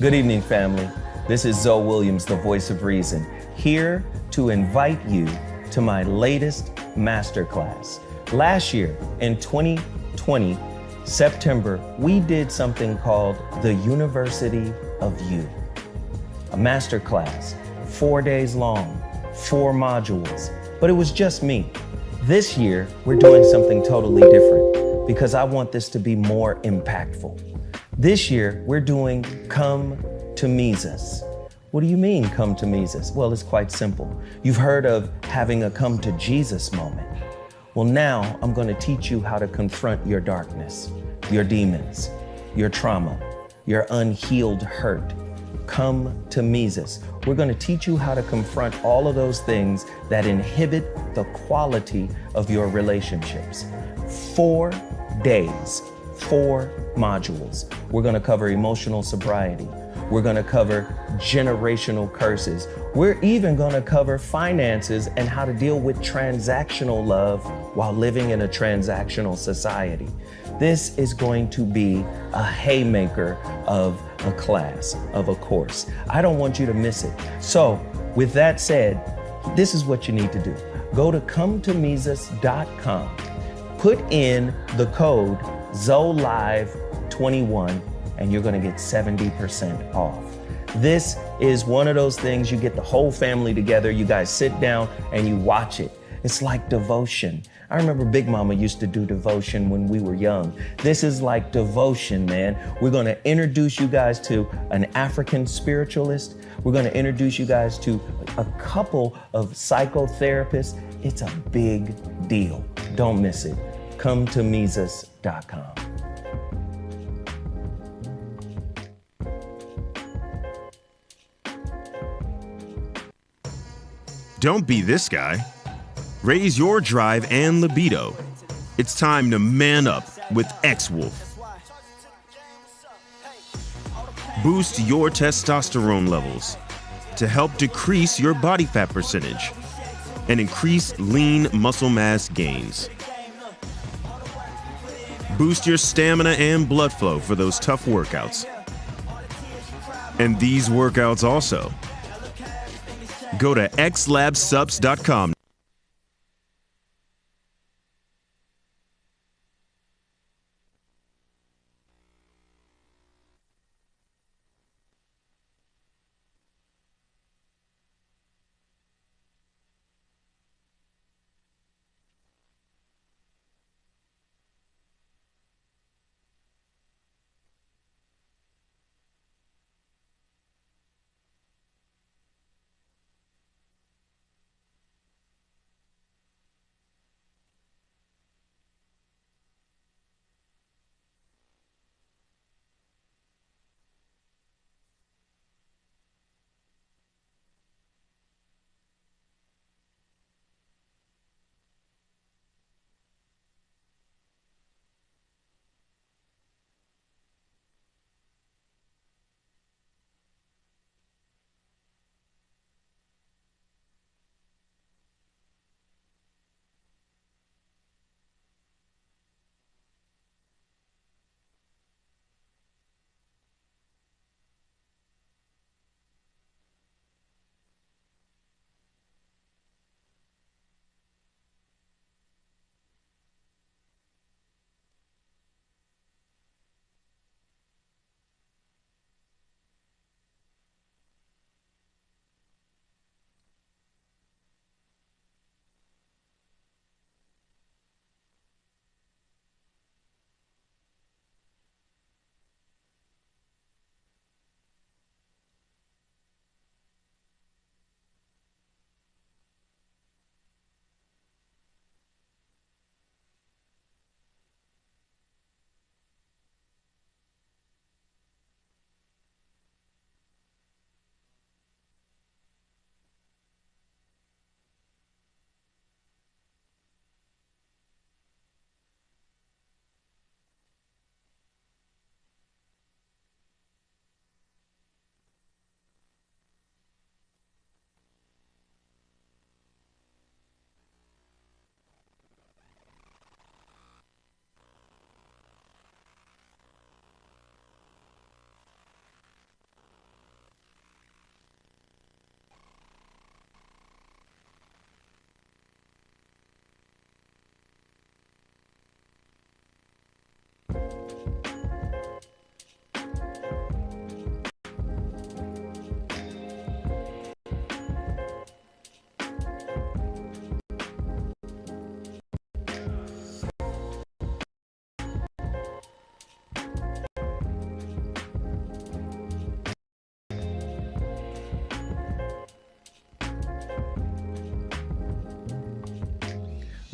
Good evening, family. This is Zoe Williams, the voice of reason, here to invite you to my latest masterclass. Last year, in 2020, September, we did something called the University of You. A masterclass, 4 days long, 4 modules, but it was just me. This year, we're doing something totally different because I want this to be more impactful. This year, we're doing Come to Mises. What do you mean, come to Mises? Well, it's quite simple. You've heard of having a come to Jesus moment. Well, now I'm going to teach you how to confront your darkness, your demons, your trauma, your unhealed hurt. Come to Mises. We're going to teach you how to confront all of those things that inhibit the quality of your relationships. 4 days, 4 modules. We're going to cover emotional sobriety. We're going to cover generational curses. We're even going to cover finances and how to deal with transactional love while living in a transactional society. This is going to be a haymaker of a class, of a course. I don't want you to miss it. So with that said, this is what you need to do. Go to cometomises.com, put in the code ZOLIVE21, and you're going to get 70% off. This is one of those things you get the whole family together. You guys sit down and you watch it. It's like devotion. I remember Big Mama used to do devotion when we were young. This is like devotion, man. We're going to introduce you guys to an African spiritualist. We're going to introduce you guys to a couple of psychotherapists. It's a big deal. Don't miss it. Come to Mises.com. Don't be this guy. Raise your drive and libido. It's time to man up with X-Wolf. Boost your testosterone levels to help decrease your body fat percentage and increase lean muscle mass gains. Boost your stamina and blood flow for those tough workouts. And these workouts also. Go to xlabsubs.com.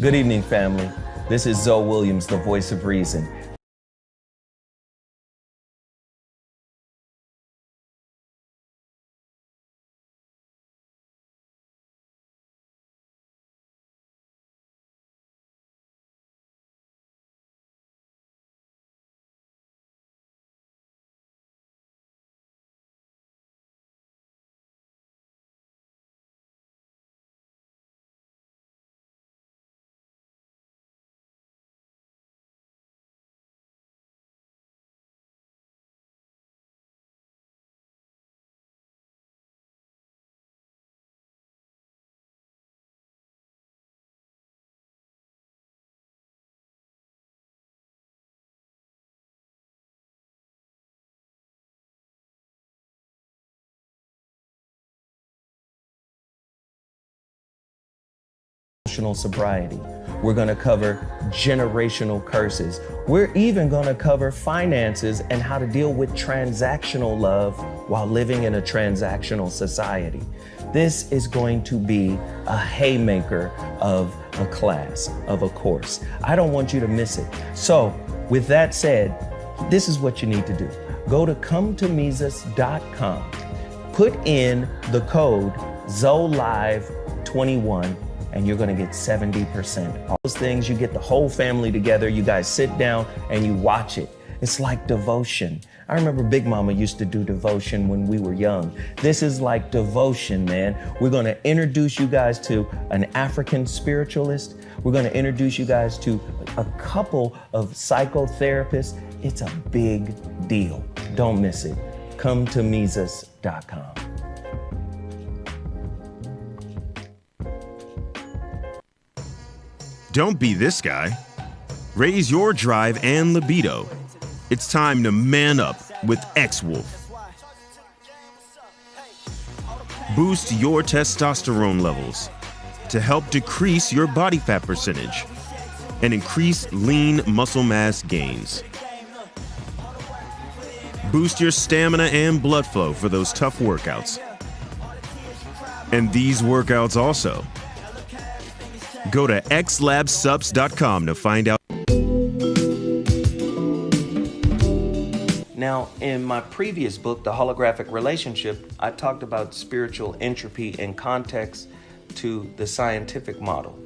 Good evening, family. This is Zoe Williams, the voice of reason. Sobriety. We're going to cover generational curses. We're even going to cover finances and how to deal with transactional love while living in a transactional society. This is going to be a haymaker of a class, of a course. I don't want you to miss it. So with that said, this is what you need to do. Go to cometomesus.com, put in the code ZOLIVE21, and you're gonna get 70%. All those things, you get the whole family together, you guys sit down and you watch it. It's like devotion. I remember Big Mama used to do devotion when we were young. This is like devotion, man. We're gonna introduce you guys to an African spiritualist. We're gonna introduce you guys to a couple of psychotherapists. It's a big deal. Don't miss it. cometomesus.com. Don't be this guy. Raise your drive and libido. It's time to man up with X-Wolf. Boost your testosterone levels to help decrease your body fat percentage and increase lean muscle mass gains. Boost your stamina and blood flow for those tough workouts. And these workouts also. Go to xlabsubs.com to find out. Now, in my previous book, The Holographic Relationship, I talked about spiritual entropy in context to the scientific model.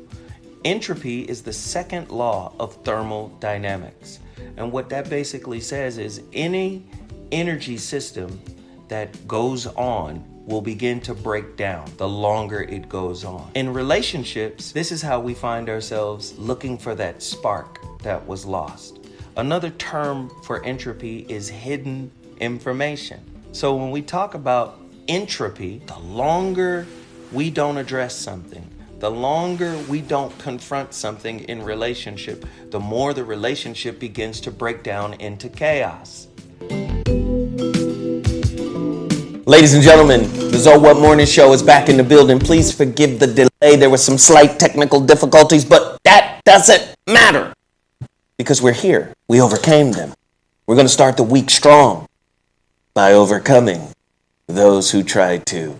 Entropy is the second law of thermodynamics. And what that basically says is any energy system that goes on will begin to break down the longer it goes on. In relationships, this is how we find ourselves looking for that spark that was lost. Another term for entropy is hidden information. So when we talk about entropy, the longer we don't address something, the longer we don't confront something in relationship, the more the relationship begins to break down into chaos. Ladies and gentlemen, the ZoWhat Morning Show is back in the building. Please forgive the delay. There were some slight technical difficulties, but that doesn't matter because we're here. We overcame them. We're going to start the week strong by overcoming those who tried to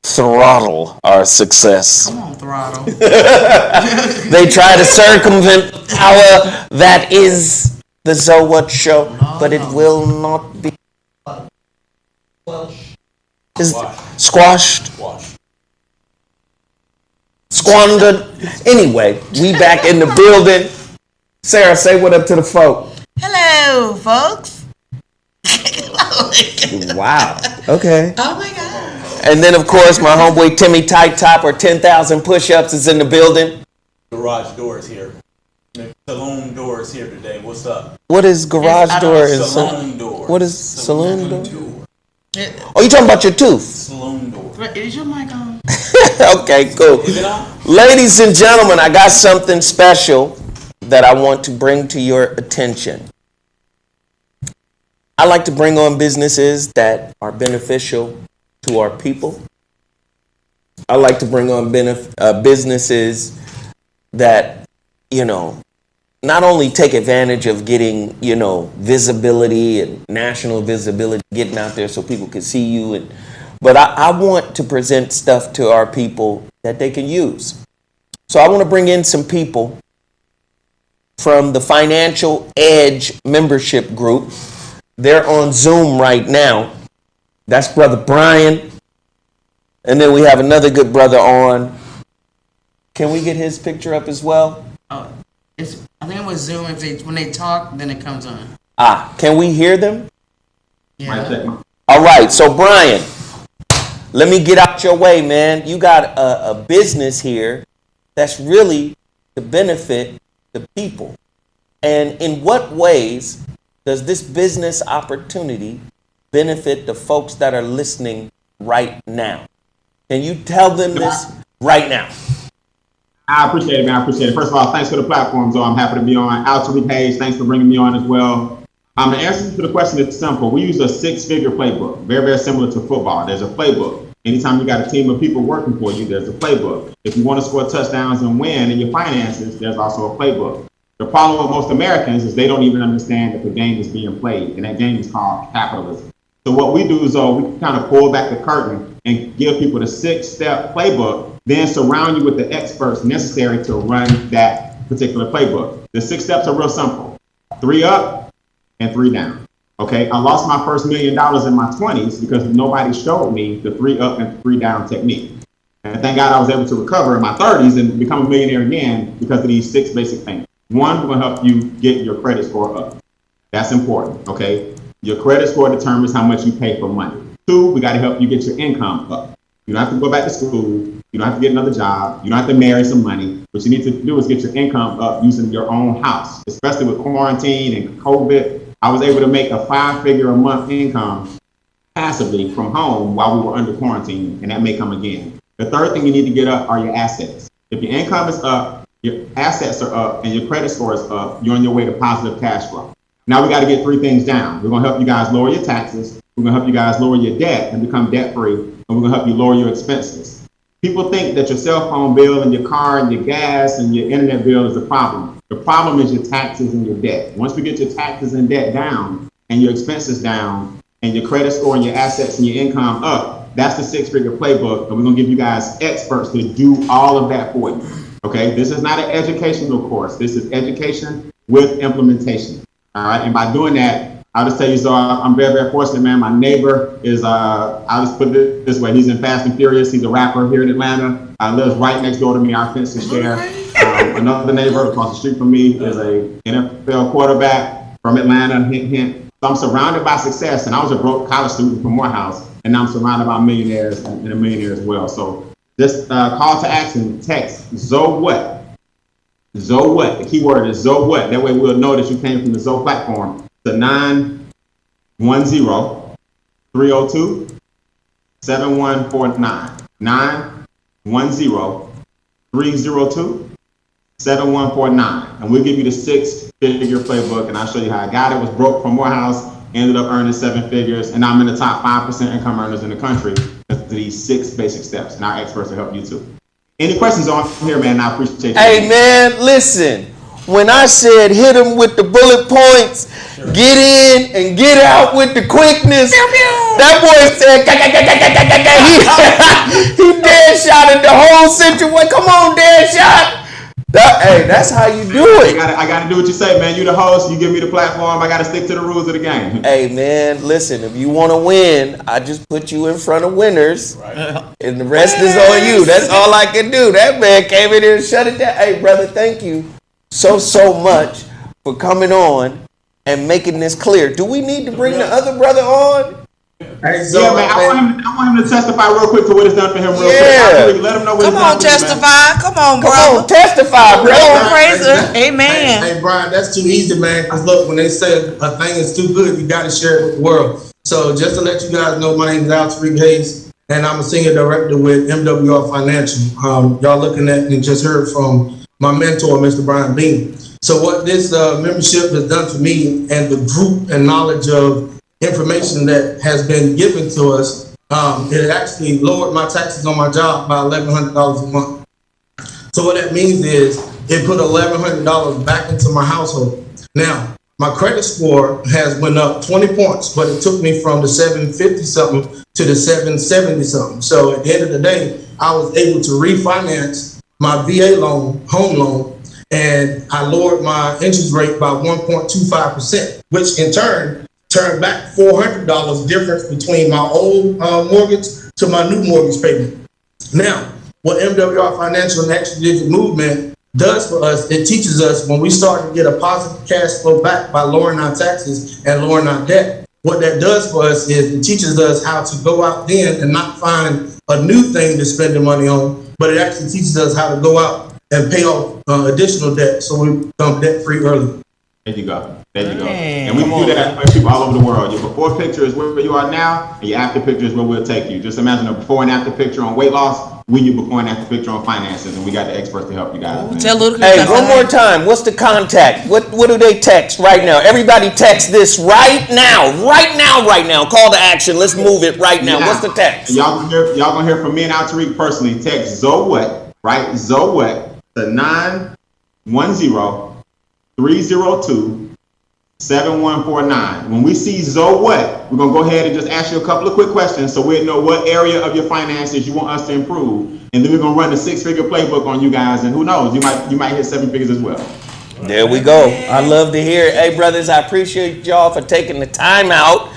throttle our success. Come on, throttle. They try to circumvent the power that is the ZoWhat Show, but it will not be squashed, squandered. Anyway, we back in the building. Sarah, say what up to the folk. Hello, folks. Wow. Okay. Oh my God. And then, of course, my homeboy Timmy Tight Top or 10,000 Push-Ups is in the building. Garage door is here. The saloon door is here today. What's up? What is garage door? Saloon door. What is saloon door? door? Oh, you talking about your tooth? Saloon door. Is your mic on? Okay, cool. Is it on? Ladies and gentlemen, I got something special that I want to bring to your attention. I like to bring on businesses that are beneficial to our people. I like to bring on businesses that, not only take advantage of getting, visibility and national visibility, getting out there so people can see you, but I want to present stuff to our people that they can use. So I want to bring in some people from the Financial Edge membership group. They're on Zoom right now. That's Brother Brian. And then we have another good brother on. Can we get his picture up as well? Oh, I think it was Zoom. When they talk, then it comes on. Can we hear them? Yeah. All right, so Brian, let me get out your way, man. You got a business here that's really to benefit the people. And in what ways does this business opportunity benefit the folks that are listening right now? Can you tell them this right now? I appreciate it, man. I appreciate it. First of all, thanks for the platform, so I'm happy to be on. Out to repage, thanks for bringing me on as well. The answer to the question is simple. We use a 6-figure playbook, very, very similar to football. There's a playbook. Anytime you got a team of people working for you, there's a playbook. If you want to score touchdowns and win in your finances, there's also a playbook. The problem with most Americans is they don't even understand that the game is being played, and that game is called capitalism. So what we do is we kind of pull back the curtain and give people the 6-step playbook, then surround you with the experts necessary to run that particular playbook. The 6 steps are real simple. 3 up and 3 down. Okay, I lost my first $1 million in my 20s because nobody showed me the 3 up and 3 down technique. And thank God I was able to recover in my 30s and become a millionaire again because of these 6 basic things. 1, we're gonna help you get your credit score up. That's important, okay? Your credit score determines how much you pay for money. 2, we gotta help you get your income up. You don't have to go back to school. You don't have to get another job. You don't have to marry some money. What you need to do is get your income up using your own house, especially with quarantine and COVID. I was able to make a 5-figure a month income passively from home while we were under quarantine, and that may come again. The 3rd thing you need to get up are your assets. If your income is up, your assets are up, and your credit score is up, you're on your way to positive cash flow. Now we got to get 3 things down. We're going to help you guys lower your taxes. We're going to help you guys lower your debt and become debt free. And we're going to help you lower your expenses. People think that your cell phone bill and your car and your gas and your internet bill is the problem. The problem is your taxes and your debt. Once we get your taxes and debt down and your expenses down and your credit score and your assets and your income up, that's the 6-figure playbook. And we're going to give you guys experts to do all of that for you. Okay, this is not an educational course. This is education with implementation. All right, and by doing that, I'll just tell you, so I'm very, very fortunate, man. My neighbor is, I'll just put it this way, he's in Fast and Furious. He's a rapper here in Atlanta. Lives right next door to me. Our fences share. Another neighbor across the street from me is a NFL quarterback from Atlanta. Hint, hint. So I'm surrounded by success, and I was a broke college student from Morehouse, and now I'm surrounded by millionaires and a millionaire as well. So this call to action, text ZoWhat. ZoWhat, the keyword is ZoWhat. That way we'll know that you came from the Zo platform. The 910-302-7149. 910-302-7149. And we'll give you the 6-figure playbook, and I'll show you how I got it. Was broke from Morehouse, ended up earning 7 figures, and I'm in the top 5% income earners in the country. That's these 6 basic steps, and our experts will help you too. Any questions on here, man? I appreciate you. Hey, man, listen. When I said hit him with the bullet points, get in and get out with the quickness, that boy said, he dead shotted the whole situation. Come on, dead shot. Hey, that's how you do it. I got to do what you say, man. You the host. You give me the platform. I got to stick to the rules of the game. Hey, man, listen, if you want to win, I just put you in front of winners, and the rest is on you. That's all I can do. That man came in here and shut it down. Hey, brother, thank you so much for coming on and making this clear. Do we need to bring the other brother on? Hey, so yeah, man, I want him to testify real quick to what it's done for him real quick. Let him know what it's done for him. Come on, bro. Come on, testify, bro. Praise him. Amen. Hey, Brian, that's too easy, man. Because look, when they say a thing is too good, you got to share it with the world. So just to let you guys know, my name is Tariq Hayes, and I'm a senior director with MWR Financial. Y'all looking at and just heard from my mentor, Mr. Brian Bean. So what this membership has done for me and the group and knowledge of information that has been given to us, it actually lowered my taxes on my job by $1,100 a month. So what that means is it put $1,100 back into my household. Now, my credit score has went up 20 points, but it took me from the 750 something to the 770 something. So at the end of the day, I was able to refinance my VA loan, home loan, and I lowered my interest rate by 1.25%, which in turn turned back $400 difference between my old mortgage to my new mortgage payment. Now, what MWR Financial and Extra Digital Movement does for us, it teaches us when we start to get a positive cash flow back by lowering our taxes and lowering our debt. What that does for us is it teaches us how to go out then and not find a new thing to spend the money on, but it actually teaches us how to go out and pay off additional debt so we become debt free early. There you go. There you go. And we can do that for people all over the world. Your before picture is where you are now, and your after picture is where we'll take you. Just imagine a before and after picture on weight loss. We do before and after picture on finances, and we got the experts to help you guys. Hey, one more time. What's the contact? What do they text right now? Everybody text this right now. Right now. Call to action. Let's move it right now. What's the text? Y'all gonna hear from me and Tariq personally. Text ZoWhat, right? ZoWhat, the 910-302-7149. When we see ZoWhat, we're gonna go ahead and just ask you a couple of quick questions so we'll know what area of your finances you want us to improve, and then we're gonna run the 6-figure playbook on you guys, and who knows, you might hit 7 figures as well. There we go. I love to hear it. Hey, brothers, I appreciate y'all for taking the time out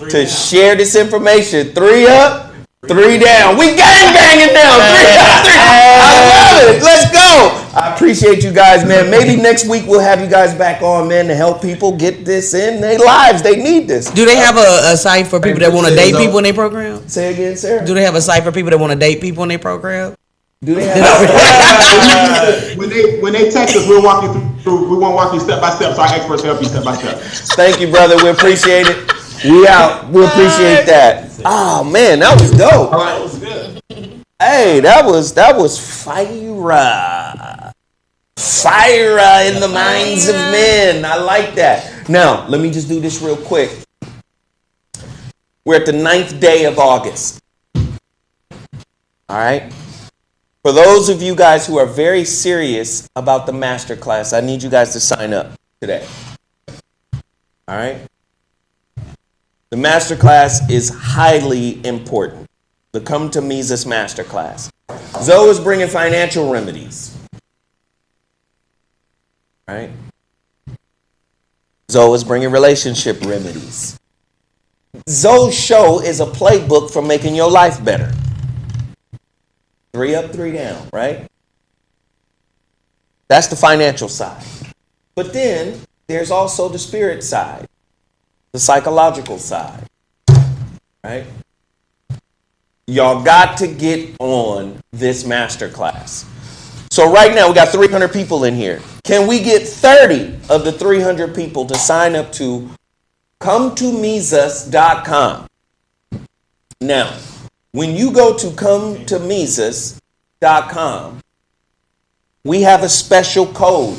to share this information. 3 up, 3 down. We gang banging now. 3 up, 3 down. I love it. Let's go. I appreciate you guys, man. Maybe next week we'll have you guys back on, man, to help people get this in their lives. They need this. Do they have a site for people that want to date people in their program? Say again, Sarah. Do they have a site for people that want to date people in their program? Do they have when they text us, we'll walk you through. We won't walk you step by step, so our experts will help you step by step. Thank you, brother. We appreciate it. We out. We appreciate that. Oh man, that was dope. That was good. Hey, that was fire in the minds of men. I like that. Now, let me just do this real quick. We're at the 9th day of August. All right. For those of you guys who are very serious about the Masterclass, I need you guys to sign up today. All right. The Masterclass is highly important. The Come to Mises Masterclass. Zoe is bringing financial remedies. Right? Zoe is bringing relationship remedies. Zoe's show is a playbook for making your life better. 3 up, 3 down, right? That's the financial side. But then there's also the spirit side, the psychological side, right? Y'all got to get on this masterclass. So right now we got 300 people in here. Can we get 30 of the 300 people to sign up to ComeToMises.com? Now, when you go to ComeToMises.com, we have a special code.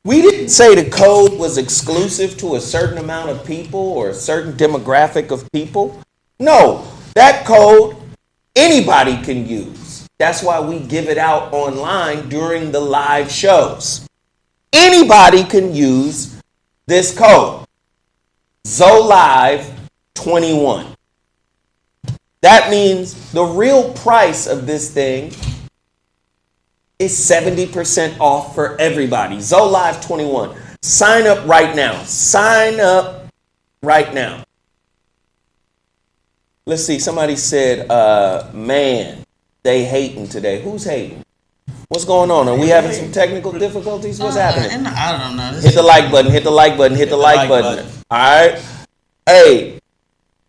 We didn't say the code was exclusive to a certain amount of people or a certain demographic of people. No, that code anybody can use. That's why we give it out online during the live shows. Anybody can use this code, ZoLive21. That means the real price of this thing is 70% off for everybody. ZoLive21. Sign up right now. Sign up right now. Let's see. Somebody said, man, they hating today. Who's hating? What's going on? Are we having some technical difficulties? What's happening? I don't know. Hit the like button. Hit the like button. Hit the like button. All right. Hey,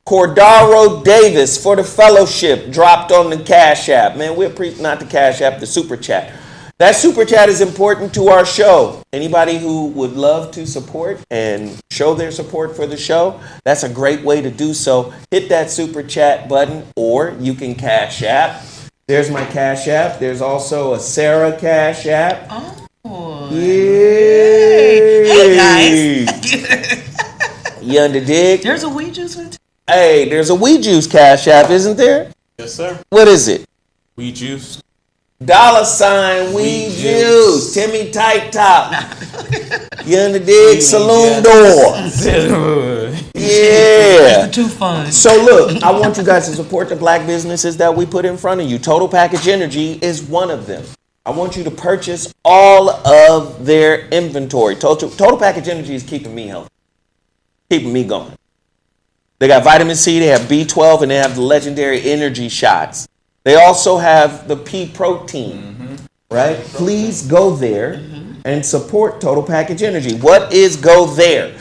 Cordaro Davis for the fellowship dropped on the Cashapp. Man, we're not the Cashapp, the super chat. That super chat is important to our show. Anybody who would love to support and show their support for the show, that's a great way to do so. Hit that super chat button, or you can Cash App. There's my Cash App. There's also a Sarah Cash App. Oh. Yeah. Hey guys. You under dig? There's a We Juice one too. Hey, there's a We Juice Cash App, isn't there? Yes, sir. What is it? We Juice. $ We Juice. Timmy Tight Top. You under dig? Saloon door. Yeah. Too fun. So look, I want you guys to support the black businesses that we put in front of you. Total Package Energy is one of them. I want you to purchase all of their inventory. Total Package Energy is keeping me healthy, keeping me going. They got vitamin C, they have B12, and they have the legendary energy shots. They also have the pea protein, right? Please go there and support Total Package Energy. What is Go There?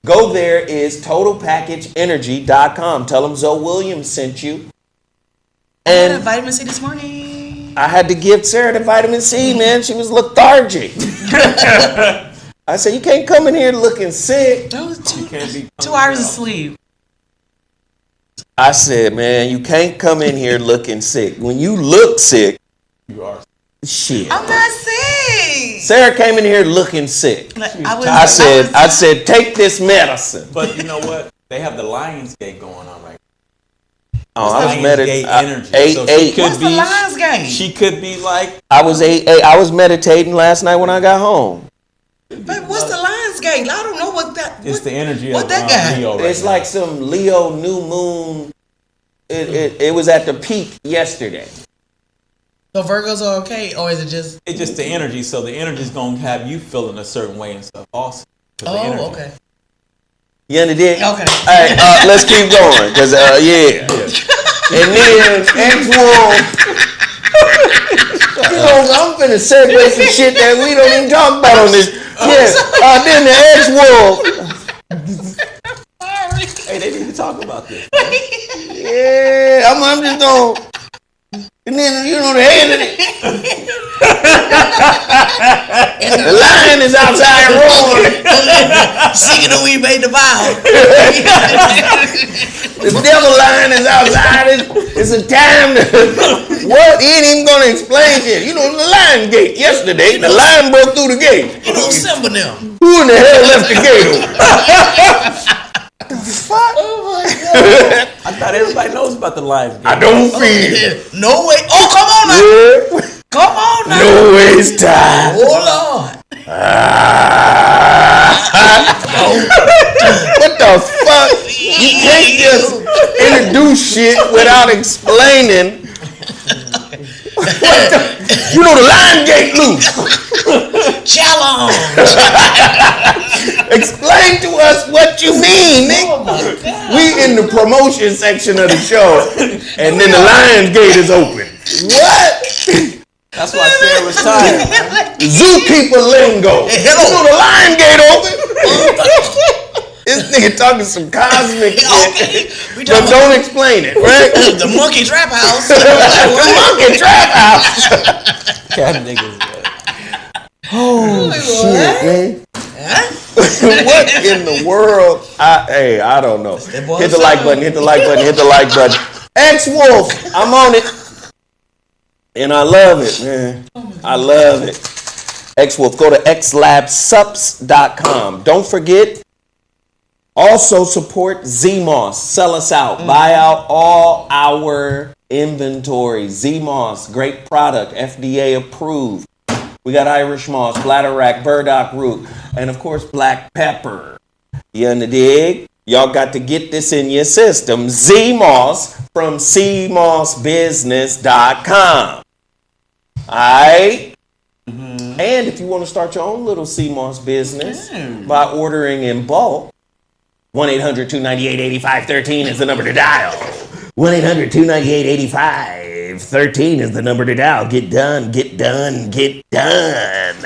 Go There is totalpackageenergy.com. Tell them Zoe Williams sent you. And I had vitamin C this morning. I had to give Sarah the vitamin C, man. She was lethargic. I said, you can't come in here looking sick. That was 2 hours of sleep. I said, man, you can't come in here looking sick. When you look sick, You are. shit. I'm not sick. Sarah came in here looking sick. I said, take this medicine. But you know what? They have the Lionsgate going on right now. Oh, I was Lionsgate energy. So she eight. could What's the be. Lions game? She could be like. I was meditating last night when I got home. But what's the Lions game? I don't know what that. It's the energy what of that guy? Leo right It's now. like some Leo new moon. It was at the peak yesterday. So Virgos are okay, or is it just? It's just the energy. So the energy is gonna have you feeling a certain way and stuff also. 'Cause the energy. Oh, okay. You understand? Okay. All right, let's keep going, cause yeah. And then ex-wolf. You know, I'm finna segue some shit that we don't even talk about on this. Yeah. Then the ex-wolf. Hey, they need to talk about this. Yeah, I'm just gonna. And then, you know, the hand of it. The lion is outside roaring. Singing that we made the vow. The devil lion is outside. It's a time to. What? He ain't even gonna explain shit. You know, the lion gate yesterday, the lion broke through the gate. You know, Simba now. Who in the hell left the gate open? Fuck. Oh my God. I thought everybody knows about the Lionsgate. I don't feel. No way. Oh, come on now. Yeah. Come on now. No waste time. Oh Lord. What the fuck? You can't just introduce shit without explaining. You know the lion gate loose. Challenge. Explain to us what you mean, nigga. Oh my God. We in the promotion section of the show, and then the lion gate is open. What? That's why Sarah was tired. Zookeeper lingo. You know the lion gate open. This nigga talking some cosmic Okay. shit, We but talking don't explain it, right? about the monkey trap house. The monkey trap house. Cat niggas. Oh shit, man. Huh? What in the world? I don't know. Hit the like button, hit the like button, hit the like button. Ex-Wolf, I'm on it. And I love it, man. I love it. Ex-Wolf, go to xlabsups.com. Don't forget, also support ZMoss. Sell us out. Buy out all our inventory. ZMoss, great product, FDA approved. We got Irish moss, bladderwrack, burdock root, and of course black pepper. You understand? Y'all got to get this in your system. ZMoss from cmossbusiness.com. Alright? And if you want to start your own little CMOS business by ordering in bulk, 1-800-298-8513 is the number to dial. 1-800-298-8513 is the number to dial. Get done, get done, get done.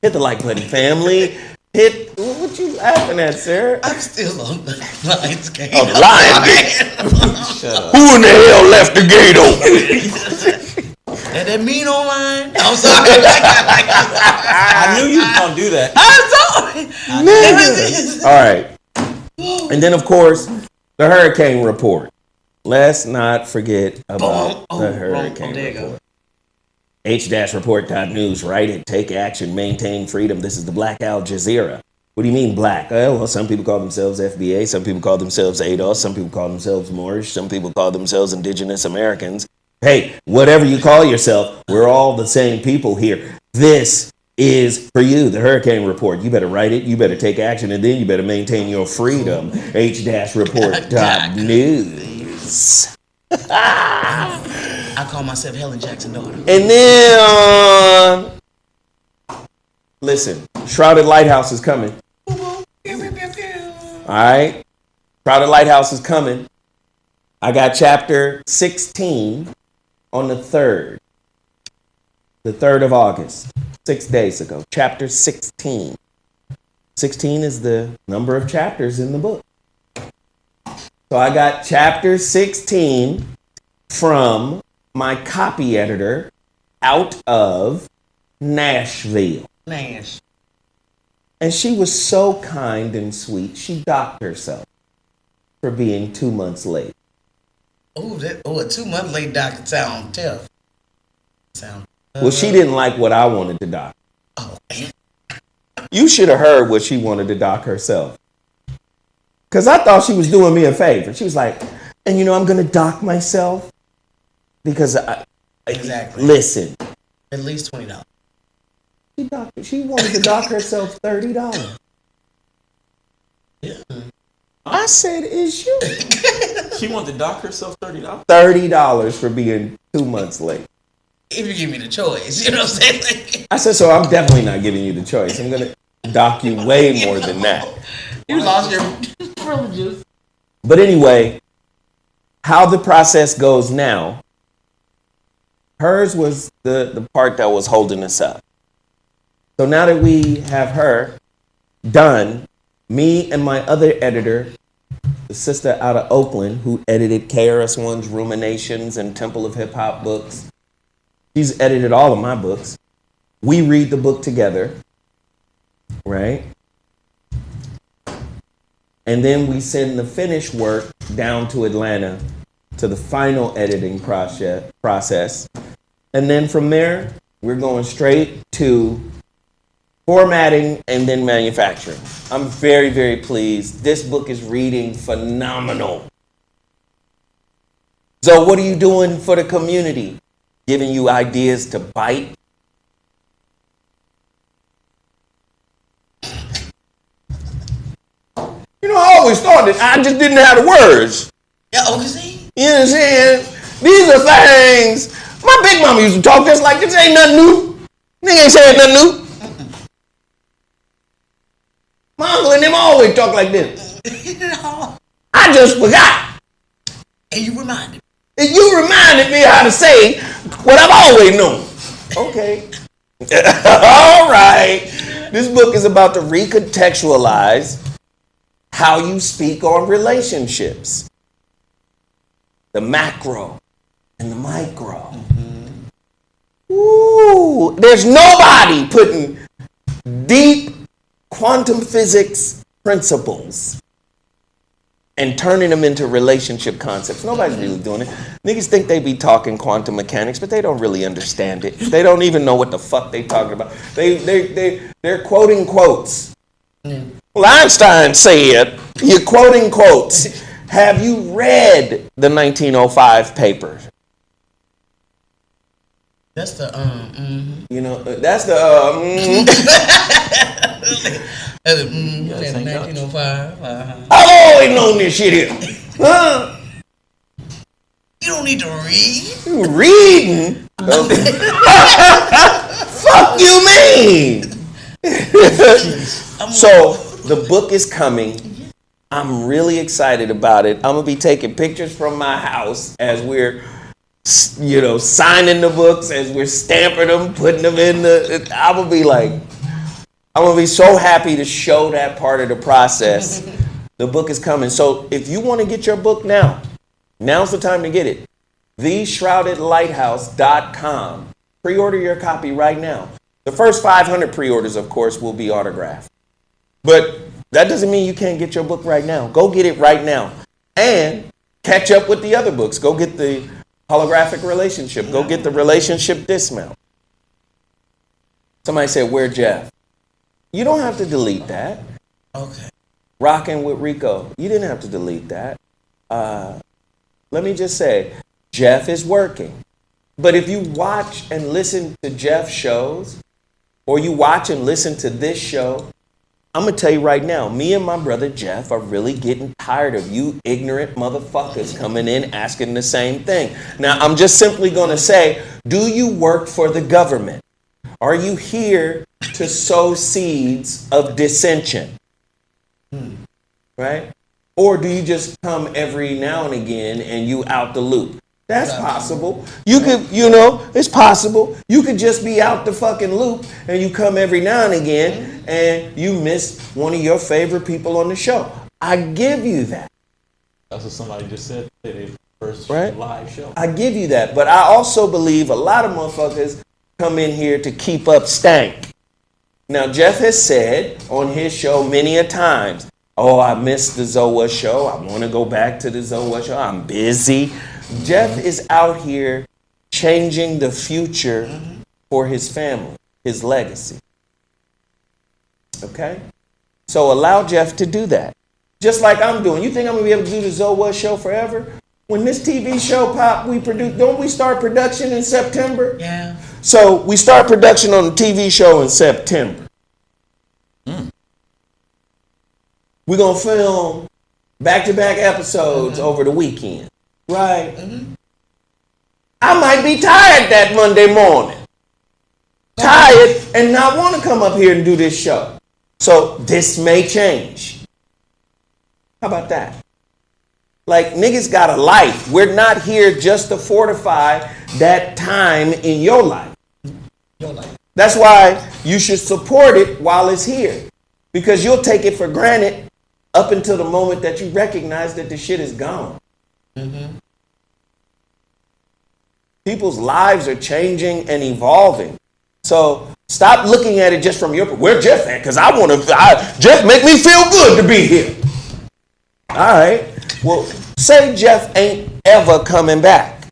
Hit the like button, family. Hit, what you laughing at, Sarah? I'm still on the Lions game. Oh, the Lions gate. Who in the hell left the gate open? And that mean online? I'm sorry. I knew you was gonna do that. I'm sorry. All right. And then, of course, the HuriKane Report. Let's not forget about the HuriKane Report. H-report.news. Write it, take action, maintain freedom. This is the Black Al Jazeera. What do you mean black? Well, some people call themselves FBA. Some people call themselves ADOS. Some people call themselves Moorish. Some people call themselves Indigenous Americans. Hey, whatever you call yourself, we're all the same people here. This is for you, the HuriKane Report. You better write it, you better take action, and then you better maintain your freedom. H-report.news. I call myself Helen Jackson's daughter. And then, listen, Shrouded Lighthouse is coming. All right? Shrouded Lighthouse is coming. I got chapter 16 on the 3rd. The 3rd of August, 6 days ago. Chapter 16. 16 is the number of chapters in the book. So I got chapter 16 from my copy editor out of Nashville. Nash. And she was so kind and sweet. She docked herself for being 2 months late. A 2 month late doc sound tough. Well, she didn't like what I wanted to dock. Oh, man. You should have heard what she wanted to dock herself. Because I thought she was doing me a favor. She was like, and you know, I'm going to dock myself because Exactly. Listen. At least $20. She wanted to dock herself $30. Yeah. I said, is you? She wanted to dock herself $30? $30 for being 2 months late. If you give me the choice, you know what I'm saying? I said, so I'm definitely not giving you the choice. I'm going to dock you way more than that. You lost your privileges. But anyway, how the process goes now, hers was the part that was holding us up. So now that we have her done, me and my other editor, the sister out of Oakland who edited KRS-One's Ruminations and Temple of Hip Hop books, she's edited all of my books. We read the book together, right? And then we send the finished work down to Atlanta to the final editing process. And then from there, we're going straight to formatting and then manufacturing. I'm very, very pleased. This book is reading phenomenal. So what are you doing for the community? Giving you ideas to bite? You know, I always thought that I just didn't have the words. Yeah, see? You know what I'm saying? These are things. My big mama used to talk just like this. Ain't nothing new. Nigga ain't saying nothing new. My uncle and them always talk like this. I just forgot. And you reminded me. And you reminded me how to say what I've always known. Okay. All right. This book is about to recontextualize how you speak on relationships. The macro and the micro. Ooh, there's nobody putting deep quantum physics principles and turning them into relationship concepts. Nobody's really doing it. Niggas think they be talking quantum mechanics, but they don't really understand it. They don't even know what the fuck they talking about. They're quoting quotes. Well, Einstein said, you're quoting quotes. Have you read the 1905 paper? That's the You know, that's the 1905. I've always known this shit here. Huh? You don't need to read. You reading? Fuck you mean? So the book is coming. I'm really excited about it. I'm gonna be taking pictures from my house as we're, you know, signing the books, as we're stamping them, putting them in the. I'm gonna be so happy to show that part of the process. The book is coming. So if you want to get your book now, now's the time to get it. TheShroudedLighthouse.com. Pre-order your copy right now. The first 500 pre-orders, of course, will be autographed. But that doesn't mean you can't get your book right now. Go get it right now. And catch up with the other books. Go get the holographic relationship. Go get the relationship dismount. Somebody said, where Jeff? You don't have to delete that. Okay. Rocking with Rico. You didn't have to delete that. Let me just say, Jeff is working. But if you watch and listen to Jeff's shows, or you watch and listen to this show, I'm going to tell you right now, me and my brother Jeff are really getting tired of you ignorant motherfuckers coming in asking the same thing. Now, I'm just simply going to say, do you work for the government? Are you here to sow seeds of dissension? Right? Or do you just come every now and again and you out the loop? That's possible. You could, it's possible. You could just be out the fucking loop and you come every now and again and you miss one of your favorite people on the show. I give you that. That's what somebody just said today, first live show. I give you that. But I also believe a lot of motherfuckers come in here to keep up stank. Now, Jeff has said on his show many a times, oh, I missed the ZoWhat Show. I want to go back to the ZoWhat Show. I'm busy. Jeff is out here changing the future for his family, his legacy. Okay? So allow Jeff to do that. Just like I'm doing. You think I'm going to be able to do the ZoWhat Show forever? When this TV show pop, don't we start production in September? Yeah. So we start production on the TV show in September. We're going to film back-to-back episodes over the weekend. Right. I might be tired that Monday morning. Tired and not want to come up here and do this show. So this may change. How about that? Like, niggas got a life. We're not here just to fortify that time in your life. That's why you should support it while it's here. Because you'll take it for granted up until the moment that you recognize that the shit is gone. People's lives are changing and evolving. So stop looking at it just from where Jeff at? Because Jeff make me feel good to be here. All right. Well, say Jeff ain't ever coming back.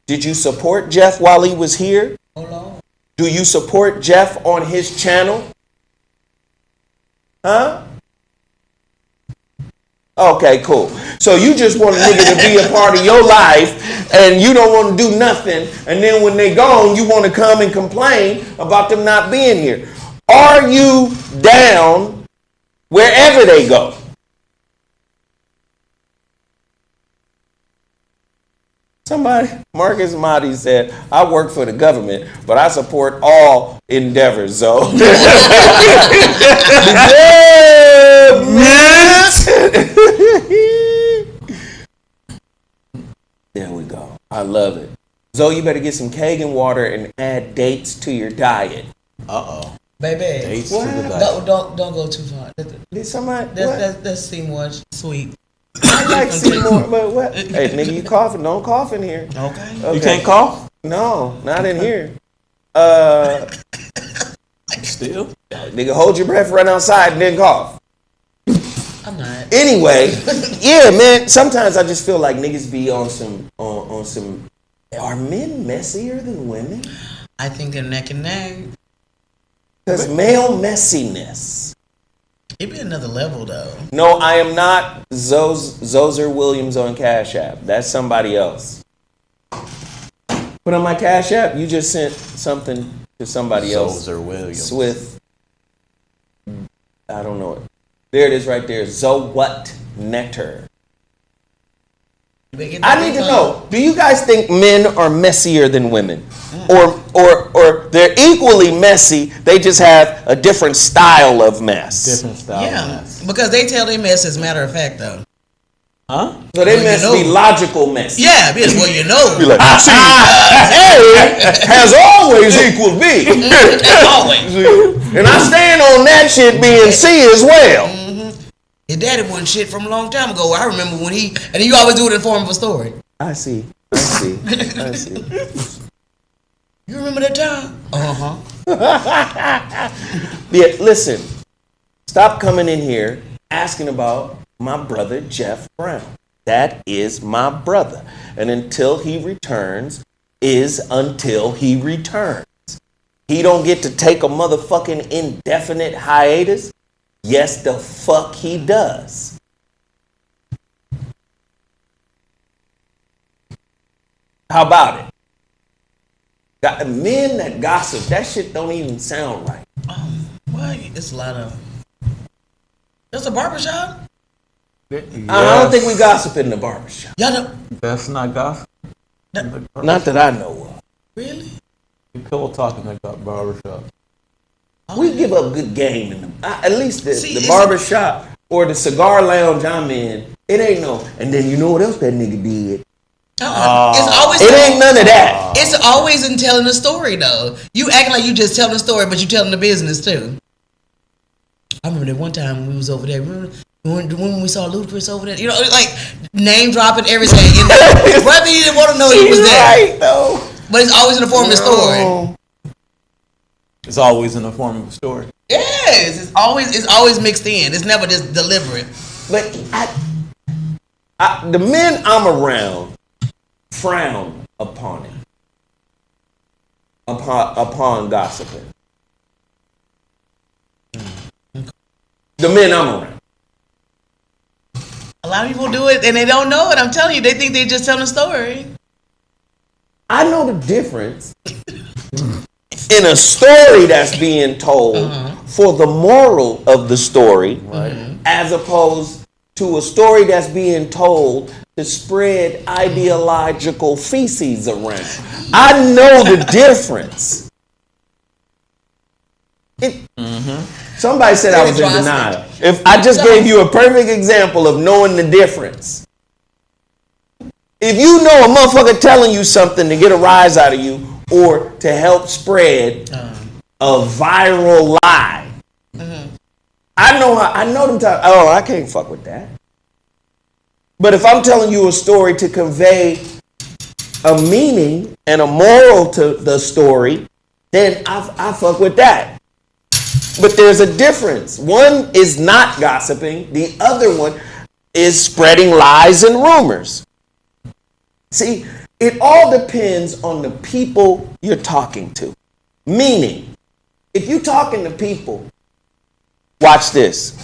Did you support Jeff while he was here? Do you support Jeff on his channel? Huh? Okay, cool. So you just want a nigga to be a part of your life and you don't want to do nothing. And then when they gone, you want to come and complain about them not being here. Are you down wherever they go? Marcus Mahdi said, I work for the government, but I support all endeavors, so. There we go. I love it. Zoe, you better get some Kangen water and add dates to your diet. Baby. Dates to the diet. Don't go too far. Did somebody? Let's see more sweet. I like Seymour, but what? Hey, nigga, you coughing? Don't cough in here. Okay. You can't cough? No, not in here. Still? Nigga, hold your breath, run outside, and then cough. I'm not. Anyway, yeah, man. Sometimes I just feel like niggas be on some. Are men messier than women? I think they're neck and neck. Because male messiness. It'd be another level, though. No, I am not Zozer Williams on Cashapp. That's somebody else. But on my Cashapp, you just sent something to somebody else. Zozer Williams. With, I don't know it. There it is right there. ZoWhatNeter. I need to know, do you guys think men are messier than women? Or they're equally messy, they just have a different style of mess? Different style of mess. Because they tell they mess as a matter of fact, though. Huh? So they mess be logical mess. Yeah, because well, you know. Be like, see, A has always equaled B. Always. And I stand on that shit being C as well. His daddy wasn't shit from a long time ago. I remember when he always do it in the form of a story. I see. You remember that time? Yeah, listen. Stop coming in here asking about my brother Jeff Brown. That is my brother. And until he returns is until he returns. He don't get to take a motherfucking indefinite hiatus. Yes, the fuck he does. How about it? Men that gossip, that shit don't even sound right. Well, it's a lot of. There's a barbershop? Yes. I don't think we gossip in the barbershop. Y'all don't. That's not gossip. Not that I know of. Really? You pillow talking at that barbershop. We give up good game in the, at least the barbershop or the cigar lounge I'm in. It ain't no. And then you know what else that nigga did? It's always. It ain't none of that. It's always in telling a story though. You acting like you just telling a story, but you telling the business too. I remember that one time when we was over there. Remember when we saw Ludacris over there? You know, like name dropping everything. Brother, he didn't want to know he was there. Right, though. But it's always in the form of a story. It's always in the form of a story. Yes, it's always mixed in. It's never just deliberate. But the men I'm around frown upon it, upon gossiping. The men I'm around. A lot of people do it and they don't know it. I'm telling you, they think they just telling a story. I know the difference in a story that's being told for the moral of the story, as opposed to a story that's being told to spread ideological feces around. I know the difference. Somebody said I was in denial. If I just gave you a perfect example of knowing the difference. If you know a motherfucker telling you something to get a rise out of you or to help spread a viral lie, I know them times. Oh, I can't fuck with that. But if I'm telling you a story to convey a meaning and a moral to the story, then I fuck with that. But there's a difference. One is not gossiping. The other one is spreading lies and rumors. See, it all depends on the people you're talking to. Meaning, if you're talking to people, watch this,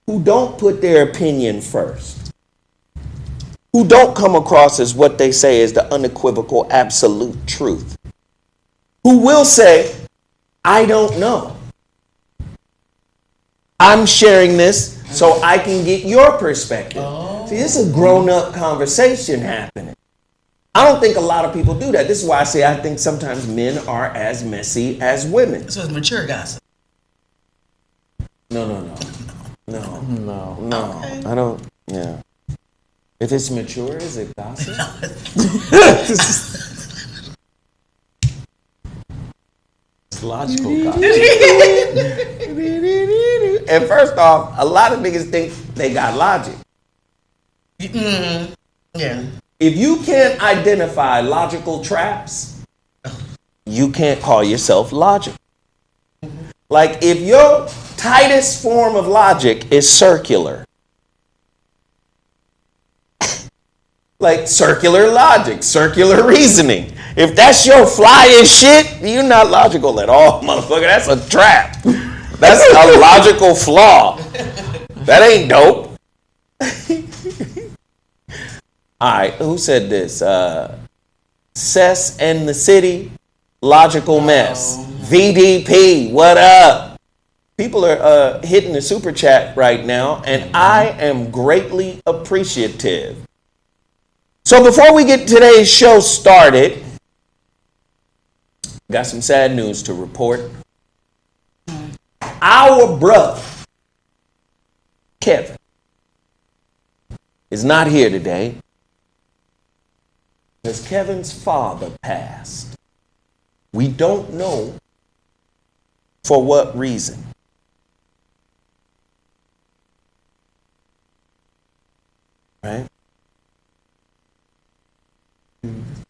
who don't put their opinion first, who don't come across as what they say is the unequivocal absolute truth, who will say, I don't know. I'm sharing this so I can get your perspective. See, this is a grown-up conversation happening. I don't think a lot of people do that. This is why I say I think sometimes men are as messy as women. So it's mature gossip. No. Okay. I don't, yeah. If it's mature, is it gossip? It's logical gossip. And first off, a lot of niggas think they got logic. Yeah. If you can't identify logical traps, you can't call yourself logical. Like if your tightest form of logic is circular, like circular logic, circular reasoning. If that's your flyest shit, you're not logical at all, motherfucker. That's a trap. That's a logical flaw. That ain't dope. All right, who said this? Cess and the City, Logical Mess. VDP, what up? People are hitting the super chat right now, and I am greatly appreciative. So before we get today's show started, got some sad news to report. Our brother, Kevin, is not here today because Kevin's father passed. We don't know for what reason. Right?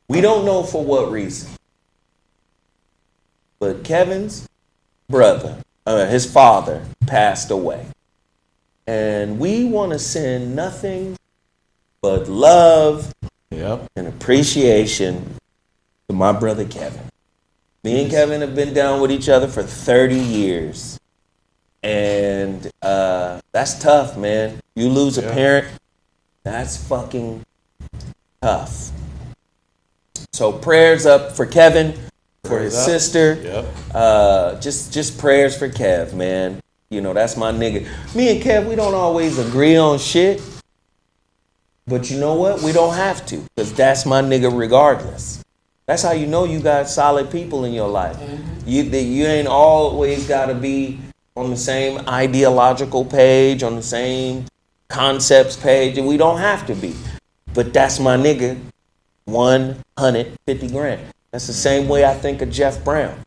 We don't know for what reason. But Kevin's brother, his father, passed away. And we want to send nothing but love and appreciation to my brother Kevin. Me and Kevin have been down with each other for 30 years. And that's tough, man. You lose a parent, that's fucking tough. So prayers up for Kevin, for his sister. Yep. Just prayers for Kev, man. You know, that's my nigga. Me and Kev, we don't always agree on shit. But you know what? We don't have to, because that's my nigga regardless. That's how you know you got solid people in your life. You ain't always got to be on the same ideological page, on the same concepts page. We don't have to be. But that's my nigga, 150 grand. That's the same way I think of Jeff Brown,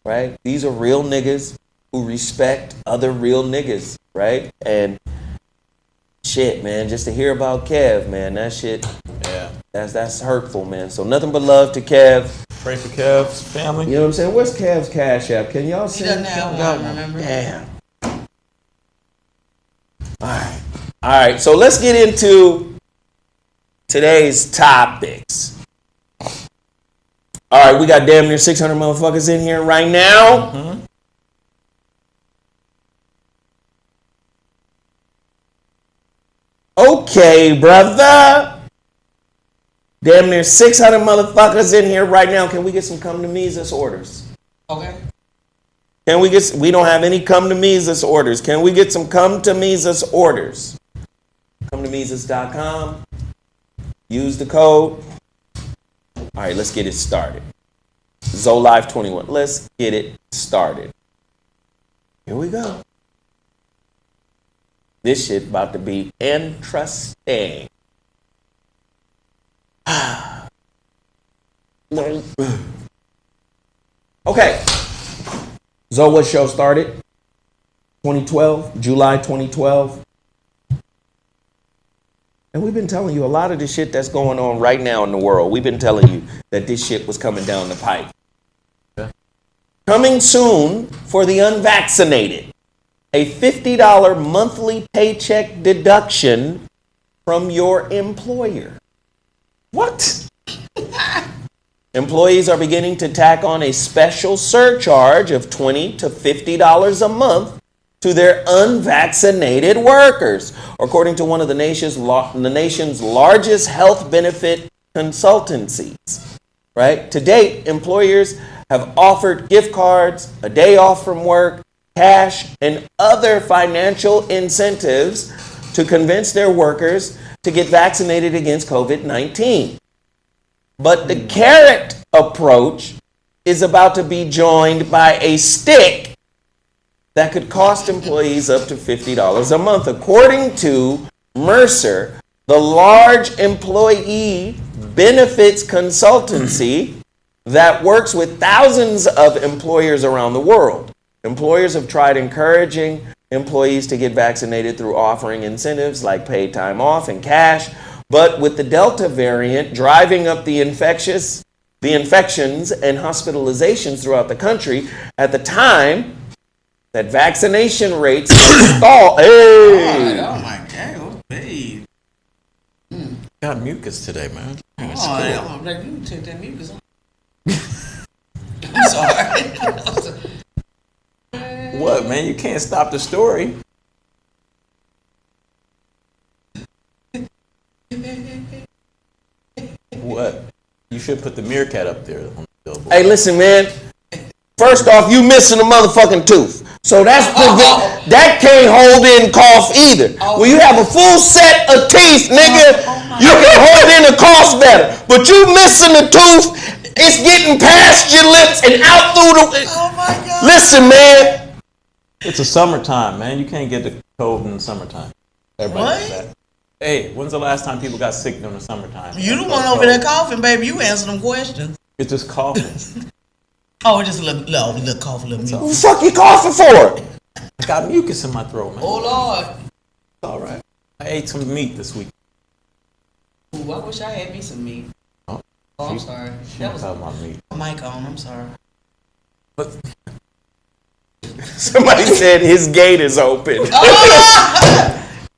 right? These are real niggas who respect other real niggas, right? And shit, man, just to hear about Kev, man, that shit, Yeah. that's hurtful, man. So nothing but love to Kev. Pray for Kev's family. You know what I'm saying? Where's Kev's Cash App? Can y'all He send? doesn't have one, remember? Damn. All right. So let's get into today's topics. All right, we got damn near 600 motherfuckers in here right now. Okay, brother. Damn near 600 motherfuckers in here right now. Can we get some come to me's orders? Okay. Can we get, we don't have any come to me's orders. Can we get some come to me's orders? Come to me's.com. Use the code. All right, let's get it started. ZoLive21. Let's get it started. Here we go. This shit about to be interesting. Okay. ZoWhat Show started 2012, July 2012. And we've been telling you a lot of the shit that's going on right now in the world. We've been telling you that this shit was coming down the pipe. Yeah. Coming soon for the unvaccinated. A $50 monthly paycheck deduction from your employer. What? Employees are beginning to tack on a special surcharge of $20 to $50 a month to their unvaccinated workers, according to one of the nation's largest health benefit consultancies. Right? To date, employers have offered gift cards, a day off from work, cash, and other financial incentives to convince their workers to get vaccinated against COVID-19. But the carrot approach is about to be joined by a stick that could cost employees up to $50 a month. According to Mercer, the large employee benefits consultancy that works with thousands of employers around the world. Employers have tried encouraging employees to get vaccinated through offering incentives like paid time off and cash, but with the Delta variant driving up the infections and hospitalizations throughout the country at the time that vaccination rates stall. Hey! Oh my God, babe. Got mucus today, man. I'm like, you take that mucus on. I'm sorry. What, man? You can't stop the story. What? You should put the meerkat up there on the billboard. Hey, listen, man. First off, you missing a motherfucking tooth. So that's that can't hold in cough either. When you have a full set of teeth, nigga, you can hold in a cough better. But you missing a tooth, it's getting past your lips and out through the. Oh my God. Listen, man. It's a summertime, man. You can't get the cold in the summertime. Everybody knows that. Hey, when's the last time people got sick during the summertime? You the one over there coughing, baby. You answer them questions. It's just coughing. Oh, just a little cough, a little mucus. What the fuck you coughing for? I got mucus in my throat, man. Oh Lord. It's all right. I ate some meat this week. Ooh, I wish I had me some meat. Oh, I'm sorry. That was about meat. Mic on. I'm sorry. But Somebody said his gate is open.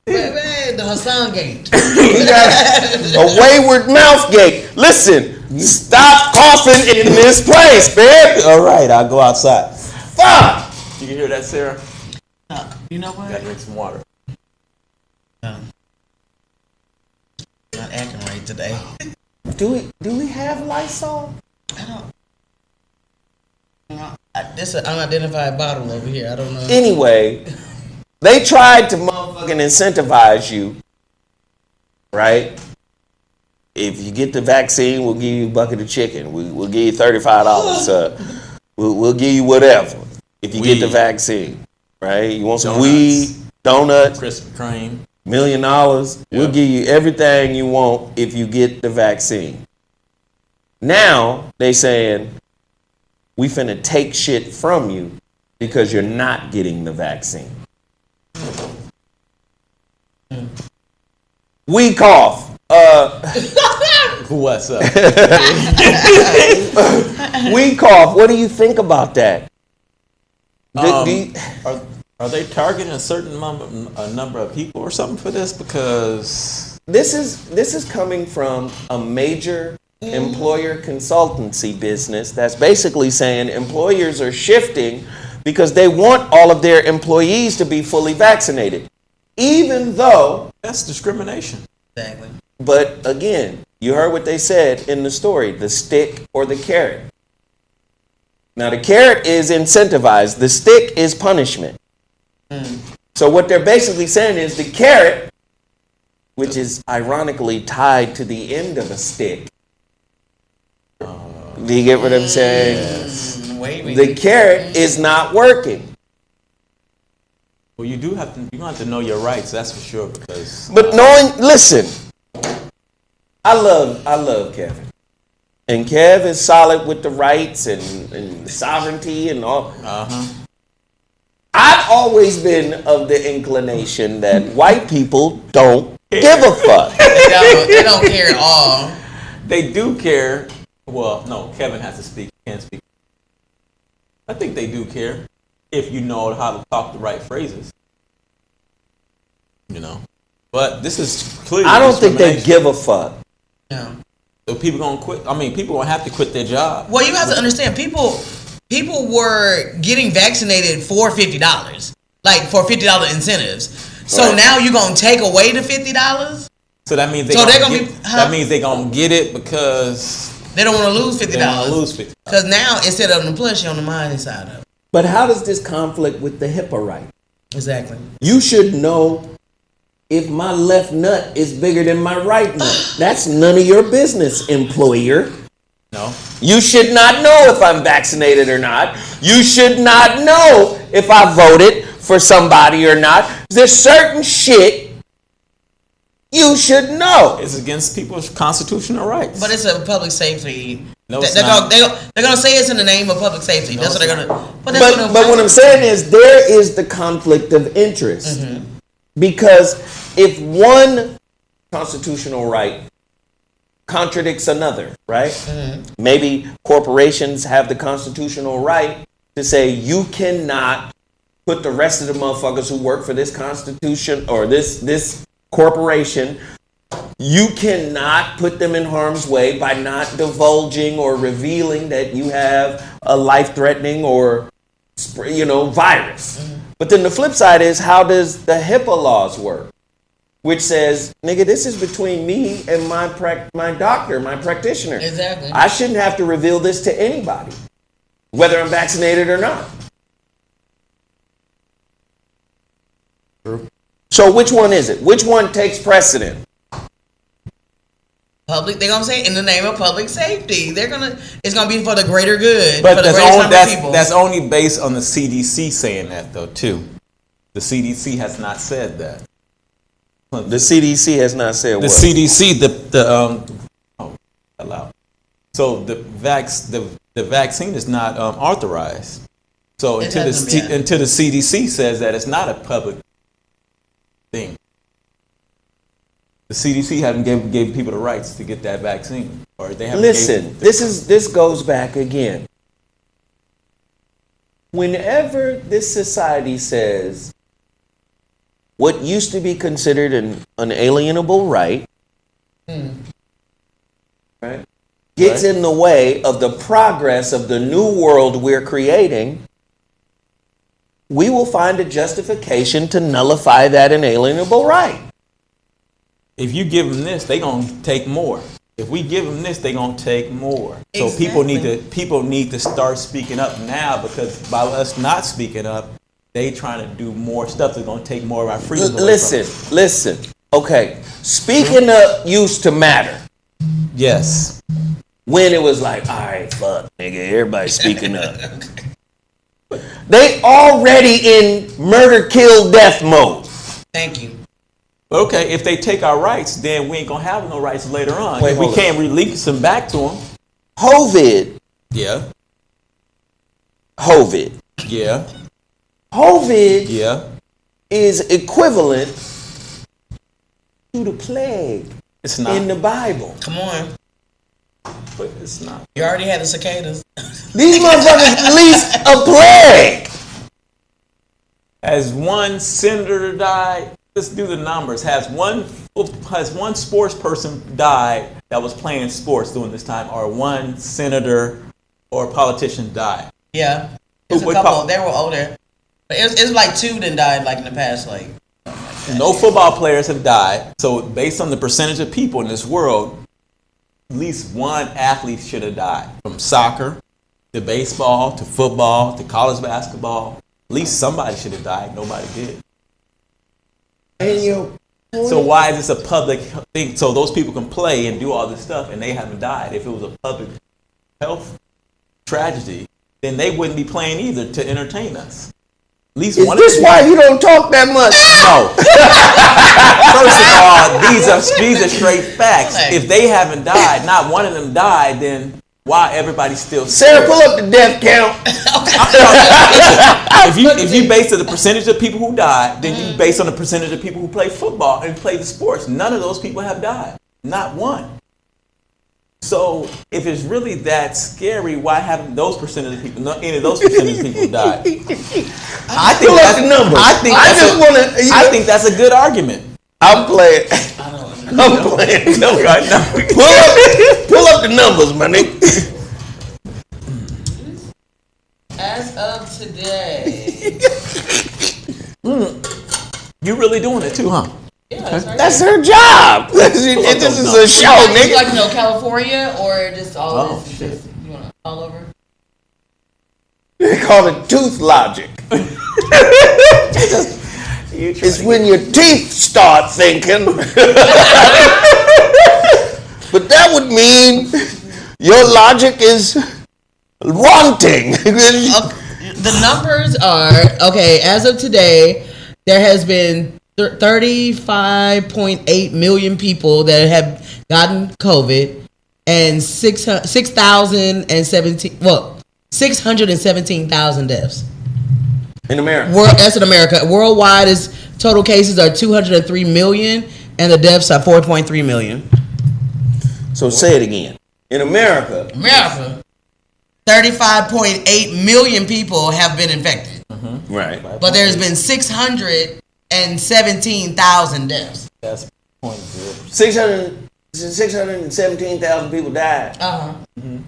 Baby, the Hassan gate. He got a wayward mouth gate. Listen, stop coughing in this place, man. all right, I'll go outside. Fuck. You can hear that, Sarah? You know what? Gotta drink some water. Not acting right today. Do we have Lysol? I don't. This is an unidentified bottle over here. I don't know. Anyway, they tried to motherfucking incentivize you, right? If you get the vaccine, we'll give you a bucket of chicken. We'll give you $35. We'll give you whatever if you get the vaccine, right? You want some weed, donuts, Krispy Kreme, $1 million. We'll give you everything you want if you get the vaccine. Now they saying we finna take shit from you because you're not getting the vaccine. We cough. What's up? We cough. What do you think about that? Are they targeting a certain number of people or something for this? Because this is coming from a major employer consultancy business that's basically saying employers are shifting because they want all of their employees to be fully vaccinated, even though that's discrimination. Exactly. But again, you heard what they said in the story, the stick or the carrot. Now the carrot is incentivized, the stick is punishment. So what they're basically saying is the carrot, which is ironically tied to the end of a stick. Do you get what I'm saying? Yes. The carrot is not working. Well, you have to know your rights, that's for sure. Because but listen, I love Kevin, and Kev is solid with the rights and sovereignty and all. I've always been of the inclination that white people don't give a fuck. They don't care at all. They do care. Well, no, Kevin has to speak. He can't speak. I think they do care if you know how to talk the right phrases. You know, but this is clearly. I don't think they give a fuck. No. So people gonna quit. I mean, people gonna have to quit their job. Well, you have to understand, people were getting vaccinated for $50, like for $50 incentives. So now you're gonna take away the $50. So that means that means they gonna get it because they don't want to lose $50. They don't want to lose $50. Because now instead of the plush, you're on the money side of it. But how does this conflict with the HIPAA right? Exactly. You should know if my left nut is bigger than my right nut. That's none of your business, employer. No. You should not know if I'm vaccinated or not. You should not know if I voted for somebody or not. There's certain shit you should know. It's against people's constitutional rights. But it's a public safety. No, it's not. They're going to say it's in the name of public safety. No, that's what they're going to. But what I'm saying is there is the conflict of interest. Because if one constitutional right contradicts another, right? Maybe corporations have the constitutional right to say you cannot put the rest of the motherfuckers who work for this constitution or this corporation, you cannot put them in harm's way by not divulging or revealing that you have a life-threatening or virus. But then the flip side is, how does the HIPAA laws work? Which says, nigga, this is between me and my doctor, my practitioner. Exactly. I shouldn't have to reveal this to anybody, whether I'm vaccinated or not. True. So which one is it? Which one takes precedent? They're gonna say in the name of public safety. It's gonna be for the greater good. But for the greatest number of people. That's only based on the CDC saying that, though, too. The CDC has not said that. The CDC has not said what? The CDC, So the vaccine is not authorized. So until the CDC says that it's not a public thing. The CDC haven't gave people the rights to get that vaccine, or they haven't. Listen, this goes back again. Whenever this society says what used to be considered an unalienable right, right, gets in the way of the progress of the new world we're creating, we will find a justification to nullify that inalienable right. If you give them this, they're going to take more. If we give them this, they're gonna take more. So Exactly. people need to start speaking up now, because by us not speaking up, they trying to do more stuff that's gonna take more of our freedom. Listen. Okay, speaking up used to matter. Yes. When it was like, all right, fuck, nigga, everybody speaking up. They already in murder, kill, death mode. Thank you. Okay, if they take our rights, then we ain't gonna have no rights later on. Wait, If we hold can't release them back to them. COVID. Yeah. COVID Yeah. is equivalent to the plague It's not. in the Bible. Come on. But it's not. You already had the cicadas. These motherfuckers released a plague. Has one senator died? Let's do the numbers. Has one sports person died that was playing sports during this time, or one senator or politician died? Yeah. There's a couple. They were older. But it's like 2 that died like in the past, like. No football players have died. So based on the percentage of people in this world, at least one athlete should have died. From soccer to baseball to football to college basketball. At least somebody should have died. Nobody did. So why is this a public thing? So those people can play and do all this stuff and they haven't died. If it was a public health tragedy, then they wouldn't be playing either to entertain us. At least Is one this of why you don't talk that much? No. First of all, these are straight facts. If they haven't died, not one of them died, then why everybody's still Sarah, pull up the death count. If you base it the percentage of people who died, then you base on the percentage of people who play football and play the sports. None of those people have died. Not one. So if it's really that scary, why haven't those percentage of people, any of those percentage of people died? I think Pull up the numbers. I think that's a good argument. I'm playing. I'm playing. No, right now. Pull up the numbers, my nigga. As of today. You really doing it too, huh? Yeah, that's right. That's her job. This is a show, nigga. Like, California or just all this? Shit. Just, you want all over? They call it tooth logic. It's when your teeth start thinking. But that would mean your logic is wanting. The numbers are, okay, as of today, there has been 35.8 million people that have gotten COVID and 617,000 deaths. In America. That's in America. Worldwide, total cases are 203 million and the deaths are 4.3 million. So say it again. In America, 35.8 million people have been infected. right? But there's been 617,000 deaths. That's 0.0. 617,000 people died. Uh-huh. A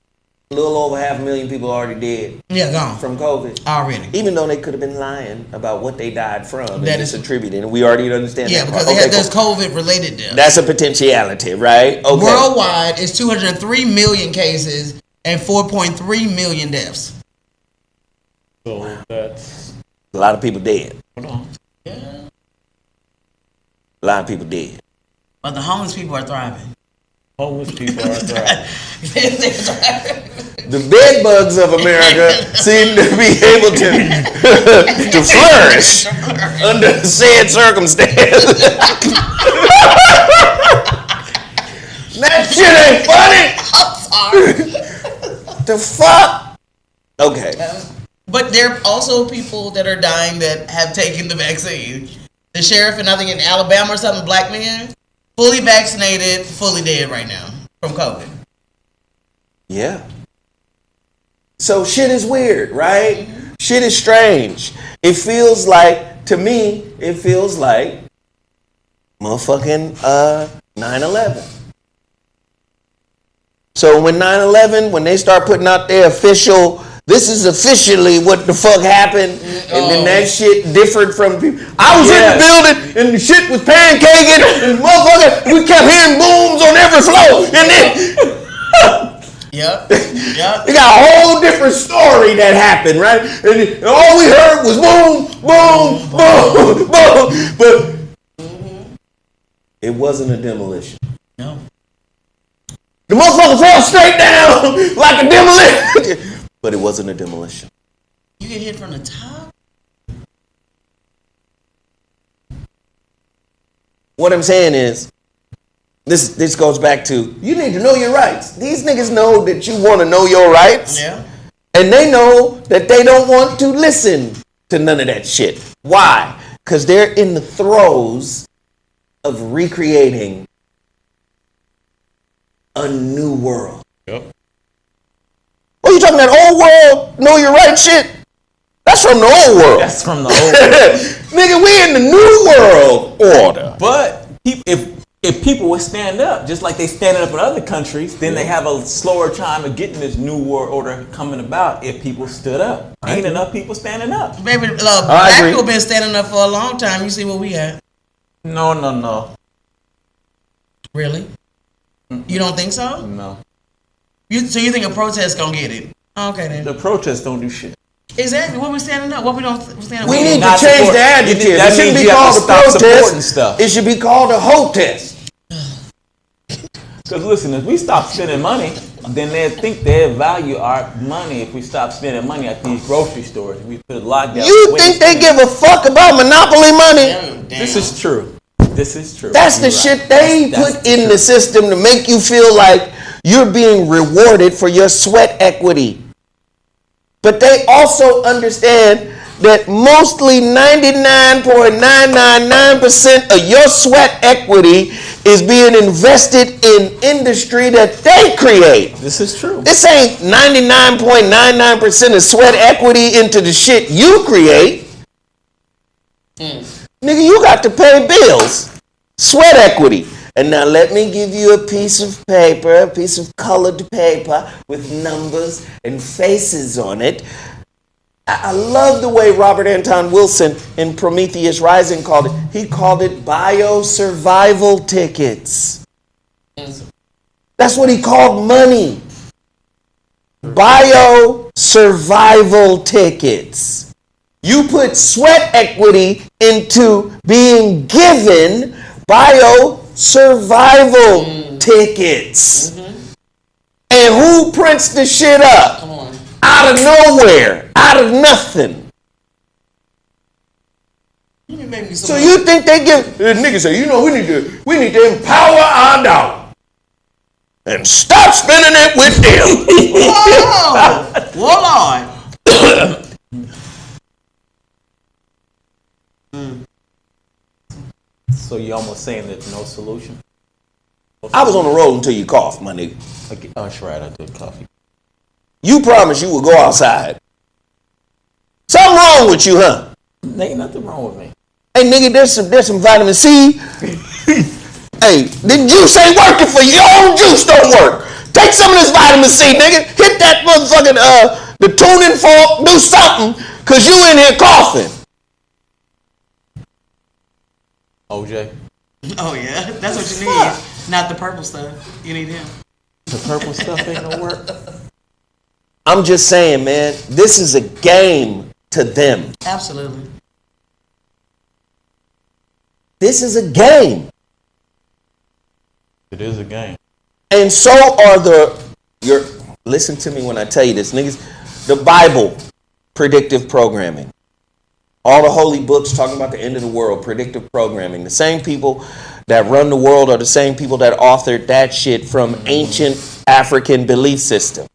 little over 500,000 people already dead. Yeah, gone. From COVID. Already. Even though they could have been lying about what they died from. That That is is attributed. And we already understand Yeah, that because part. there's COVID related deaths. That's a potentiality, right? Okay. Worldwide, it's 203 million cases and 4.3 million deaths. So that's A lot of people dead. hold on. Yeah. A lot of people dead. But the homeless people are thriving. Homeless people are thriving. The bed bugs of America seem to be able to flourish under said circumstances. That shit ain't funny. I'm sorry. The fuck? Okay. But there are also people that are dying that have taken the vaccine. The sheriff, and I think in Alabama or something, black man, fully vaccinated, fully dead right now from COVID. Yeah. So shit is weird, right? Shit is strange. It feels like, to me, it feels like motherfucking 9/11. So when 9/11, when they start putting out their official This is officially what the fuck happened, and then that shit differed from people. I was in the building, and the shit was pancaking, and motherfucker, we kept hearing booms on every floor, and then Yep. we got a whole different story that happened, right? And all we heard was boom, boom, boom, boom, but it wasn't a demolition. No. The motherfucker fell straight down like a demolition. But it wasn't a demolition. You get hit from the top? What I'm saying is, this goes back to, you need to know your rights. These niggas know that you want to know your rights. Yeah. And they know that they don't want to listen to none of that shit. Why? Because they're in the throes of recreating a new world. Yep. What are you talking that old world, know your right shit? That's from the old world. That's from the old world. Nigga, we in the new world order. But if people would stand up, just like they standing up in other countries, then they have a slower time of getting this new world order coming about if people stood up. Ain't enough people standing up. Baby, black people been standing up for a long time. You see what we at? No. Really? You don't think so? No. So you think a protest gonna get it? Okay then. The protests don't do shit. Exactly. What we standing up? What we don't stand up? We need to change the adjective. It shouldn't be called a protest. It should be called a hotest. Because listen, if we stop spending money, then they think they value our money. If we stop spending money at these grocery stores, we put a lockdown. You think they give a fuck about monopoly money? Damn. This is true. This is true. That's the shit they put in the system to make you feel like you're being rewarded for your sweat equity. But they also understand that mostly 99.999% of your sweat equity is being invested in industry that they create. This is true. This ain't 99.99% of sweat equity into the shit you create. Nigga, you got to pay bills. Sweat equity. And now let me give you a piece of paper, a piece of colored paper with numbers and faces on it. I love the way Robert Anton Wilson in Prometheus Rising called it. He called it bio-survival tickets. That's what he called money. Bio-survival tickets. You put sweat equity into being given bio-survival tickets. And who prints the shit up? Out of nowhere, out of nothing. So you think they give the niggas say, you know, we need to empower our dollar and stop spending it with them. Whoa, Lord. So you're almost saying there's no solution? I was on the road until you coughed, my nigga. Okay. Oh, that's right. I did coffee. You promised you would go outside. Something wrong with you, huh? There ain't nothing wrong with me. Hey, nigga, there's some vitamin C. Hey, the juice ain't working for you. Your own juice don't work. Take some of this vitamin C, nigga. Hit that motherfucking, the tuning fork. Do something, because you in here coughing. OJ? Oh, yeah. That's what you need. Not the purple stuff. You need him. The purple stuff ain't gonna work. I'm just saying, man, this is a game to them. Absolutely. This is a game. It is a game. And so are listen to me when I tell you this, niggas, the Bible, predictive programming. All the holy books talking about the end of the world, predictive programming. The same people that run the world are the same people that authored that shit from ancient African belief systems.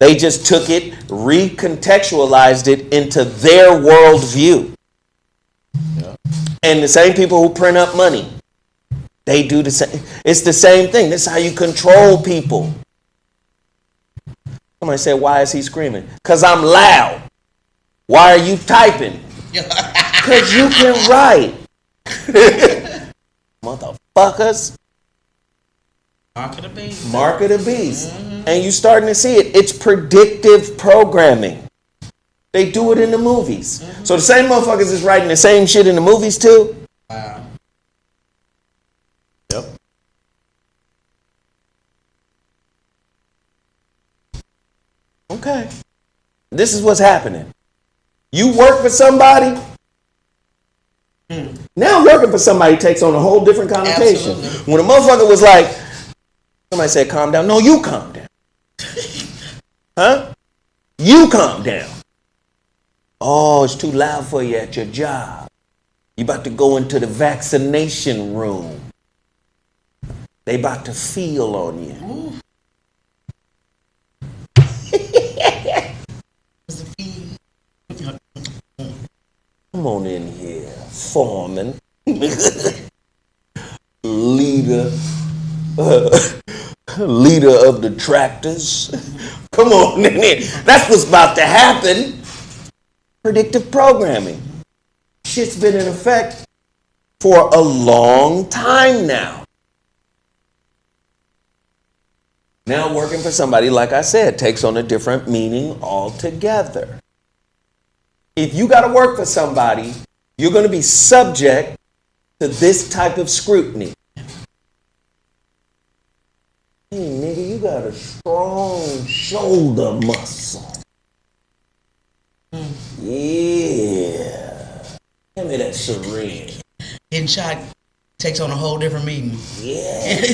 They just took it, recontextualized it into their worldview. Yeah. And the same people who print up money, they do the same. It's the same thing. This is how you control people. Somebody said, why is he screaming? Because I'm loud. Why are you typing? Because you can write. Motherfuckers. Mark of the beast. Mark of the beast. And you starting to see it. It's predictive programming. They do it in the movies. So the same motherfuckers is writing the same shit in the movies too. Wow. Yep. Okay. This is what's happening. You work for somebody. Now working for somebody takes on a whole different connotation. Absolutely. When a motherfucker was like, somebody said, calm down. No, you calm down. Huh? You calm down. Oh, it's too loud for you at your job. You about to go into the vaccination room. They about to feel on you. Ooh. Come on in here, foreman, leader of the tractors. Come on in here. That's what's about to happen. Predictive programming. Shit's been in effect for a long time now. Now working for somebody, like I said, takes on a different meaning altogether. If you got to work for somebody, you're going to be subject to this type of scrutiny. Hey, nigga, you got a strong shoulder muscle. Yeah. Give me that syringe. Getting shot takes on a whole different meaning. Yeah.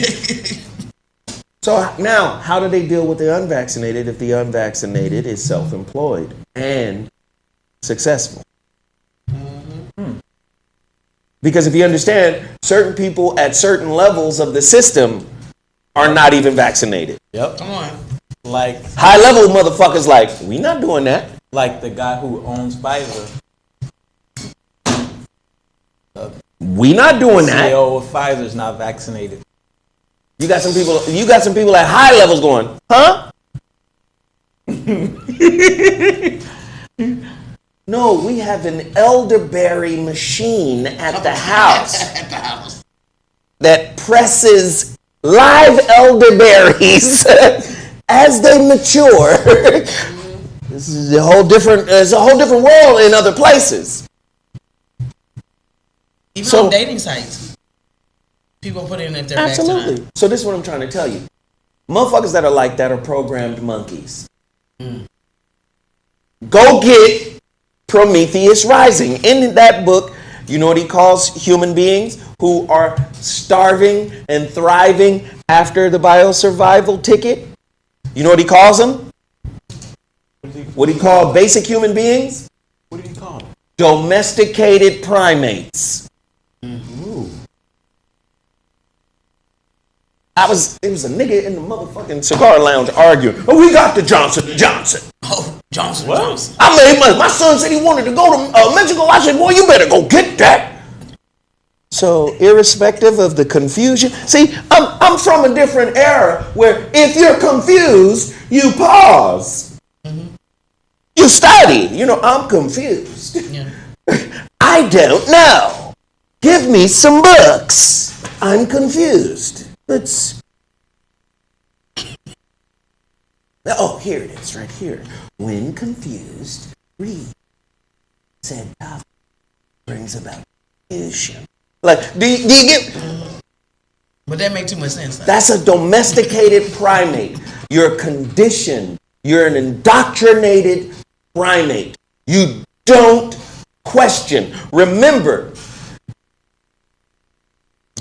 So now, how do they deal with the unvaccinated if the unvaccinated is self-employed and successful? Because if you understand, certain people at certain levels of the system are not even vaccinated. Yep. Come on. Like High level motherfuckers like, we not doing that. like the guy who owns Pfizer. We not doing that. CEO of Pfizer is not vaccinated. You got some people at high levels going, huh? No, we have an elderberry machine at the house that presses live elderberries as they mature. This is a whole different world in other places. Even on dating sites, people put in if they're absolutely. So this is what I'm trying to tell you. Motherfuckers that are like that are programmed monkeys. Go get Prometheus Rising. In that book, you know what he calls human beings who are starving and thriving after the biosurvival ticket? You know what he calls them? What he called basic human beings? What did he call them? Domesticated primates. It was a nigga in the motherfucking cigar lounge arguing. Oh, we got the Johnson & Johnson. Oh, Johnson & Johnson. I made my son said he wanted to go to Mexico. I said, boy, you better go get that. So irrespective of the confusion, see, I'm from a different era where if you're confused, you pause. You study. You know, I'm confused. Yeah. I don't know. Give me some books. I'm confused. Oh, here it is, right here. When confused, read. Said topic brings about confusion. Like, do you get? But that makes too much sense. That's a domesticated primate. You're conditioned. You're an indoctrinated primate. You don't question. Remember,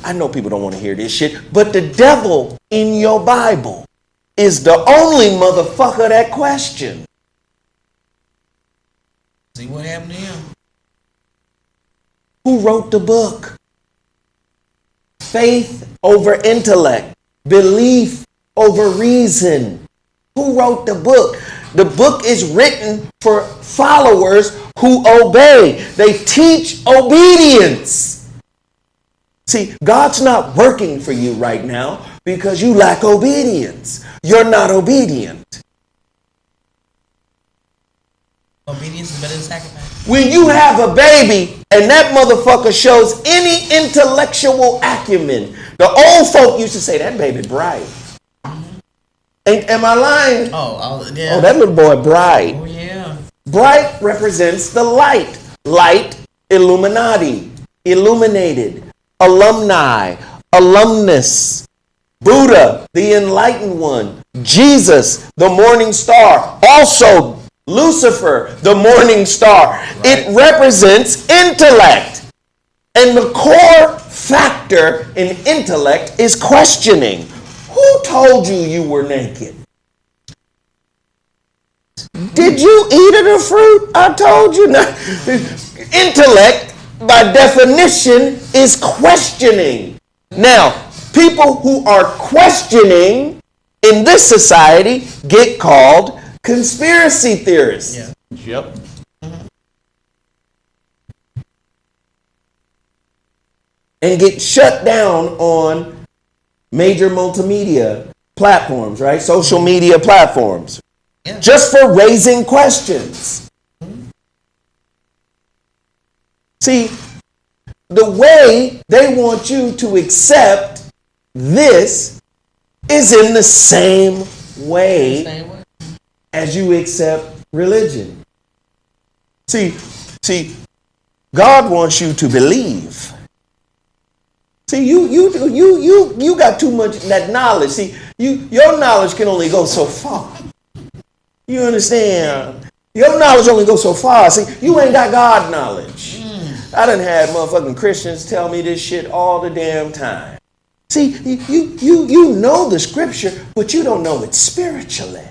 I know people don't want to hear this shit, but the devil in your Bible is the only motherfucker that questions. See what happened to him? Who wrote the book? Faith over intellect. Belief over reason. Who wrote the book? The book is written for followers who obey. They teach obedience. See, God's not working for you right now because you lack obedience. You're not obedient. Obedience is better than sacrifice. When you have a baby And that motherfucker shows any intellectual acumen. The old folk used to say, that baby bright. Am I lying? Yeah. Oh, that little boy bright. Oh, yeah. Bright represents the light. Light, Illuminati, illuminated, alumni, alumnus, Buddha, the enlightened one, Jesus, the morning star, also Lucifer, the morning star. Right. It represents intellect. And the core factor in intellect is questioning. Who told you were naked? Did you eat of the fruit? I told you not. Intellect, by definition, is questioning. Now, people who are questioning in this society get called conspiracy theorists. Yeah. Yep. And get shut down on major multimedia platforms, right? Social media platforms. Yeah. Just for raising questions. See, the way they want you to accept this is in the same way as you accept religion. See, God wants you to believe. See, you got too much that knowledge. See, your knowledge can only go so far. You understand? Your knowledge only goes so far. See, you ain't got God knowledge. I done had motherfucking Christians tell me this shit all the damn time. See, you know the scripture, but you don't know it spiritually.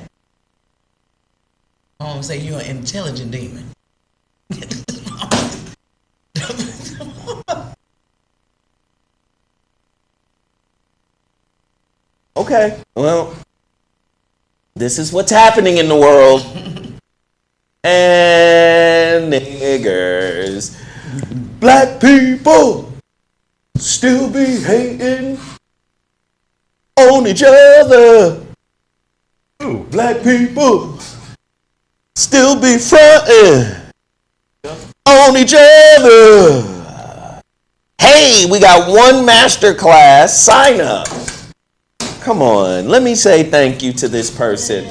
I want to say you're an intelligent demon. Okay, well, this is what's happening in the world. And niggers, black people still be hating on each other. Ooh. Black people still be fronting on each other. Hey, we got one masterclass sign up. Come on, let me say thank you to this person.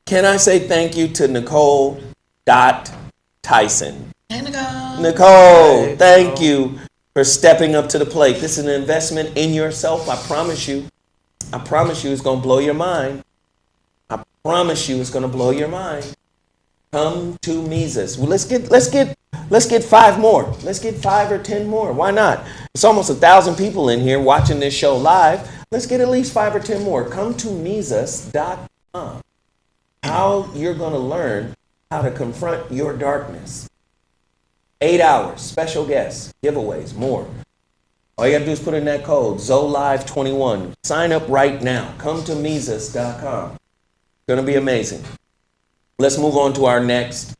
Can I say thank you to Nicole Tyson? Hey, Nicole. Nicole, thank you for stepping up to the plate. This is an investment in yourself. I promise you. I promise you it's going to blow your mind. I promise you it's going to blow your mind. Come to Mises. Well, let's get 5 more. Let's get 5 or 10 more. Why not? It's almost 1,000 people in here watching this show live. Let's get at least 5 or 10 more. Come to Mises.com. How you're going to learn how to confront your darkness. 8 hours, special guests, giveaways, more. All you got to do is put in that code, ZoLive21. Sign up right now. Come to Mises.com. It's going to be amazing. Let's move on to our next,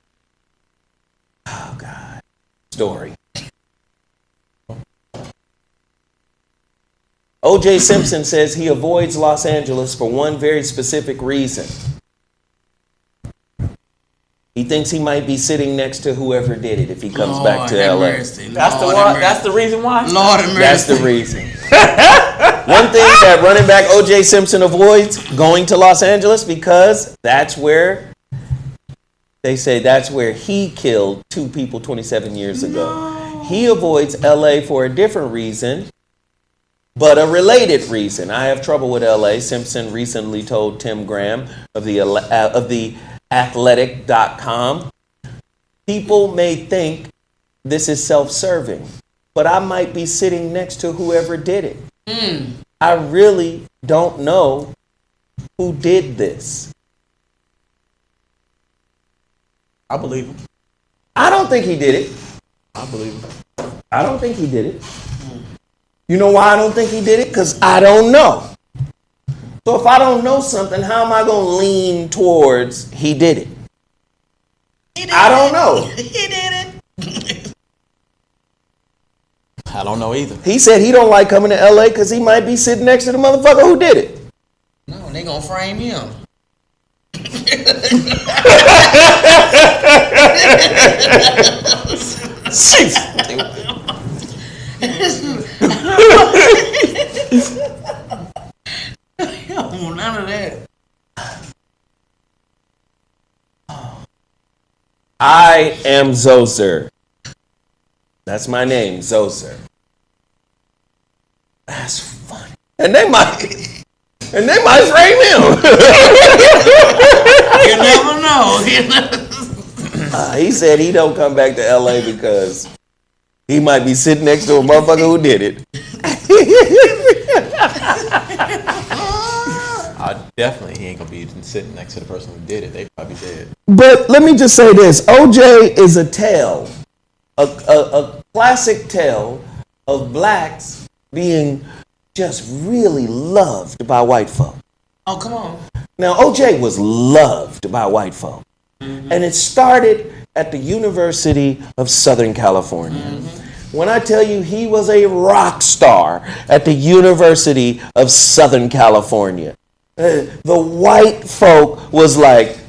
story. O.J. Simpson says he avoids Los Angeles for one very specific reason. He thinks he might be sitting next to whoever did it if he comes back to LA. That's the reason why? Lord have mercy. That's the reason. One thing that running back O.J. Simpson avoids going to Los Angeles because that's where they say that's where he killed 2 people 27 years ago. No. He avoids LA for a different reason, but a related reason. I have trouble with LA. Simpson recently told Tim Graham of the athletic.com. People may think this is self-serving, but I might be sitting next to whoever did it. I really don't know who did this. I believe him. I don't think he did it. I believe him. I don't think he did it. You know why I don't think he did it? Because I don't know. So if I don't know something, how am I going to lean towards he did it? I don't know. He did it. I don't know either. He said he don't like coming to LA because he might be sitting next to the motherfucker who did it. No, they going to frame him. Oh, none of that. I am Zoser. That's my name, Zoser. That's funny. And they might frame him. You never know. He said he don't come back to LA because he might be sitting next to a motherfucker who did it. Definitely, he ain't gonna be sitting next to the person who did it. They probably dead. But let me just say this: OJ is a tale, a classic tale of blacks being just really loved by white folk. Oh, come on. Now, OJ was loved by white folk. Mm-hmm. And it started at the University of Southern California. Mm-hmm. When I tell you he was a rock star at the University of Southern California, the white folk was like,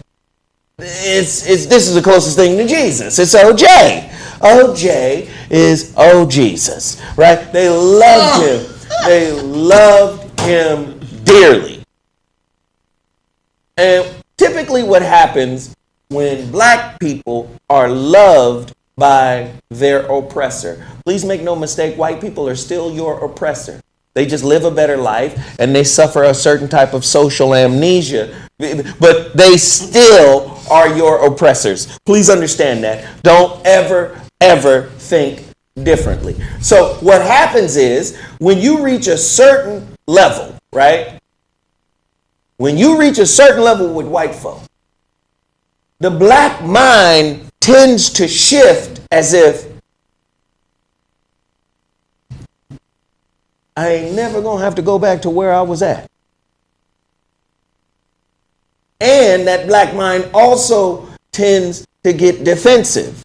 this is the closest thing to Jesus. It's OJ. OJ is Jesus, right? They loved him. They loved him dearly. And typically what happens when black people are loved by their oppressor. Please make no mistake, white people are still your oppressor. They just live a better life and they suffer a certain type of social amnesia, but they still are your oppressors. Please understand that. Don't ever think differently. So what happens is when you reach a certain level, right? When you reach a certain level with white folk, the black mind tends to shift as if I ain't never gonna have to go back to where I was at. And that black mind also tends to get defensive,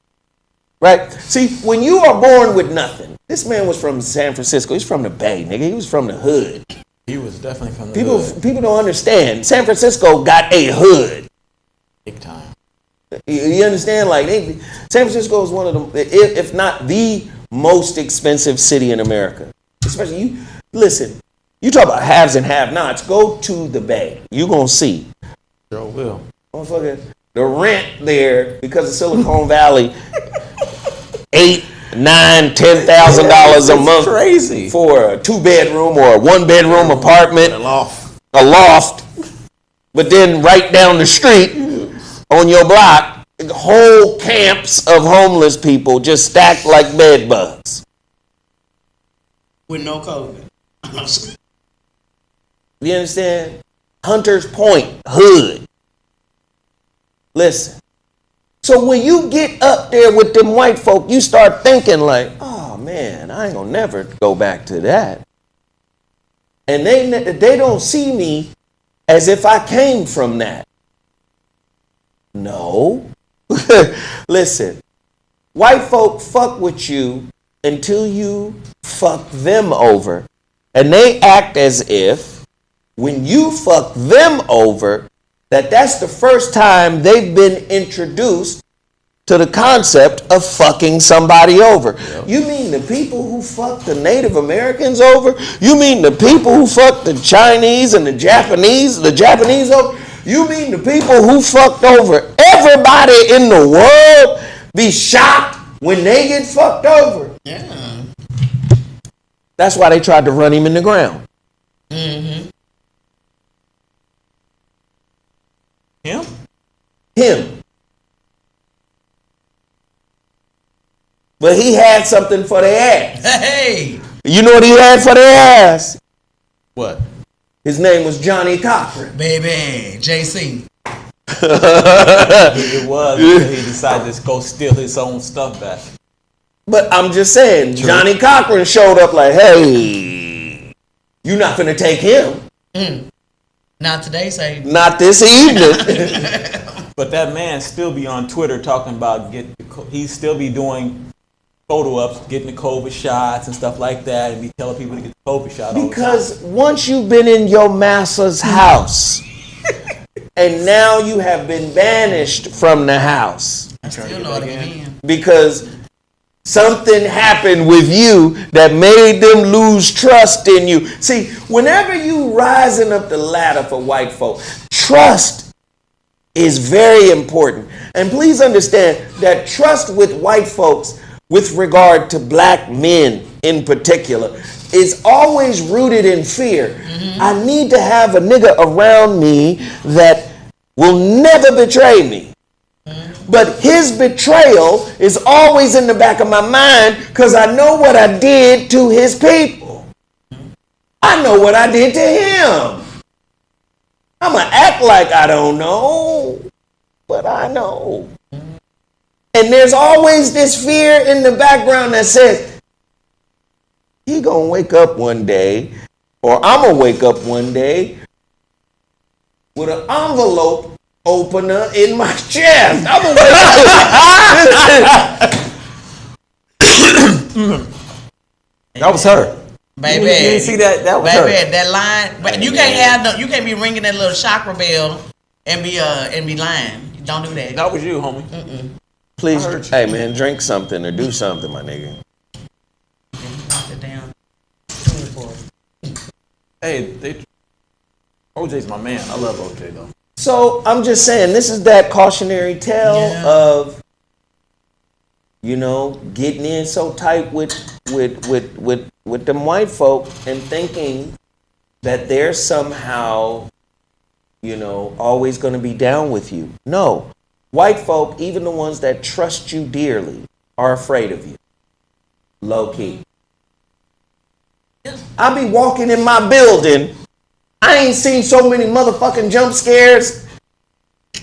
right? See, when you are born with nothing, this man was from San Francisco. He's from the Bay, nigga. He was from the hood. He was definitely from the hood. People don't understand. San Francisco got a hood. Big time. You understand? Like, San Francisco is one of the, if not the most expensive city in America. Especially, you talk about haves and have-nots. Go to the Bay. You're going to see. Sure will. Motherfucker, the rent there, because of Silicon Valley, $8,000, $9,000, $10,000 a month. Crazy. For a 2-bedroom or a 1-bedroom apartment. A loft. But then right down the street on your block, whole camps of homeless people just stacked like bed bugs. With no COVID. You understand? Hunters Point, hood. Listen. So when you get up there with them white folk, you start thinking like, oh man, I ain't gonna never go back to that. And they don't see me as if I came from that. No. Listen, white folk fuck with you until you fuck them over. And they act as if when you fuck them over, that's the first time they've been introduced to the concept of fucking somebody over. Yep. You mean the people who fucked the Native Americans over? You mean the people who fucked the Chinese and the Japanese over? You mean the people who fucked over everybody in the world be shocked when they get fucked over? Yeah. That's why they tried to run him in the ground. Mm-hmm. Him. But he had something for their ass. Hey! You know what he had for their ass? What? His name was Johnny Cochran. Baby, JC. It was until he decided to go steal his own stuff back. But I'm just saying, true. Johnny Cochran showed up like, hey, you're not going to take him. Not today, say. Not this evening. But that man still be on Twitter talking about he still be doing photo ups, getting the COVID shots and stuff like that, and be telling people to get the COVID shot. Because once you've been in your master's house, and now you have been banished from the house. still know how to get in. Because something happened with you that made them lose trust in you. See, whenever you rising up the ladder for white folk, trust is very important. And please understand that trust with white folks, with regard to black men in particular, is always rooted in fear. I need to have a nigga around me that will never betray me. But his betrayal is always in the back of my mind because I know what I did to his people. I know what I did to him. I'm going to act like I don't know, but I know. And there's always this fear in the background that says, he going to wake up one day, or I'm going to wake up one day with an envelope opener in my chest. I'm gonna wake up. That was her. Baby, you didn't see that? That was her. That line. But you can't have you can't be ringing that little chakra bell and be lying. Don't do that. That was you, homie. Please, hey man, drink something or do something, my nigga. Sit down. Hey, OJ's my man. I love OJ though. So I'm just saying, this is that cautionary tale of, you know, getting in so tight with them white folk and thinking that they're somehow, you know, always going to be down with you. No, white folk, even the ones that trust you dearly, are afraid of you. Low key. I be walking in my building. I ain't seen so many motherfucking jump scares.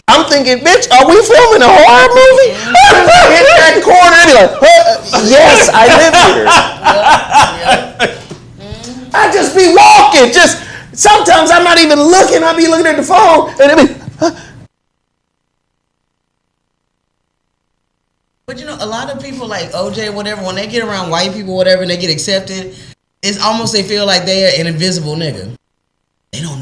I'm thinking, bitch, are we filming a horror movie? Hit that corner and like, yes, I live here. I just be walking. Just sometimes I'm not even looking. I be looking at the phone and it be. But you know, a lot of people like OJ, whatever, when they get around white people, whatever, and they get accepted, it's almost they feel like they are an invisible nigga. They don't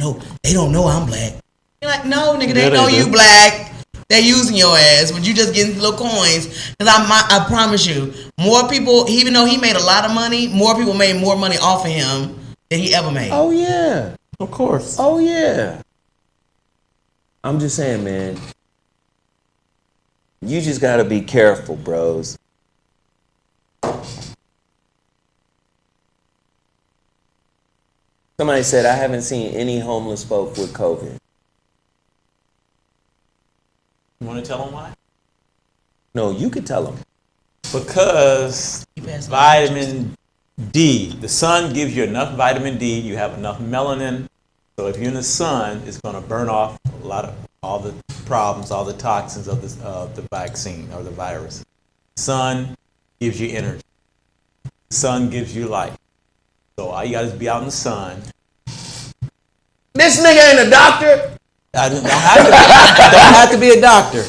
know I'm black. You're like, no, nigga, they know you black. They using your ass, but you just getting little coins. Cause I promise you, more people, even though he made a lot of money, more people made more money off of him than he ever made. Oh yeah, of course. Oh yeah. I'm just saying, man. You just gotta be careful, bros. Somebody said, I haven't seen any homeless folk with COVID. You want to tell them why? No, you can tell them. Because vitamin D, the sun gives you enough vitamin D, you have enough melanin. So if you're in the sun, it's going to burn off a lot of all the problems, all the toxins of the vaccine or the virus. Sun gives you energy. Sun gives you light. So all you got to be out in the sun. This nigga ain't a doctor. I don't have to be a doctor.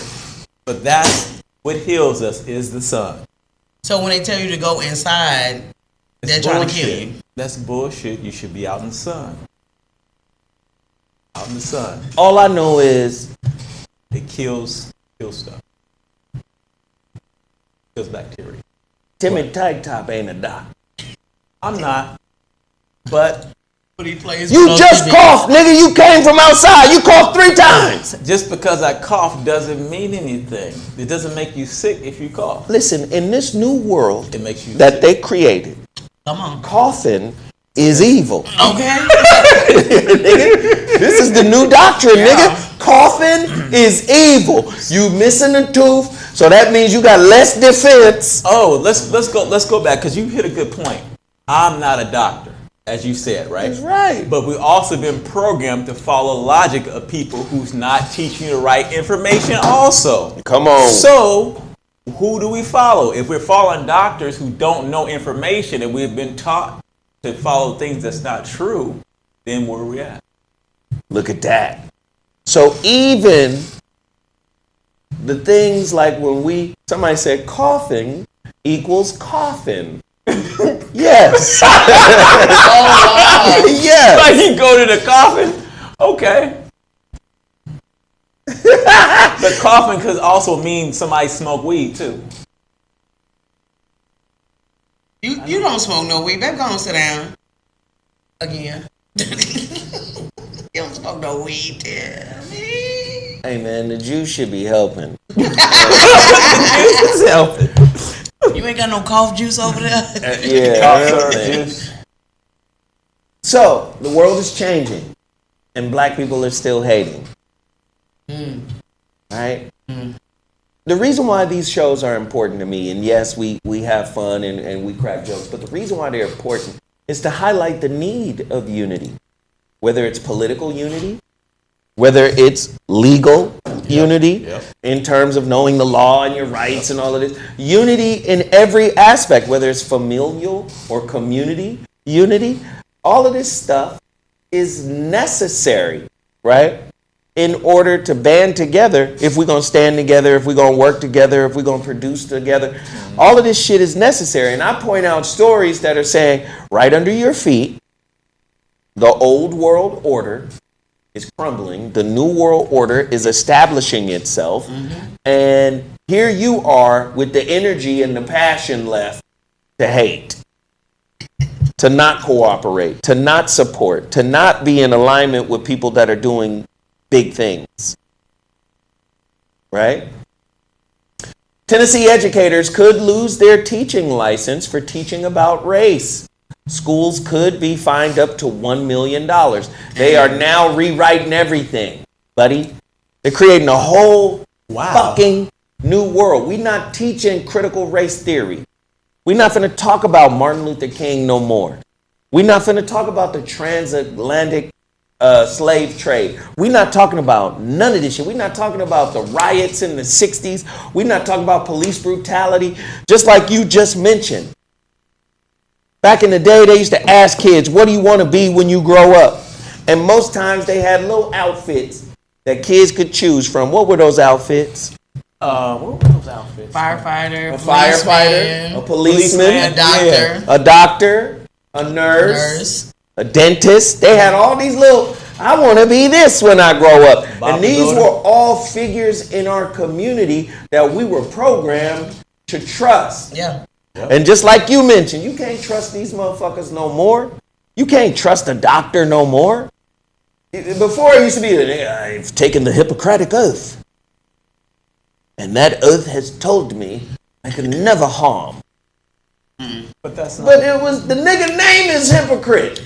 But that's what heals us is the sun. So when they tell you to go inside, they're trying to kill you. That's bullshit. You should be out in the sun. Out in the sun. All I know is it kills stuff. Kills bacteria. Timmy Tight Top ain't a doctor. I'm not. But he plays you just coughed, nigga. You came from outside. You coughed 3 times. Just because I cough doesn't mean anything. It doesn't make you sick if you cough. Listen, in this new world it makes you that sick. They created, come on, coughing is evil. Okay. This is the new doctrine, nigga. Coughing is evil. You missing a tooth, so that means you got less defense. Oh, let's go back because you hit a good point. I'm not a doctor, as you said, right? That's right. But we've also been programmed to follow logic of people who's not teaching you the right information also. Come on. So who do we follow? If we're following doctors who don't know information and we've been taught to follow things that's not true, then where are we at? Look at that. So even the things like when somebody said coughing equals coffin. Yes. Oh, wow. Yes. Like you go to the coffin? Okay. The coughing could also mean somebody smoked weed too. You don't smoke no weed. Baby, go on, sit down. Again. You don't smoke no weed, tell me. Hey man, the juice should be helping. It's helping. You ain't got no cough juice over there? Yeah. Cough syrup juice. So, the world is changing, and black people are still hating. Right? The reason why these shows are important to me, and yes, we have fun and we crack jokes, but the reason why they're important is to highlight the need of unity. Whether it's political unity, whether it's legal unity in terms of knowing the law and your rights and all of this. Unity in every aspect, whether it's familial or community unity. All of this stuff is necessary, right? In order to band together, if we're going to stand together, if we're going to work together, if we're going to produce together. All of this shit is necessary. And I point out stories that are saying, right under your feet, the old world order is crumbling. The new world order is establishing itself. And here you are with the energy and the passion left to hate, to not cooperate, to not support, to not be in alignment with people that are doing big things. Right? Tennessee educators could lose their teaching license for teaching about race. Schools could be fined up to $1 million. They are now rewriting everything, buddy. They're creating a whole fucking new world. We're not teaching critical race theory. We're not going to talk about Martin Luther King no more. We're not going to talk about the transatlantic slave trade. We're not talking about none of this shit. We're not talking about the riots in the 60s. We're not talking about police brutality, just like you just mentioned. Back in the day, they used to ask kids, what do you want to be when you grow up? And most times they had little outfits that kids could choose from. What were those outfits? What were those outfits? Firefighter, A policeman, a doctor, a nurse, a dentist. They had all these little, I want to be this when I grow up. And these were all figures in our community that we were programmed to trust. Yeah. And just like you mentioned, you can't trust these motherfuckers no more. You can't trust a doctor no more. Before it used to be, I've taken the Hippocratic Oath. And that oath has told me I could never harm. But that's not. But it was, the nigga name is Hypocrite.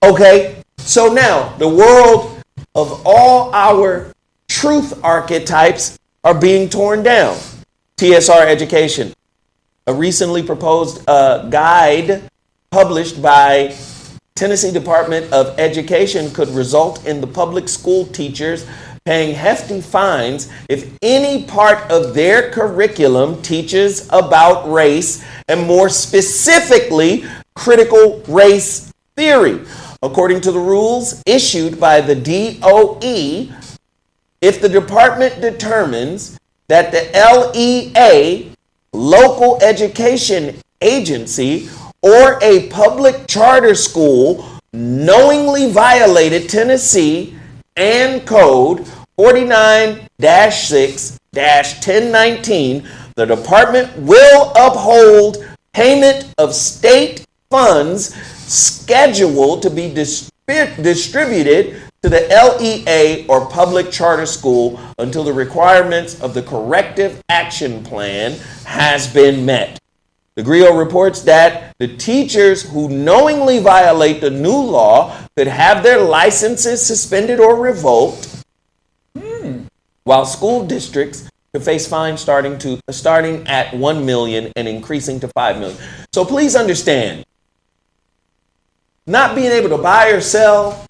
Okay, so now the world of all our truth archetypes are being torn down. TSR Education, a recently proposed guide published by Tennessee Department of Education, could result in the public school teachers paying hefty fines if any part of their curriculum teaches about race, and more specifically, critical race theory. According to the rules issued by the DOE, if the department determines that the LEA, local education agency, or a public charter school knowingly violated Tennessee and Code 49-6-1019, the department will uphold payment of state funds scheduled to be distributed to the LEA or public charter school until the requirements of the corrective action plan has been met. The GRIO reports that the teachers who knowingly violate the new law could have their licenses suspended or revoked, while school districts could face fines starting at $1 million and increasing to $5 million. So please understand, not being able to buy or sell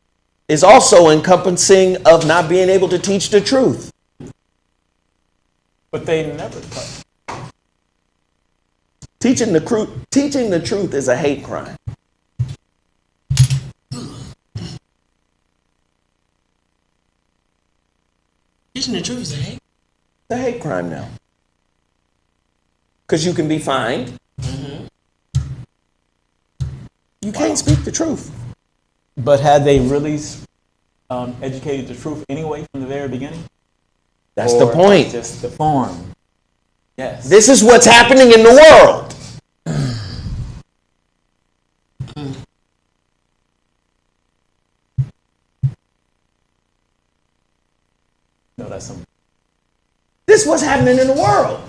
is also encompassing of not being able to teach the truth. But they never touch. Teaching the truth is a hate crime. Teaching the truth is a hate? It's a hate crime now. Because you can be fined. You can't speak the truth. But had they really educated the truth anyway from the very beginning? That's the point. Just the form. Yes. This is what's happening in the world. No, that's some. This is what's happening in the world.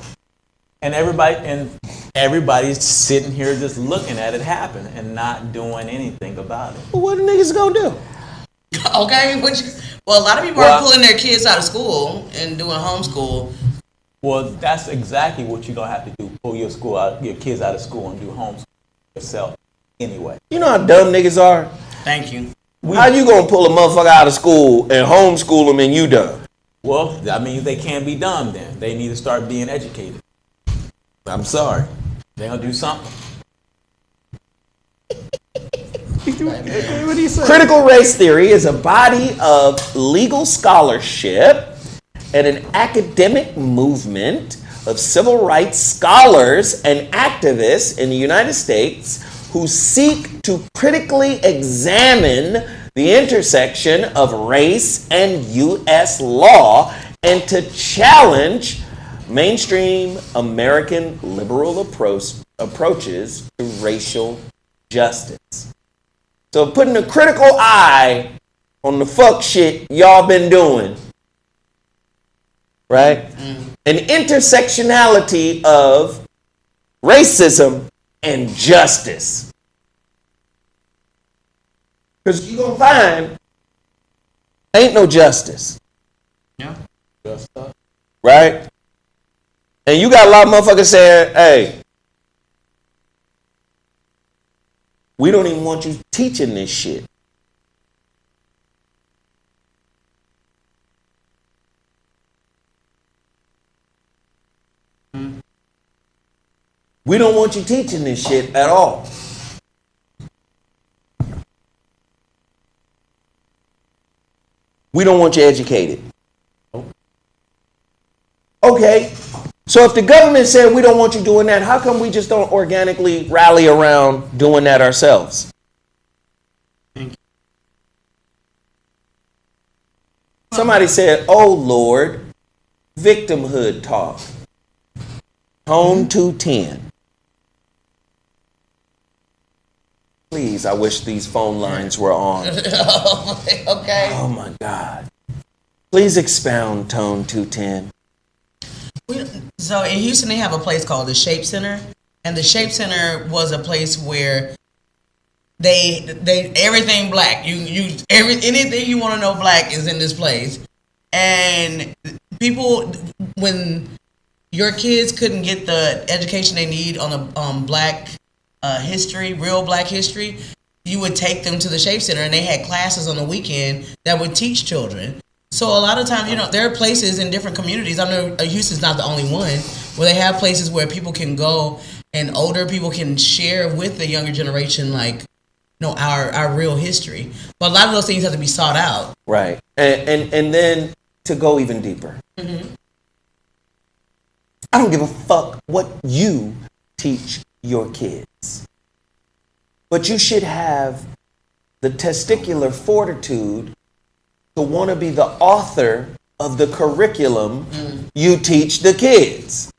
And everybody's sitting here just looking at it happen and not doing anything about it. Well, what the niggas gonna do? Okay, well, a lot of people are pulling their kids out of school and doing homeschool. Well, that's exactly what you're gonna have to do: pull your kids out of school and do homeschool yourself anyway. You know how dumb niggas are? Thank you. How you gonna pull a motherfucker out of school and homeschool them and you dumb? Well, I mean, they can't be dumb then. They need to start being educated. I'm sorry. They're gonna do something. What do you say? Critical race theory is a body of legal scholarship and an academic movement of civil rights scholars and activists in the United States who seek to critically examine the intersection of race and U.S. law and to challenge mainstream American liberal approaches to racial justice. So putting a critical eye on the fuck shit y'all been doing, right? An intersectionality of racism and justice. Because you're going to find ain't no justice. Yeah. Right? And you got a lot of motherfuckers saying, hey, we don't even want you teaching this shit. We don't want you teaching this shit at all. We don't want you educated. Okay, so if the government said we don't want you doing that, how come we just don't organically rally around doing that ourselves? Somebody said, oh Lord, victimhood talk. Tone 210. Please, I wish these phone lines were on. Okay. Oh my God. Please expound Tone 210. So in Houston, they have a place called the Shape Center, and the Shape Center was a place where they everything black. Anything you want to know black is in this place, and people, when your kids couldn't get the education they need on the black history, real black history, you would take them to the Shape Center, and they had classes on the weekend that would teach children. So a lot of times, there are places in different communities. I know Houston's not the only one where they have places where people can go and older people can share with the younger generation, like, our real history. But a lot of those things have to be sought out. Right. And then to go even deeper. Mm-hmm. I don't give a fuck what you teach your kids. But you should have the testicular fortitude to want to be the author of the curriculum you teach the kids.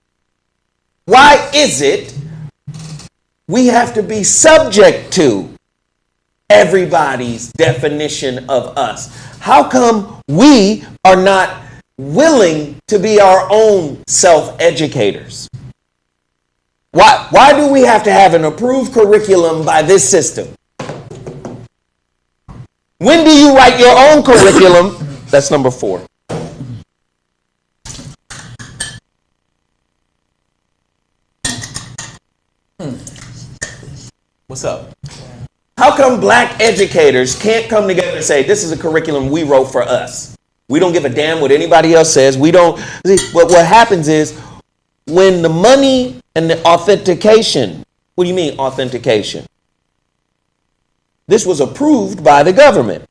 Why is it we have to be subject to everybody's definition of us? How come we are not willing to be our own self-educators? Why do we have to have an approved curriculum by this system? When do you write your own curriculum? That's number 4. What's up? How come black educators can't come together and say, this is a curriculum we wrote for us? We don't give a damn what anybody else says. We don't. What happens is when the money and the authentication, what do you mean authentication? This was approved by the government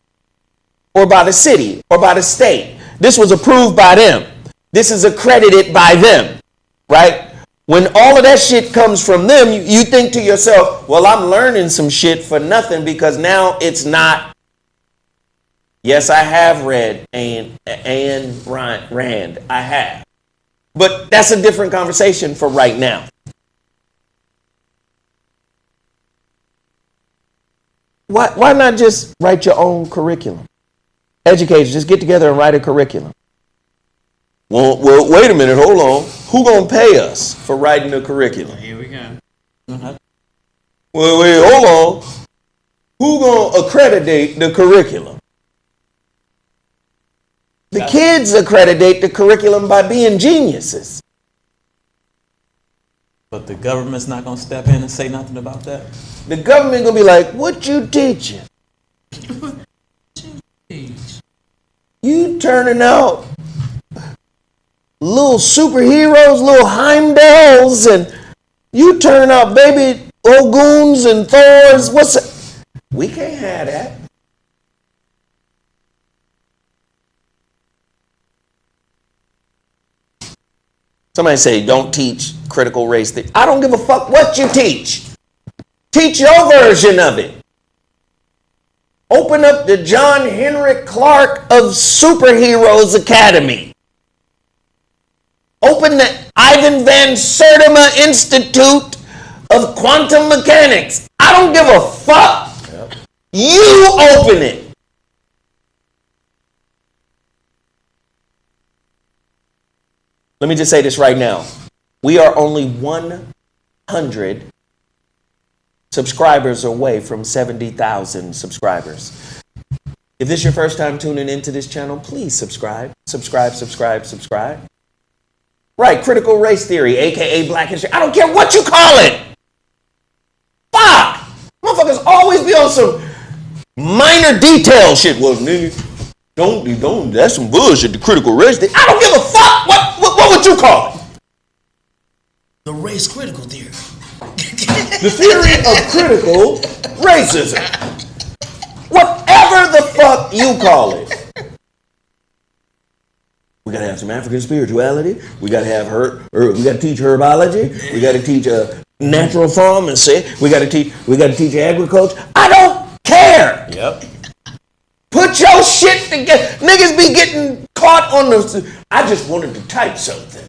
or by the city or by the state. This was approved by them. This is accredited by them, right? When all of that shit comes from them, you think to yourself, well, I'm learning some shit for nothing because now it's not Yes, I have read Ayn Rand. I have. But that's a different conversation for right now. Why not just write your own curriculum? Educators, just get together and write a curriculum. Well, wait a minute, hold on. Who gonna pay us for writing the curriculum? Here we go. Well, wait, hold on. Who gonna accreditate the curriculum? The kids accreditate the curriculum by being geniuses. But the government's not gonna step in and say nothing about that? The government gonna be like, what you teaching? You turning out little superheroes, little Heimdalls, and you turn out baby Oguns and Thors. What's it? We can't have that. Somebody say, don't teach critical race theory. I don't give a fuck what you teach. Teach your version of it. Open up the John Henrik Clark of Superheroes Academy. Open the Ivan Van Sertima Institute of Quantum Mechanics. I don't give a fuck. Yep. You open it. Let me just say this right now. We are only 100 subscribers away from 70,000 subscribers. If this is your first time tuning into this channel, please subscribe. Subscribe. Right, critical race theory, aka black history. I don't care what you call it. Fuck! Motherfuckers always be on some minor detail shit. Well, nigga, don't, that's some bullshit, the critical race theory. I don't give a fuck! What would you call it? The race critical theory. The theory of critical racism. Whatever the fuck you call it. We gotta have some African spirituality. We gotta have we gotta teach herbology. We gotta teach natural pharmacy. We gotta teach agriculture. I don't care. Yep. Put your shit together. Niggas be getting caught on the. I just wanted to type something.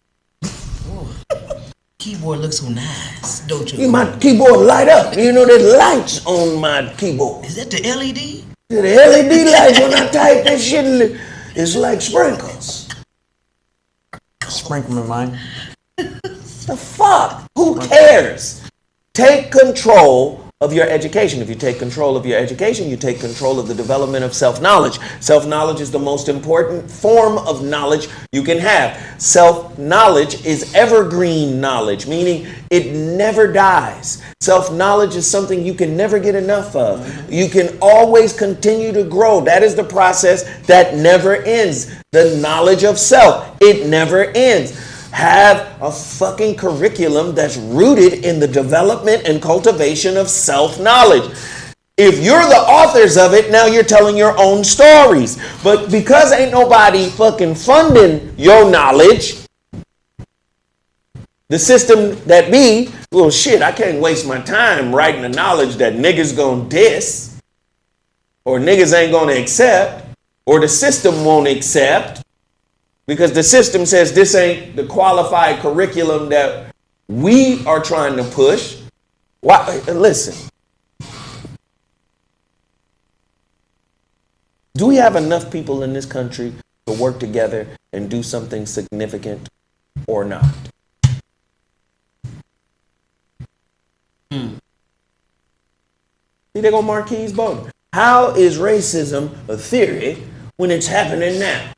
Keyboard looks so nice, don't you? My keyboard light up. You know there's lights on my keyboard. Is that the LED? The LED lights when I type that shit is like sprinkles. Sprinkle mine. The fuck? Who cares? Take control of your education. If you take control of your education, you take control of the development of self-knowledge. Self-knowledge is the most important form of knowledge you can have. Self-knowledge is evergreen knowledge, meaning it never dies. Self-knowledge is something you can never get enough of. You can always continue to grow. That is the process that never ends. The knowledge of self, it never ends. Have a fucking curriculum that's rooted in the development and cultivation of self-knowledge. If you're the authors of it, now you're telling your own stories. But because ain't nobody fucking funding your knowledge, the system that be, well, shit, I can't waste my time writing the knowledge that niggas gonna diss, or niggas ain't gonna accept, or the system won't accept. Because the system says this ain't the qualified curriculum that we are trying to push. Why? Listen. Do we have enough people in this country to work together and do something significant or not? See, they go Marquise Bowden. How is racism a theory when it's happening now?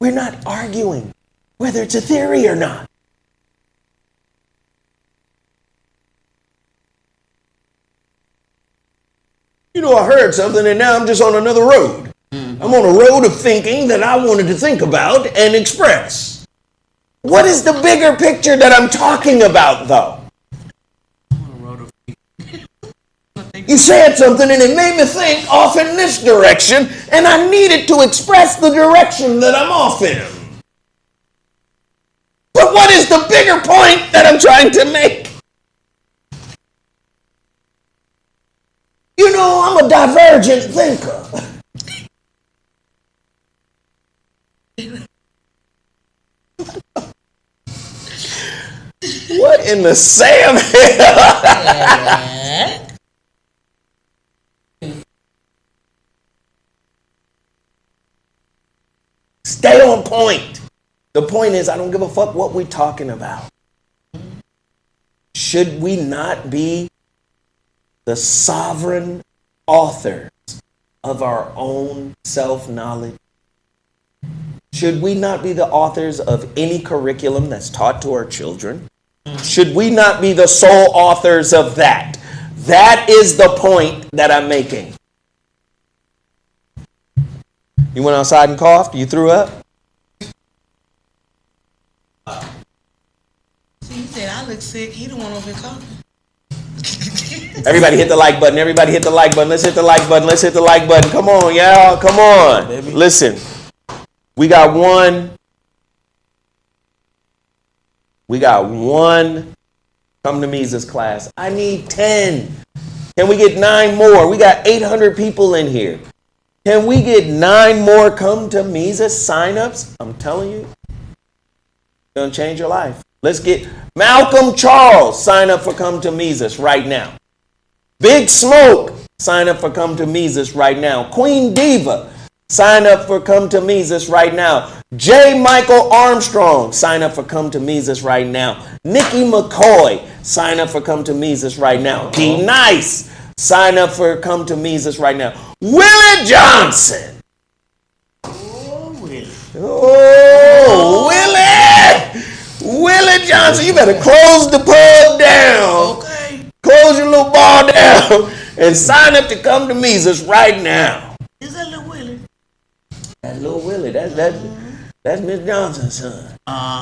We're not arguing whether it's a theory or not. You know, I heard something and now I'm just on another road. I'm on a road of thinking that I wanted to think about and express. What is the bigger picture that I'm talking about, though? You said something and it made me think off in this direction, and I needed to express the direction that I'm off in. But what is the bigger point that I'm trying to make? You a divergent thinker. What in the Sam? Stay on point. The point is, I don't give a fuck what we're talking about. Should we not be the sovereign authors of our own self-knowledge? Should we not be the authors of any curriculum that's taught to our children? Should we not be the sole authors of that? That is the point that I'm making. You went outside and coughed? You threw up? See, he said I look sick. He the one over here coughing. Everybody hit the like button. Everybody hit the like button. Let's hit the like button. Let's hit the like button. Come on, y'all. Come on. Listen. We got one come to Mises class. I need 10. Can we get 9 more? We got 800 people in here. Can we get 9 more come to Mises signups? I'm telling you, it's going to change your life. Let's get Malcolm Charles, sign up for Come to Mises right now. Big Smoke, sign up for Come to Mises right now. Queen Diva, sign up for Come to Mises right now. J. Michael Armstrong, sign up for Come to Mises right now. Nikki McCoy, sign up for Come to Mises right now. D. Nice, sign up for Come to Mises right now. Willie Johnson. Oh, Willie. Willie Johnson, you better close the pub down. Okay. Close your little bar down and sign up to Come to Mises right now. Is that little Willie? That's little Willie. That's Miss Johnson's son.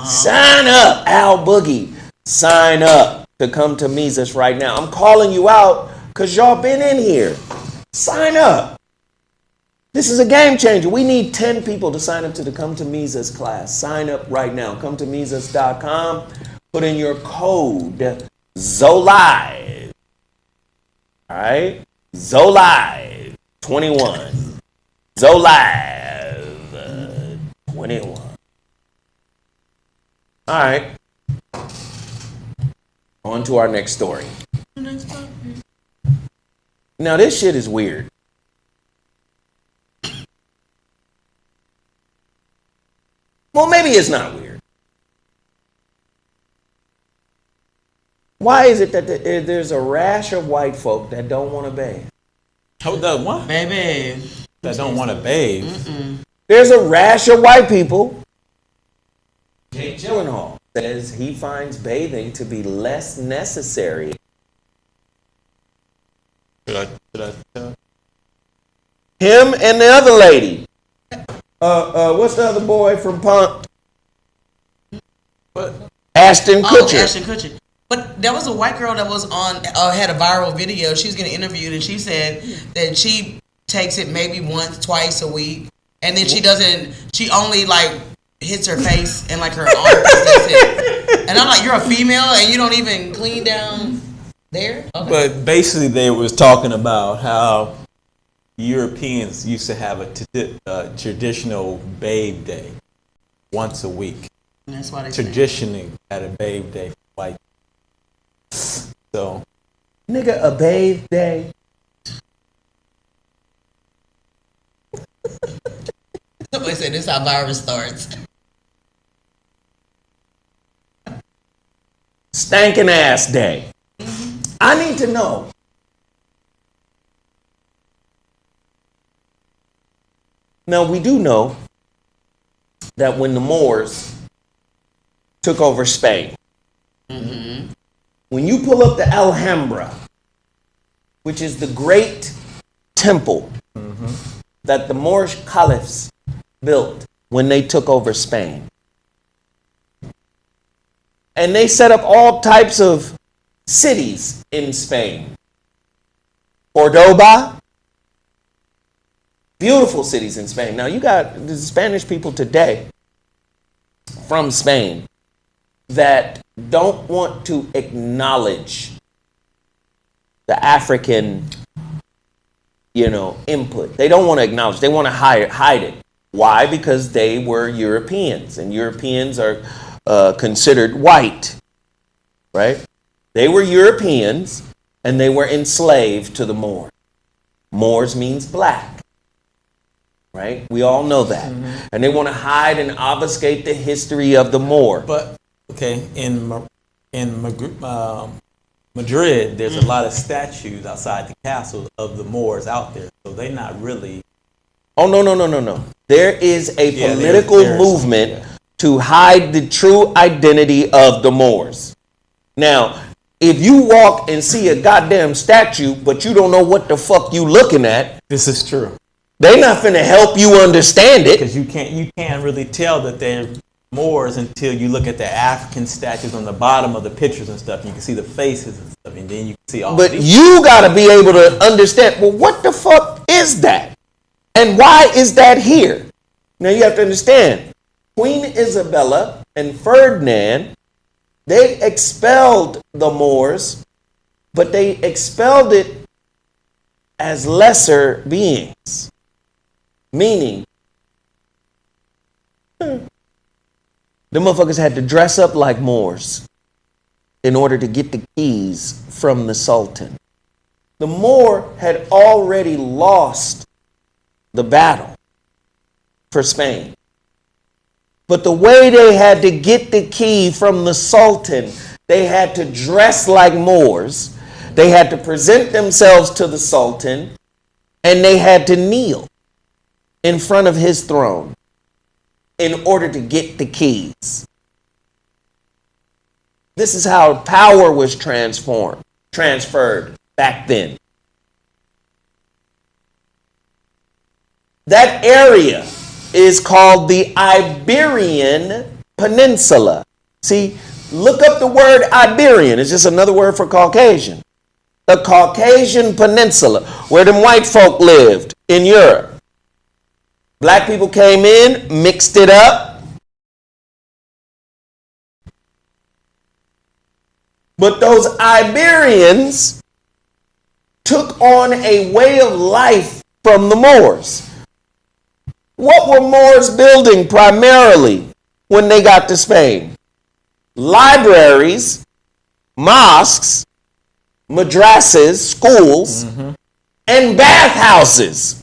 Sign up, Al Boogie. Sign up to Come to Mises right now. I'm calling you out because y'all been in here. Sign up. This is a game changer. We need 10 people to sign up to the Come to Mises class. Sign up right now. Come to Mises.com. Put in your code ZoLive. All right? ZoLive 21. ZoLive 21. All right. On to our next story. Now, this shit is weird. Well, maybe it's not weird. Why is it that there's a rash of white folk that don't want to bathe? Hold up, what? Baby. That don't want to bathe. There's a rash of white people. Jake Gyllenhaal says he finds bathing to be less necessary. Should I tell? Him and the other lady. What's the other boy from Punk? What? Ashton Kutcher. Ashton Kutcher. But there was a white girl that was on, had a viral video. She was getting interviewed, and she said that she takes it maybe once, twice a week, and then she only like hits her face and like her armpits. That's it. And I'm like, you're a female, and you don't even clean down there? Okay. But basically, they was talking about how Europeans used to have a traditional bathe day once a week. And that's why they traditionally had a bathe day for white. So, nigga, a bathe day. Somebody said this is how virus starts. Stankin' ass day. I need to know. Now, we do know that when the Moors took over Spain, when you pull up the Alhambra, which is the great temple that the Moorish caliphs built when they took over Spain, and they set up all types of cities in Spain. Cordoba, beautiful cities in Spain. Now, you got the Spanish people today from Spain that don't want to acknowledge the African input. They don't want to acknowledge. They want to hide it. Why? Because they were Europeans, and Europeans are considered white, right? They were Europeans, and they were enslaved to the Moors. Moors means black, right? We all know that. Mm-hmm. And they want to hide and obfuscate the history of the Moor. But, okay, in Madrid, there's a lot of statues outside the castle of the Moors out there. So they're not really... Oh, no. There is a political movement to hide the true identity of the Moors. Now, if you walk and see a goddamn statue, but you don't know what the fuck you looking at... This is true. They not finna help you understand it. Because you can't really tell that they're Moors until you look at the African statues on the bottom of the pictures and stuff. You can see the faces and stuff, and then you can see all. But you gotta be able to understand. Well, what the fuck is that, and why is that here? Now you have to understand. Queen Isabella and Ferdinand, they expelled the Moors, but they expelled it as lesser beings. Meaning, the motherfuckers had to dress up like Moors in order to get the keys from the Sultan. The Moor had already lost the battle for Spain. But the way they had to get the key from the Sultan, they had to dress like Moors, they had to present themselves to the Sultan, and they had to kneel in front of his throne in order to get the keys. This is how power was transferred back then. That area is called the Iberian Peninsula. See, look up the word Iberian. It's just another word for Caucasian. The Caucasian Peninsula, where them white folk lived in Europe. Black people came in, mixed it up. But those Iberians took on a way of life from the Moors. What were Moors building primarily when they got to Spain? Libraries, mosques, madrasas, schools, and bathhouses.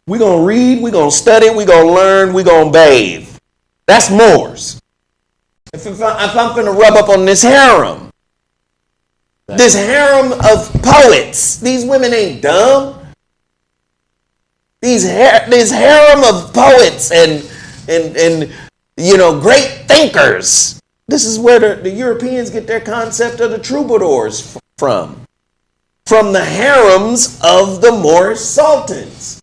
We're going to read, we're going to study, we're going to learn, we're going to bathe. That's Moors. If I'm going to rub up on this harem of poets, these women ain't dumb. This harem of poets and great thinkers. This is where the Europeans get their concept of the troubadours from the harems of the Moorish sultans.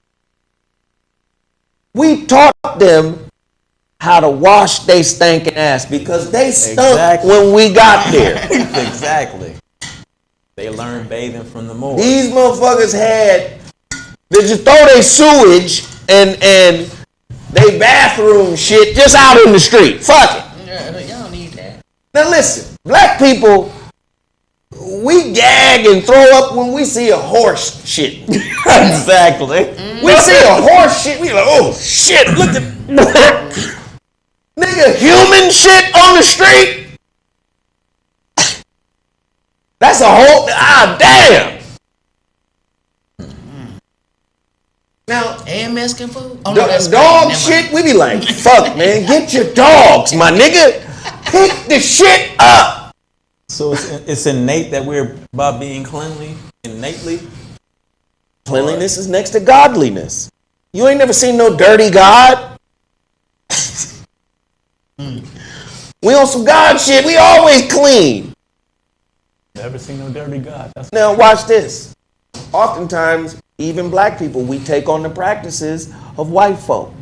We taught them how to wash their stinking ass because they stunk when we got there. Exactly. They learned bathing from the Moors. These motherfuckers they just throw their sewage and they bathroom shit just out in the street. Fuck it. Y'all don't need that. Now listen, black people, we gag and throw up when we see a horse shit. Exactly. We see a horse shit, we like, oh shit, look at nigga, human shit on the street. That's a whole damn. Now, and Mexican food? Oh, dog shit, we be like, fuck, man, get your dogs, my nigga. Pick the shit up. So it's innate that we're about being cleanly, innately? Cleanliness is next to godliness. You ain't never seen no dirty God? We on some God shit, we always clean. Never seen no dirty God. Now watch this. Oftentimes, even black people, we take on the practices of white folk.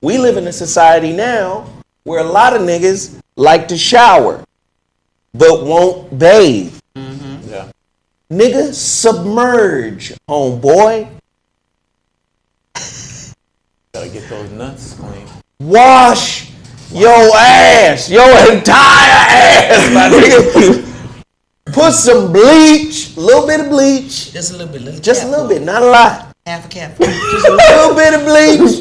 We live in a society now where a lot of niggas like to shower, but won't bathe. Yeah. Nigga, submerge, homeboy. Gotta get those nuts clean. Wash your ass, your entire ass, my nigga. Put some bleach, a little bit of bleach. Just a little bit. Just a little bit, not a lot. Half a cap. Just a little bit of bleach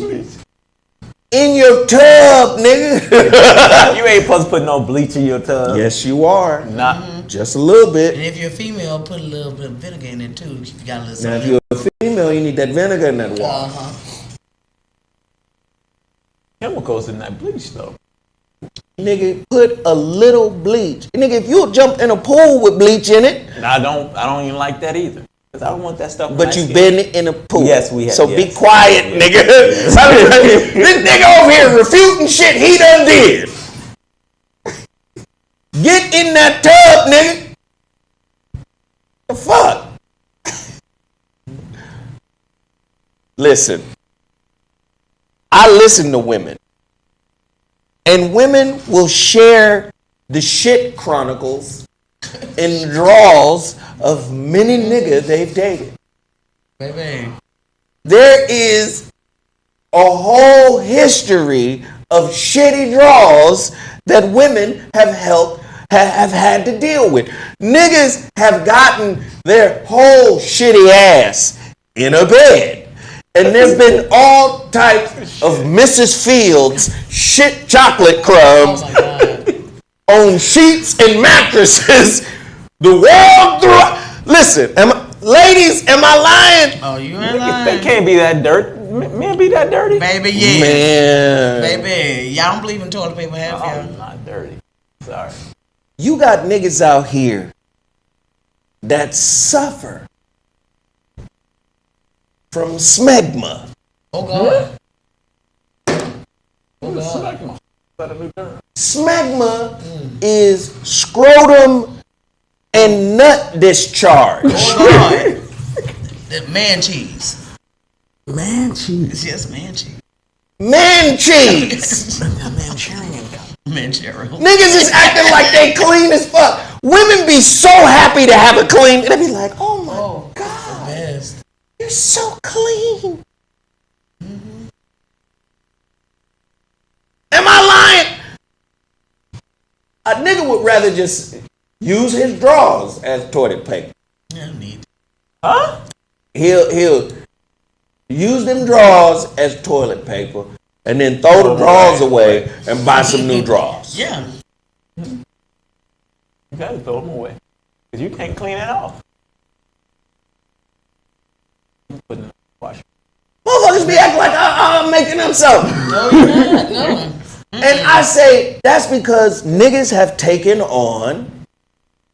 in your tub, nigga. You ain't supposed to put no bleach in your tub. Yes, you are. Not just a little bit. And if you're a female, put a little bit of vinegar in it too. If you got a little. Now, if you're a female, you need that vinegar in that water. chemicals in that bleach though. Nigga, put a little bleach. Nigga, if you jump in a pool with bleach in it. I don't even like that either. Cause I don't want that stuff. But you've been in a pool. Yes, we have. So be quiet, nigga. Yes. This nigga over here refuting shit he done did. Get in that tub, nigga. The fuck? Listen. I listen to women. And women will share the shit chronicles and draws of many niggas they've dated. Baby. There is a whole history of shitty draws that women have had to deal with. Niggas have gotten their whole shitty ass in a bed. And there's been all types of Mrs. Fields shit chocolate crumbs on sheets and mattresses. The wall through. Listen, ladies, am I lying? Oh, you ain't lying. They can't be that dirty. Men be that dirty? Baby, yeah. Man. Baby, y'all don't believe in toilet paper, have y'all? I'm not dirty. Sorry. You got niggas out here that suffer from smegma. Oh, God. Oh, God. Smegma is scrotum and nut discharge. Oh, God. Man cheese. Man cheese. Yes, man cheese. Man cheese. Manchero. Niggas is acting like they clean as fuck. Women be so happy to have a clean. They be like, oh my God. The best. You're so clean. Mm-hmm. Am I lying? A nigga would rather just use his drawers as toilet paper. Yeah, need. Huh? He'll use them drawers as toilet paper and then throw the drawers away and buy some new drawers. Yeah. You gotta throw them away. Because you can't clean it off. You put it in the wash. Motherfuckers be acting like I'm making them something. No, you're not. No. And I say that's because niggas have taken on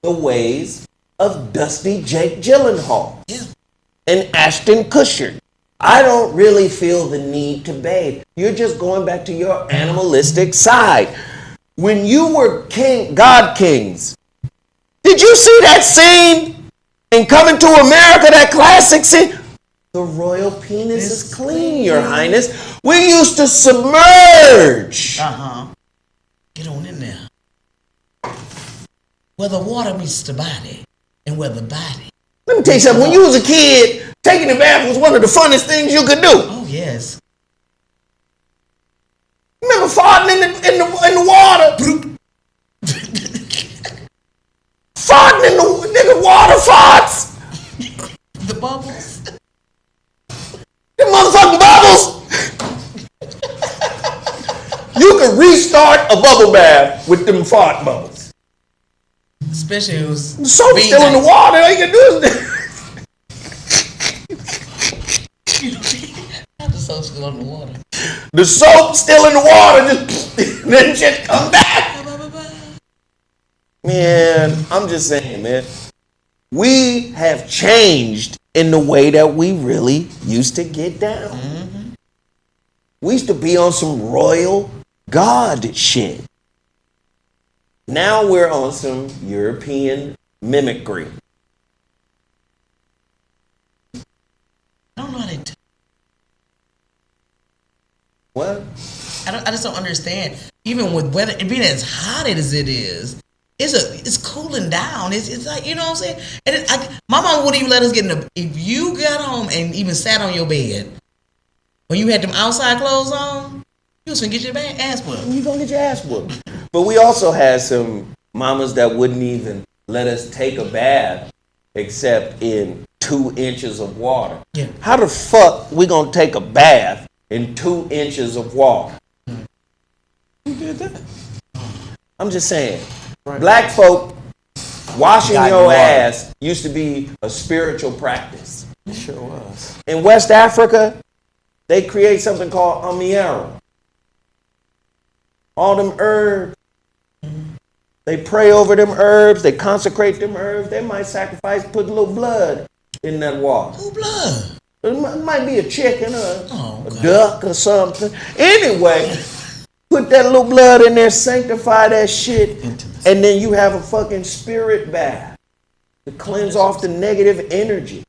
the ways of Dusty Jake Gyllenhaal and Ashton Kutcher. I don't really feel the need to bathe. You're just going back to your animalistic side. When you were God Kings, did you see that scene in Coming to America, that classic scene? The royal penis is clean, Your Highness. We used to submerge. Get on in there. Where the water meets the body and where the body. Let me tell you something. When you was a kid, taking a bath was one of the funnest things you could do. Oh, yes. Remember farting in the water? Farting in the nigga water farts. The bubbles. The motherfucking bubbles. You can restart a bubble bath with them fart bubbles. Especially it was the soap's still in the water. All you can do is the soap's still in the water. The soap's still in the water. Just then shit come back. Man, I'm just saying, man. We have changed in the way that we really used to get down. Mm-hmm. We used to be on some royal god shit. Now we're on some European mimicry. I don't know how they do. What? I just don't understand. Even with weather, it being as hot as it is, it's cooling down. It's like, you know what I'm saying? And my mom wouldn't even let us get in the. If you got home and even sat on your bed when you had them outside clothes on, you was gonna get your ass whooped. You gonna get your ass whooped. But we also had some mamas that wouldn't even let us take a bath except in 2 inches of water. Yeah. How the fuck we gonna take a bath in 2 inches of water? Who did that? I'm just saying, black folk washing your ass used to be a spiritual practice. It sure was. In West Africa, they create something called amiero. All them herbs. They pray over them herbs. They consecrate them herbs. They might sacrifice, put a little blood in that water. Who blood? It might be a chicken or a duck or something. Anyway, put that little blood in there, sanctify that shit, and then you have a fucking spirit bath to cleanse off the negative energy.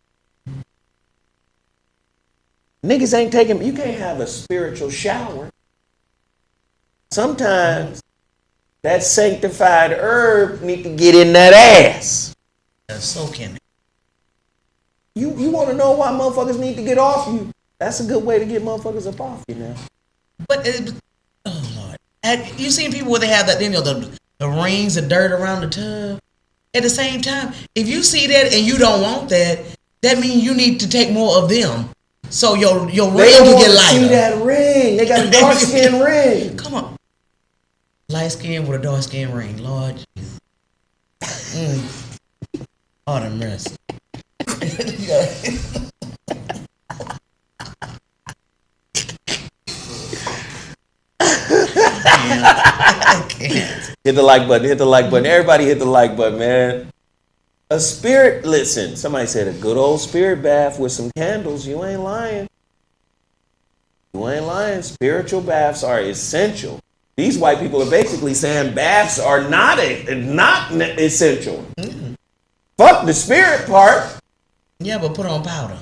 Niggas ain't taking, you can't have a spiritual shower. Sometimes that sanctified herb need to get in that ass. Soak in it. You want to know why motherfuckers need to get off you? That's a good way to get motherfuckers up off you now. But, oh Lord. Have you seen people where they have that, you know, the rings of dirt around the tub? At the same time, if you see that and you don't want that, that means you need to take more of them. So your ring will get lighter. See that ring? They got a dark skin ring. Come on. Light skin with a dark skin ring. Lord Jesus. All the mercy. I can't. Hit the like button. Hit the like button. Everybody hit the like button, man. A spirit, listen, somebody said a good old spirit bath with some candles. You ain't lying. You ain't lying. Spiritual baths are essential. These white people are basically saying baths are not essential. Mm-hmm. Fuck the spirit part. Yeah, but put on powder.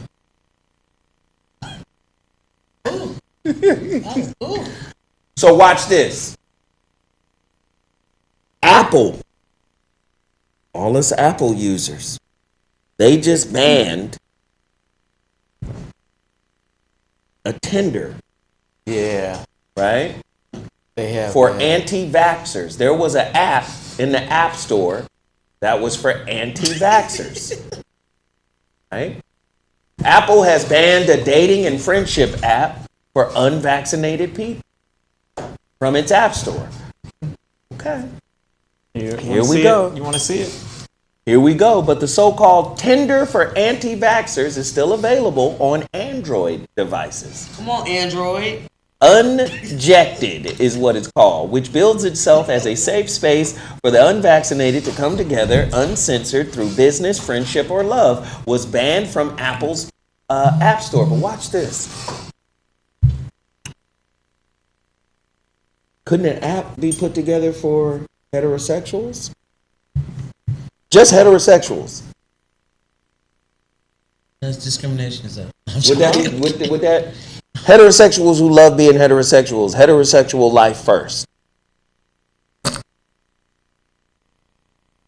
Ooh. Ooh. So watch this. Apple. All us Apple users. They just banned a Tinder. Yeah. Right? They have for anti-vaxxers. There was an app in the App Store that was for anti-vaxxers. Right? Apple has banned a dating and friendship app for unvaccinated people from its App Store. Okay. Here we go. You want to see it? Here we go. But the so-called Tinder for anti-vaxxers is still available on Android devices. Come on, Android. Unjected is what it's called, which builds itself as a safe space for the unvaccinated to come together uncensored through business, friendship, or love, was banned from Apple's App Store. But watch this. Couldn't an app be put together for heterosexuals? Just heterosexuals. That's discrimination, is that? Would that heterosexuals who love being heterosexuals, heterosexual life first.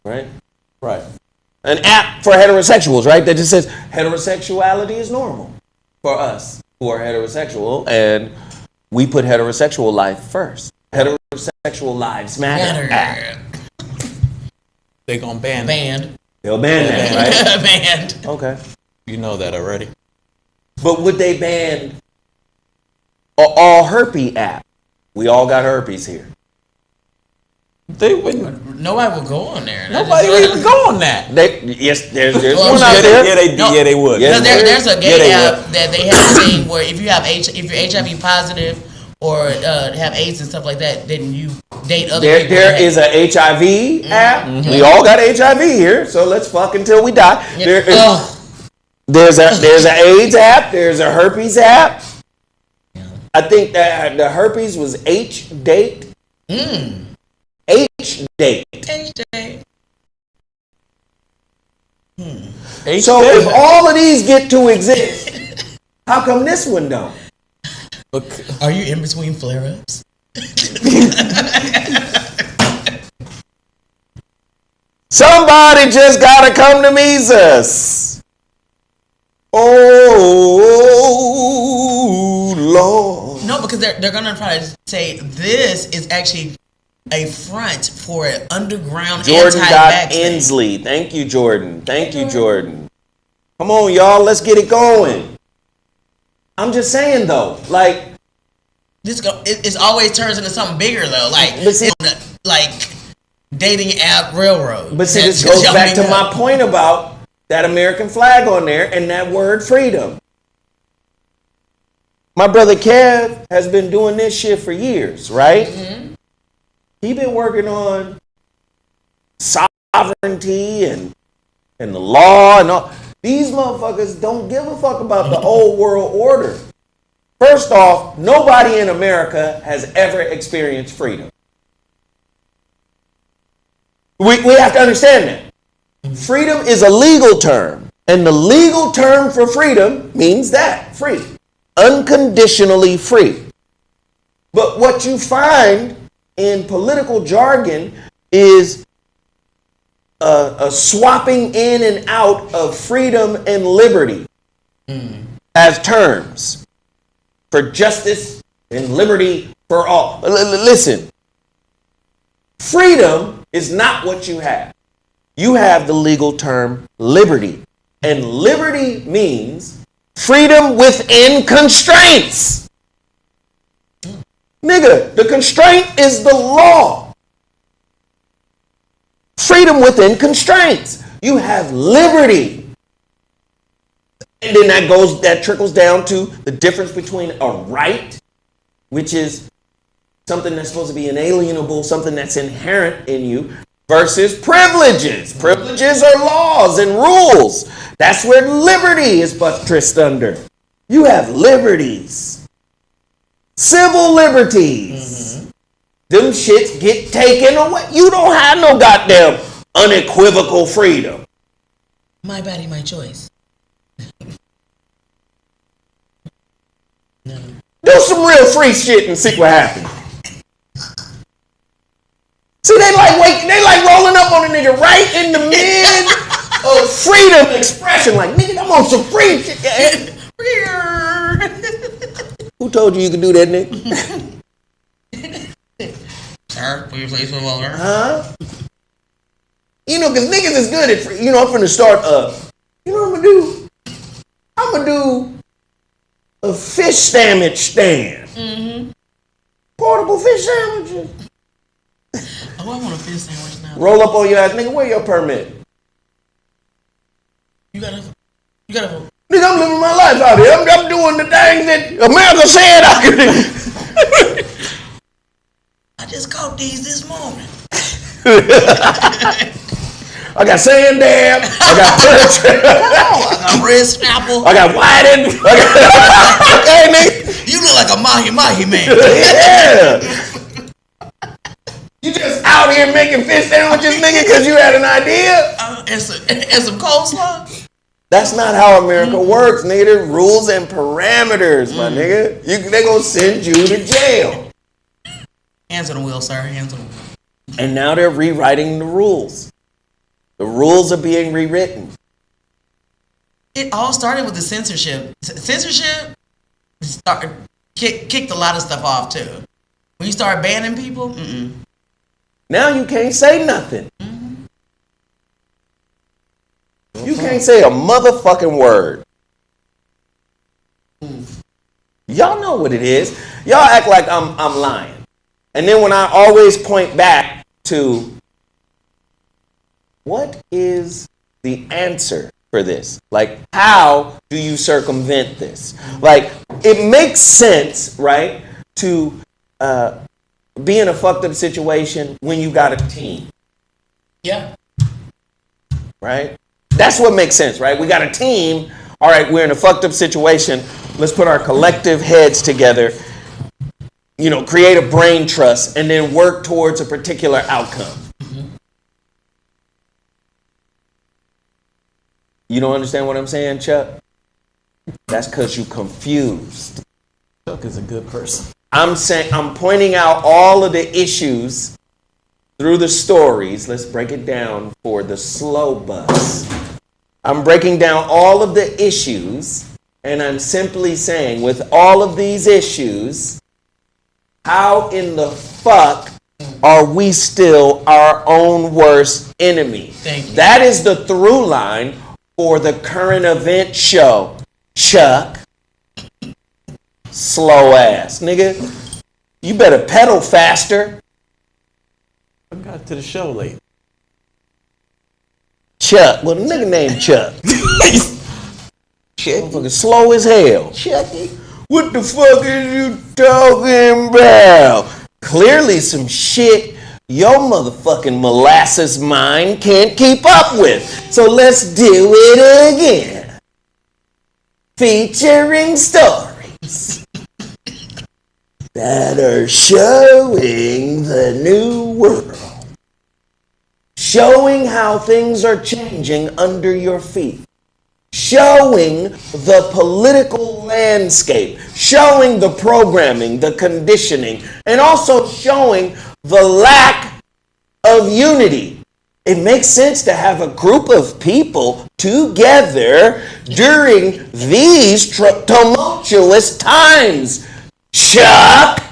Right? Right. An app for heterosexuals, right? That just says heterosexuality is normal for us who are heterosexual, and we put heterosexual life first. Heterosexual lives matter. App. They're going to ban it. They'll ban that, right? Banned. Okay. You know that already. But would they ban all herpes app? We all got herpes here. They wouldn't. Nobody would go on there. Nobody would even go on that. Yes, there's one out there. Yeah, they would. Because there's a gay app that they have a thing where if you're HIV positive or have AIDS and stuff like that, then you date other people. There is a HIV app. Mm-hmm. We all got HIV here, so let's fuck until we die. Yep. There's an AIDS app. There's a herpes app. I think that the herpes was H-date. H-date. H-date. So if all of these get to exist, how come this one don't? Are you in between flare-ups? Somebody just gotta come to Jesus. Oh Lord. No, because they're gonna try to say this is actually a front for an underground Jordan anti-vax Inslee. Thank you, Jordan. Thank you, Jordan. Come on, y'all. Let's get it going. I'm just saying, though, like, it always turns into something bigger, though. Like dating app railroad. But see, this goes back to my point about that American flag on there and that word freedom. My brother Kev has been doing this shit for years, right? Mm-hmm. He been working on sovereignty and the law and all. These motherfuckers don't give a fuck about the old world order. First off, nobody in America has ever experienced freedom. We have to understand that. Freedom is a legal term. And the legal term for freedom means that, free. Unconditionally free. But what you find in political jargon is a swapping in and out of freedom and liberty as terms for justice and liberty for all. Listen, freedom is not what you have. You have the legal term liberty. And liberty means freedom within constraints. Nigga, the constraint is the law. Freedom within constraints. You have liberty. And then that trickles down to the difference between a right, which is something that's supposed to be inalienable, something that's inherent in you, versus privileges. Privileges are laws and rules. That's where liberty is buttressed under. You have liberties. Civil liberties. Mm-hmm. Them shits get taken away. You don't have no goddamn unequivocal freedom. My body, my choice. No. Do some real free shit and see what happens. See, they like rolling up on a nigga right in the mid of freedom expression. Like, nigga, I'm on some free shit. Who told you could do that, nigga? Sir, will you please move over? Huh? You know, because niggas is good at free. You know, I'm finna start you know what I'm gonna do? I'm gonna do a fish sandwich stand. Mm-hmm. Portable fish sandwiches. Oh, I want a fish sandwich now. Roll up on your ass, nigga. Where your permit? You gotta. Nigga, I'm living my life out here. I'm doing the things that America said I could do. I just caught these this morning. I got sand dab. I got perch. I got red snapple. I got whiting. Okay, nigga. You look like a mahi man. Yeah. You just out here making fish sandwiches, nigga, because you had an idea? And some coleslaw? That's not how America works, nigga. There's rules and parameters, my nigga. They gonna send you to jail. Hands on the wheel, sir. Hands on the wheel. And now they're rewriting the rules. The rules are being rewritten. It all started with the censorship. Censorship kicked a lot of stuff off, too. When you start banning people, now you can't say nothing. Mm-hmm. You can't say a motherfucking word. Y'all know what it is. Y'all act like I'm lying. And then when I always point back to what is the answer for this? Like, how do you circumvent this? Like, it makes sense, right, to be in a fucked up situation when you got a team. Yeah. Right? That's what makes sense, right? We got a team. All right, we're in a fucked up situation. Let's put our collective heads together, you know, create a brain trust, and then work towards a particular outcome. Mm-hmm. You don't understand what I'm saying, Chuck? That's because you confused. Chuck is a good person. I'm pointing out all of the issues through the stories. Let's break it down for the slow bus. I'm breaking down all of the issues, and I'm simply saying, with all of these issues, how in the fuck are we still our own worst enemy? Thank you. That is the through line for the current event show. Chuck, slow ass nigga, you better pedal faster. I got to the show late. Chuck, well, the nigga named Chuck. Motherfucker slow as hell. Chucky, what the fuck is you talking about? Clearly some shit your motherfucking molasses mind can't keep up with. So let's do it again. Featuring stories that are showing the new world. Showing how things are changing under your feet. Showing the political landscape. Showing the programming, the conditioning, and also showing the lack of unity. It makes sense to have a group of people together during these tumultuous times. Chuck!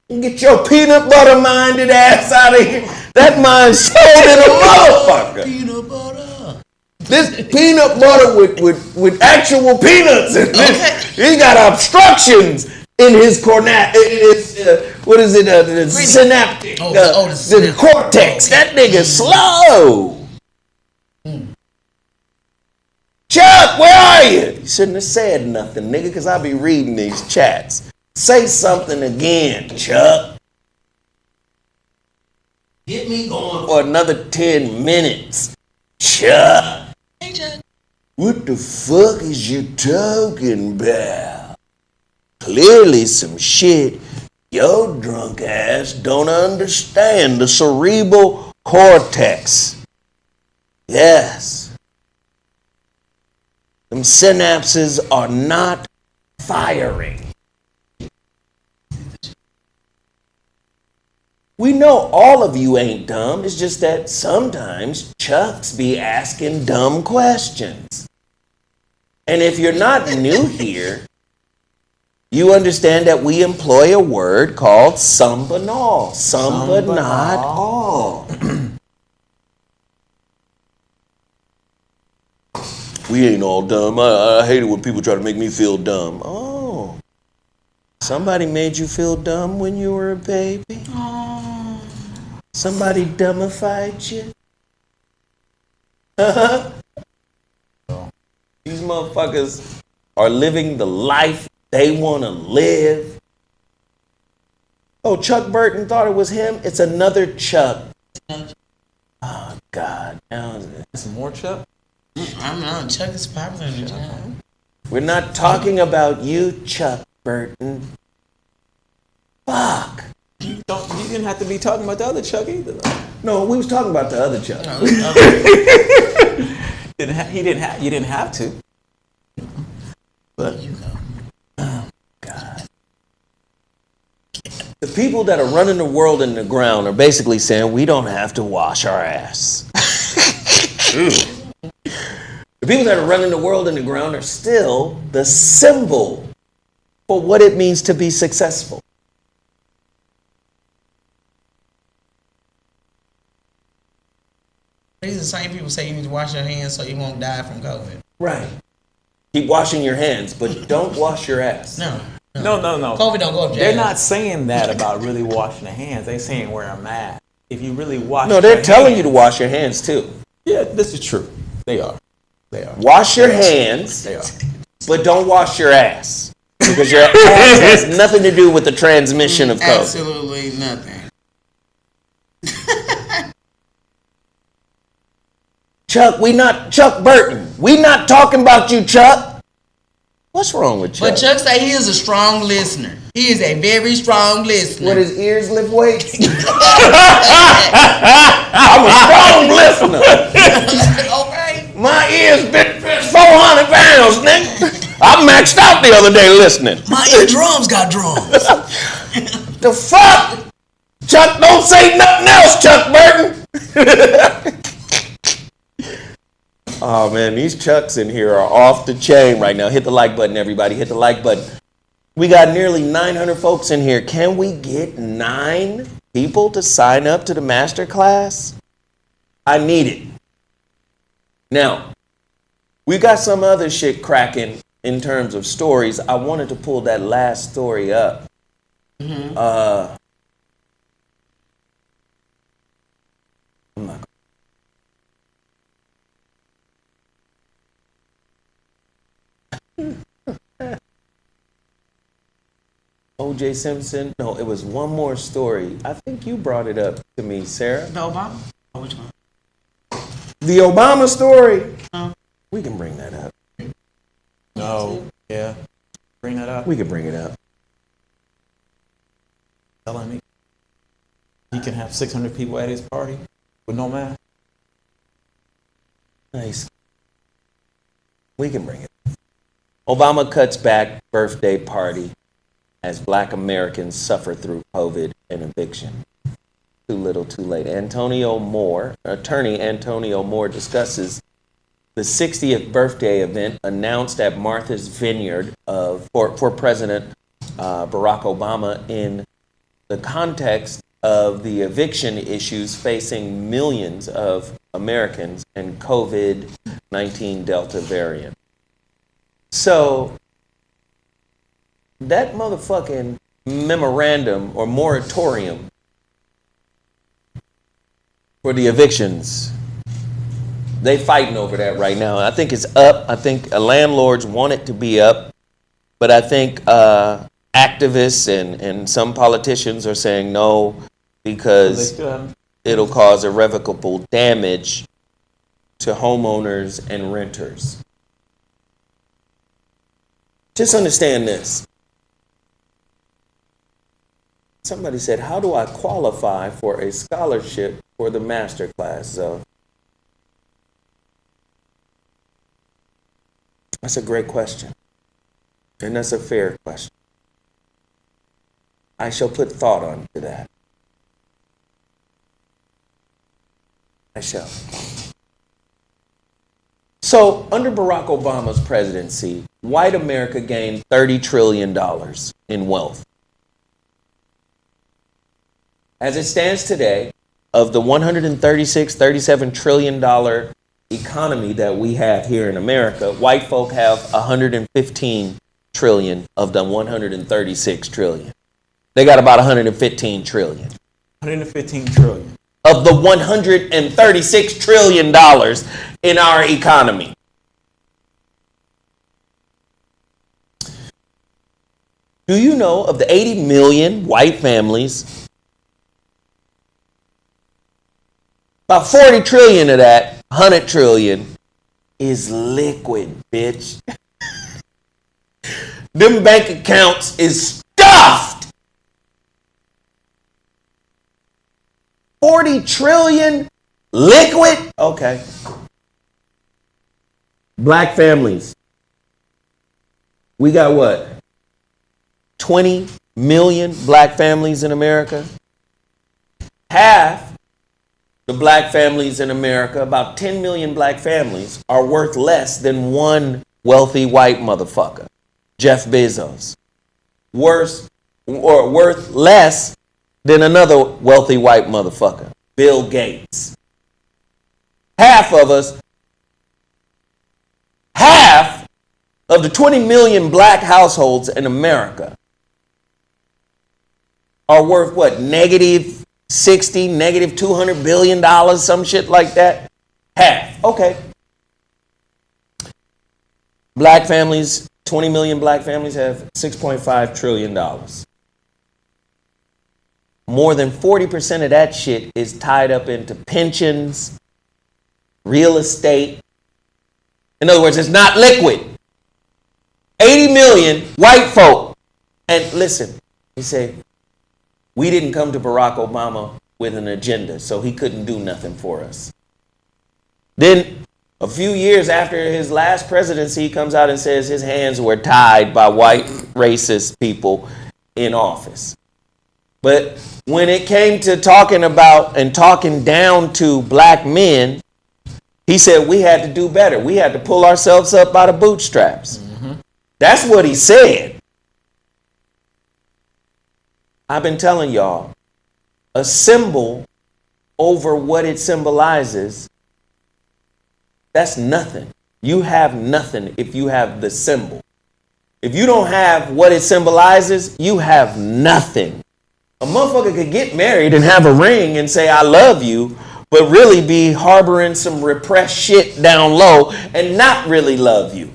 Get your peanut butter minded ass out of here. That mind's sold in a motherfucker. Peanut butter. This peanut butter with actual peanuts in it. Okay. He got obstructions in his what is it? The synaptic, the cortex. That nigga slow. Chuck, where are you? You shouldn't have said nothing, nigga, because I'll be reading these chats. Say something again, Chuck. Get me going for another 10 minutes. Chuck. Hey, Chuck. What the fuck is you talking about? Clearly some shit your drunk ass don't understand. The cerebral cortex. Yes. Them synapses are not firing. We know all of you ain't dumb. It's just that sometimes Chucks be asking dumb questions. And if you're not new here, you understand that we employ a word called some but all. Some but not all. We ain't all dumb. I hate it when people try to make me feel dumb. Oh. Somebody made you feel dumb when you were a baby? Oh. Somebody dumbified you? These motherfuckers are living the life they want to live. Oh, Chuck Burton thought it was him? It's another Chuck. Oh, God. Some more Chuck? I'm not. Chuck is popular in the town. We're not talking about you, Chuck Burton. Fuck. You didn't have to be talking about the other Chuck either. No, we was talking about the other Chuck. You didn't have to. But oh, God. The people that are running the world in the ground are basically saying we don't have to wash our ass. The people that are running the world in the ground are still the symbol for what it means to be successful. These are the same people say you need to wash your hands so you won't die from COVID. Right. Keep washing your hands, but don't wash your ass. No. COVID don't go up. They're not saying that about really washing the hands. They're saying wear a mask. If you really wash No, they're telling you to wash your hands too. Yeah, this is true. They are. Wash your hands. They are. But don't wash your ass. Because your ass has nothing to do with the transmission of COVID. Absolutely nothing. Chuck Burton. We not talking about you, Chuck. What's wrong with Chuck? But Chuck say he is a strong listener. He is a very strong listener. What, his ears lift weights? I'm a strong listener. Okay. My ears been 400 pounds, nigga. I maxed out the other day listening. My eardrums got drums. The fuck? Chuck, don't say nothing else, Chuck Burton. Oh, man, these Chucks in here are off the chain right now. Hit the like button, everybody. Hit the like button. We got nearly 900 folks in here. Can we get 9 people to sign up to the masterclass. I need it. Now, we got some other shit cracking in terms of stories. I wanted to pull that last story up. I'm not O.J. Simpson. No, it was one more story. I think you brought it up to me, Sarah. The Obama? Oh, which one? The Obama story. We can bring that up. No. Yeah. Bring that up. We can bring it up. Telling me he can have 600 people at his party with no mask. Nice. We can bring it. Obama cuts back birthday party as Black Americans suffer through COVID and eviction. Too little, too late. Attorney Antonio Moore discusses the 60th birthday event announced at Martha's Vineyard for President Barack Obama in the context of the eviction issues facing millions of Americans and COVID-19 Delta variant. So that motherfucking memorandum or moratorium for the evictions, they fighting over that right now. I think it's up. I think landlords want it to be up, but I think activists and some politicians are saying no because it'll cause irrevocable damage to homeowners and renters. Just understand this. Somebody said, how do I qualify for a scholarship for the Masterclass? So that's a great question. And that's a fair question. I shall put thought onto that. I shall. So, under Barack Obama's presidency, white America gained $30 trillion in wealth. As it stands today, of the $137 trillion economy that we have here in America, white folk have $115 trillion of the $136 trillion. They got about $115 trillion. 115 trillion. Of the $136 trillion in our economy. Do you know of the 80 million white families, about 40 trillion of that, 100 trillion, is liquid, bitch. Them bank accounts is stuffed. 40 trillion liquid? Okay. Black families. We got what? 20 million black families in America. Half the black families in America, about 10 million black families, are worth less than one wealthy white motherfucker, Jeff Bezos. Worth less than another wealthy white motherfucker, Bill Gates. Half of the 20 million black households in America are worth what? -60, -200 billion dollars, some shit like that. Half. Okay. Black families, 20 million black families have $6.5 trillion. More than 40% of that shit is tied up into pensions, real estate. In other words, it's not liquid. 80 million white folk. And listen, you say, we didn't come to Barack Obama with an agenda, so he couldn't do nothing for us. Then a few years after his last presidency, he comes out and says his hands were tied by white racist people in office. But when it came to talking about and talking down to black men, he said we had to do better. We had to pull ourselves up by the bootstraps. Mm-hmm. That's what he said. I've been telling y'all, a symbol over what it symbolizes, that's nothing. You have nothing if you have the symbol. If you don't have what it symbolizes, you have nothing. A motherfucker could get married and have a ring and say, I love you, but really be harboring some repressed shit down low and not really love you.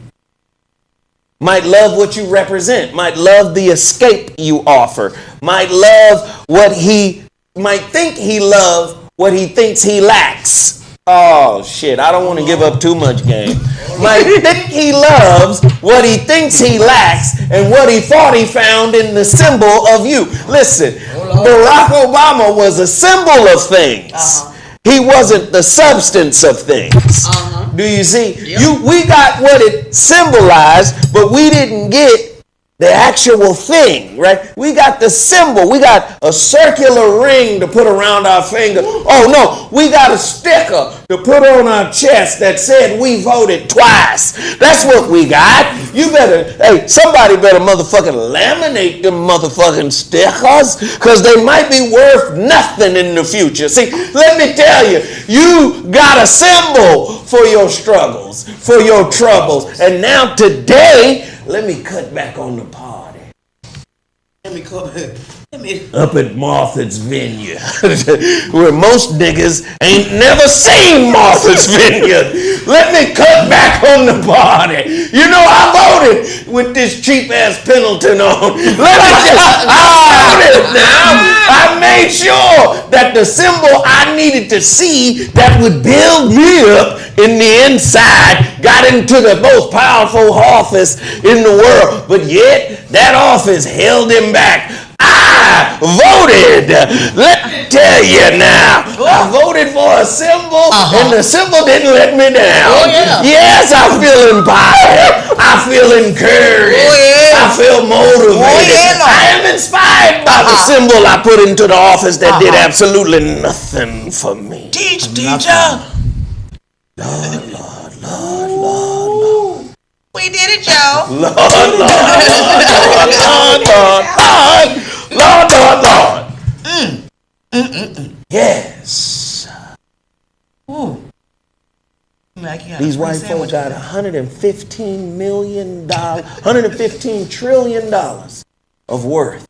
Might love what you represent, might love the escape you offer, might love what he might think he loves, what he thinks he lacks. Oh shit, I don't want to give up too much game. Might think he loves what he thinks he lacks and what he thought he found in the symbol of you. Listen, Barack Obama was a symbol of things. He wasn't the substance of things. Do you see? Yep. We got what it symbolized, but we didn't get the actual thing, right? We got the symbol. We got a circular ring to put around our finger. Oh no, we got a sticker to put on our chest that said we voted twice. That's what we got. You better, hey, somebody better motherfucking laminate them motherfucking stickers, because they might be worth nothing in the future. See, let me tell you, you got a symbol for your struggles, for your troubles. And now today, let me cut back on the party. Up at Martha's Vineyard, where most niggas ain't never seen Martha's Vineyard. Let me cut back on the party. You know, I voted with this cheap ass Pendleton on. I voted now. I made sure that the symbol I needed to see that would build me up in the inside got into the most powerful office in the world, but yet that office held him back. I voted. Let me tell you now. I voted for a symbol, and the symbol didn't let me down. Oh, yeah. Yes, I feel inspired. I feel encouraged. Oh, yeah. I feel motivated. Oh, yeah, I am inspired by the symbol I put into the office that did absolutely nothing for me. Teacher. Lord, Lord, Lord, Lord, Lord. We did it, y'all. Lord, Lord, Lord, Lord, Lord, Lord, Lord. Yes. Ooh. These white folks got $115 million, $115 trillion of worth.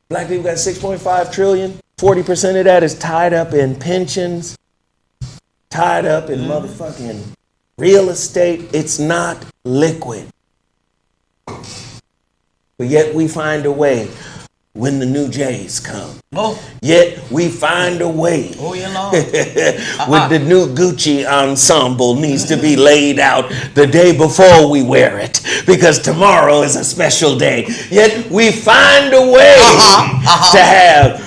Black people got 6.5 trillion. 40% of that is tied up in pensions, tied up in motherfucking real estate. It's not liquid. But yet we find a way when the new Jays come. Yet we find a way. When the new Gucci ensemble needs to be laid out the day before we wear it, because tomorrow is a special day. Yet we find a way to have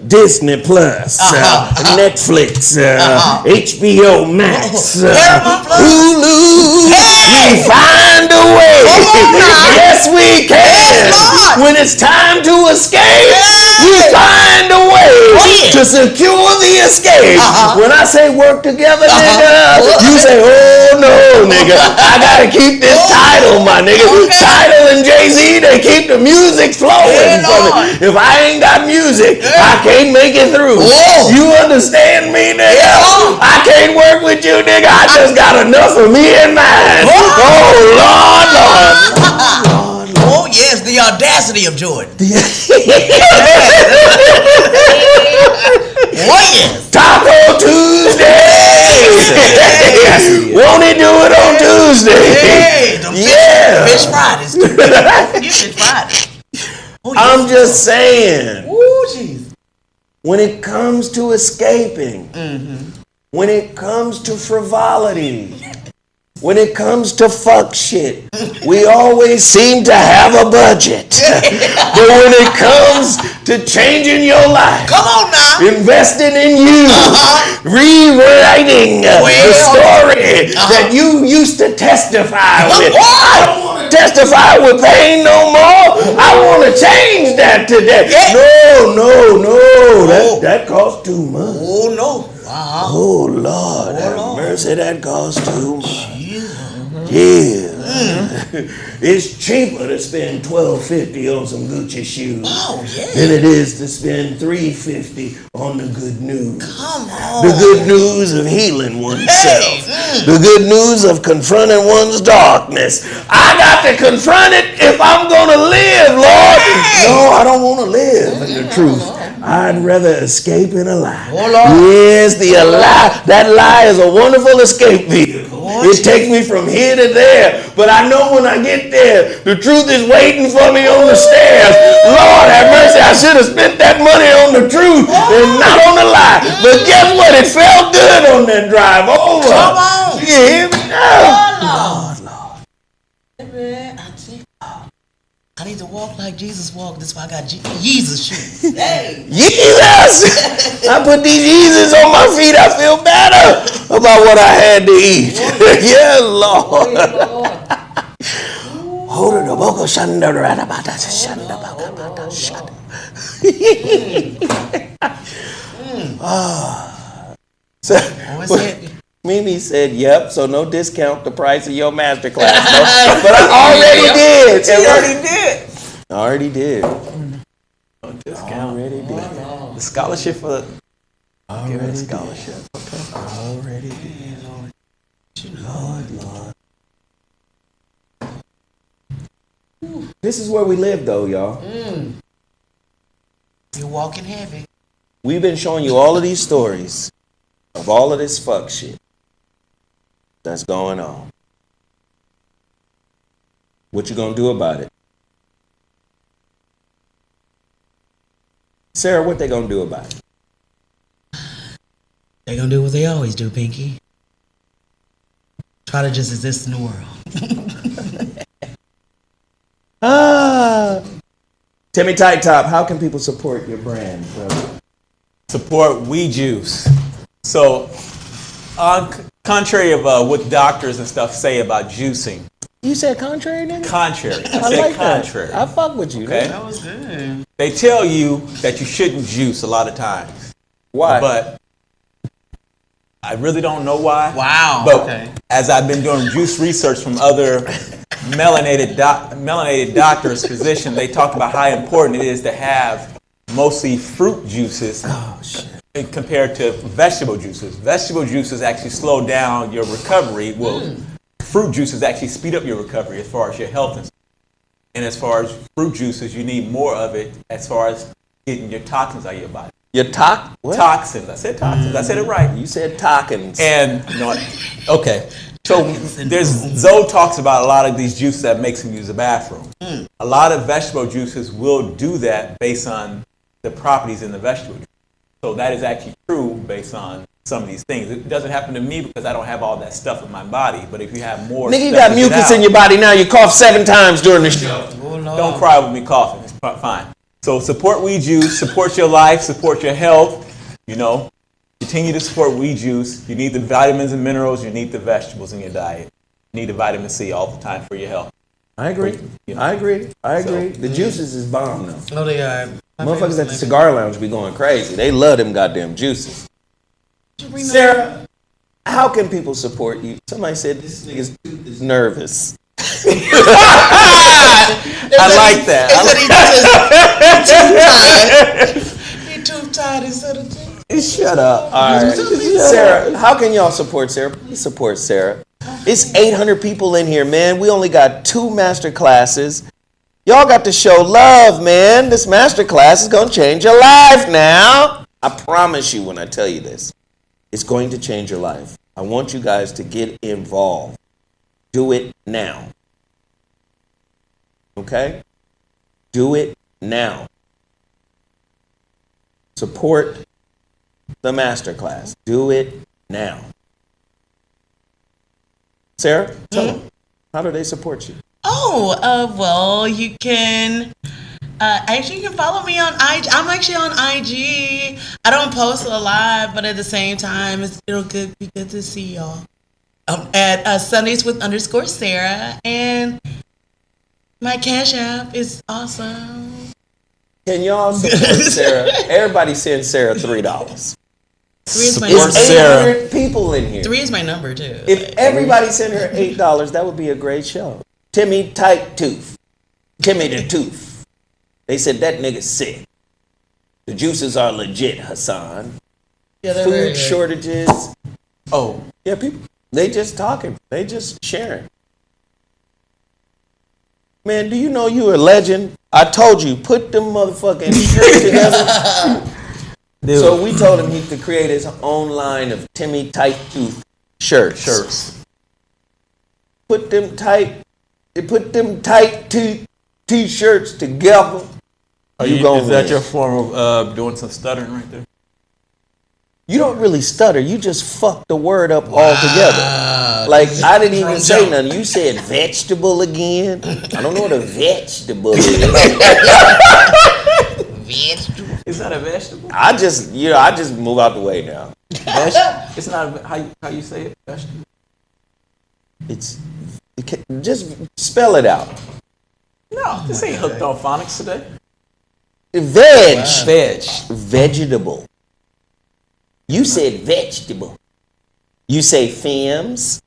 Disney Plus, Netflix, HBO Max, Hulu. We find a way. Yes, we can. When it's time to escape, we find a way to secure the escape. When I say work together, nigga, you say, oh no, nigga, I gotta keep this title, my nigga. Title and Jay-Z, they keep the music flowing for me. If I ain't got music, I can't make it through. You understand me, nigga? I can't work with you, nigga. I just got enough of me and mine. Oh, Lord, Lord. Oh, yes, the audacity of Jordan. Oh, yes. Taco Tuesday. Won't he do it on Tuesday? Hey, Fish Fridays. Fish Fridays. Oh, yes. I'm just saying. Oh, jeez. When it comes to escaping, when it comes to frivolity, when it comes to fuck shit, we always seem to have a budget. But when it comes to changing your life, come on now, investing in you, rewriting the story that you used to testify with. I don't want to testify with pain no more. I want to change that today. No. That costs too much. Oh, no. Oh, Lord, have mercy, that costs too much. Yeah. It's cheaper to spend $12.50 on some Gucci shoes than it is to spend $3.50 on the good news. Come on. The good news of healing oneself. The good news of confronting one's darkness. I got to confront it if I'm going to live, Lord. No, I don't want to live in the truth. I'd rather escape in a lie. Yes, that lie is a wonderful escape vehicle. It takes me from here to there. But I know when I get there, the truth is waiting for me on the stairs. Lord have mercy, I should have spent that money on the truth and not on the lie. But guess what? It felt good on that drive over. Come on. You hear me now? Lord. I need to walk like Jesus walked. That's why I got Jesus shoes. Hey. Jesus! I put these Yeezys on my feet. I feel better about what I had to eat. Yeah, Lord. Hold it up. Mimi said, yep, so no discount the price of your Masterclass. No, but I already did. She already did. I already did. No discount. Already did. The scholarship for the... Already scholarship. Okay. Already did. Lord. This is where we live, though, y'all. You're walking heavy. We've been showing you all of these stories of all of this fuck shit that's going on. What you gonna do about it? Sarah, what they gonna do about it? They're going to do what they always do, Pinky. Try to just exist in the world. Timmy Tight Top, how can people support your brand, brother? Support WeJuice. So, contrary of what doctors and stuff say about juicing. You said contrary, nigga? Contrary. I said like contrary. That. I fuck with you. Okay. That was good. They tell you that you shouldn't juice a lot of times. Why? But I really don't know why. Wow. But as I've been doing juice research from other melanated doctors, physicians, they talk about how important it is to have mostly fruit juices compared to vegetable juices. Vegetable juices actually slow down your recovery. Well, fruit juices actually speed up your recovery as far as your health. And as far as fruit juices, you need more of it as far as getting your toxins out of your body. Your toxins. I said toxins. I said it right. You said toxins. And okay. So Zoe talks about a lot of these juices that makes him use the bathroom. A lot of vegetable juices will do that based on the properties in the vegetable juice. So that is actually true based on some of these things. It doesn't happen to me because I don't have all that stuff in my body. But if you have more, nigga, you got mucus in your body now. You cough 7 times during the show. Don't cry with me coughing. It's fine. So support WeJuice, support your life, support your health, Continue to support WeJuice. You need the vitamins and minerals, you need the vegetables in your diet. You need the vitamin C all the time for your health. I agree. I agree. The juices is bomb though. Oh, they are. Motherfuckers at the cigar lounge be going crazy. They love them goddamn juices. Sarah, how can people support you? Somebody said this nigga's nervous. I like that. He too tired instead of two. Shut up. All right. Sarah, how can y'all support Sarah? Please support Sarah. It's 800 people in here, man. We only got 2 master classes. Y'all got to show love, man. This master class is going to change your life now. I promise you when I tell you this. It's going to change your life. I want you guys to get involved. Do it now. Okay? Do it now. Support the masterclass. Do it now. Sarah, tell them. How do they support you? Well, you can actually you can follow me on IG. I'm actually on IG. I don't post a lot, but at the same time, it'll be good to see y'all. At SundayswithSara, and my Cashapp is awesome. Can y'all support Sarah? Everybody send Sarah $3. 3 is my It's number. 800 people in here. 3 is my number too. If everybody sent her $8, that would be a great show. Timmy Tight Tooth. Timmy the Tooth. They said that nigga's sick. The juices are legit, Hassan. Yeah, they're Food shortages. Oh. Yeah, people, they just talking. They just sharing. Man, do you know you a legend? I told you, put them motherfucking shirts together. Dude. So we told him he could create his own line of Timmy Tight Tooth shirts. Put them tight t-shirts together. Is that your form of doing some stuttering right there? You don't really stutter. You just fuck the word up altogether. Like, I didn't even say nothing. You said vegetable again. I don't know what a vegetable is. Vegetable? Is that a vegetable? I just move out the way now. It's not how you say it. Vegetable. Just spell it out. No, this ain't hooked on phonics today. Vegetable. You said vegetable. You say films.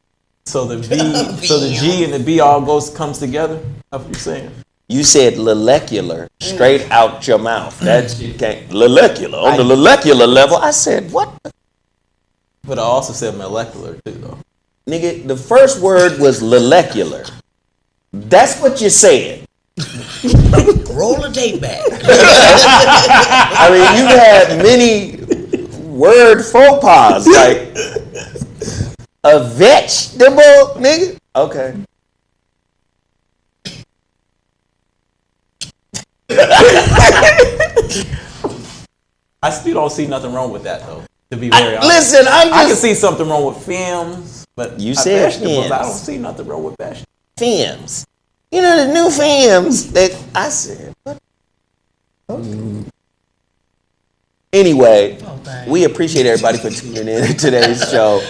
So the G and the B all comes together. That's what you're saying. You said molecular straight out your mouth. That's molecular. On the molecular level, I said what? But I also said molecular too, though. Nigga, the first word was molecular. That's what you said. Roll the tape back. I mean, you had many word faux pas, like a vegetable, nigga. Okay. I still don't see nothing wrong with that, though. To be very honest. Listen, I can see something wrong with films, but you said vegetables. films. I don't see nothing wrong with vegetables. Films. You know the new films that I said. What? Okay. Anyway, we appreciate everybody for tuning in to today's show.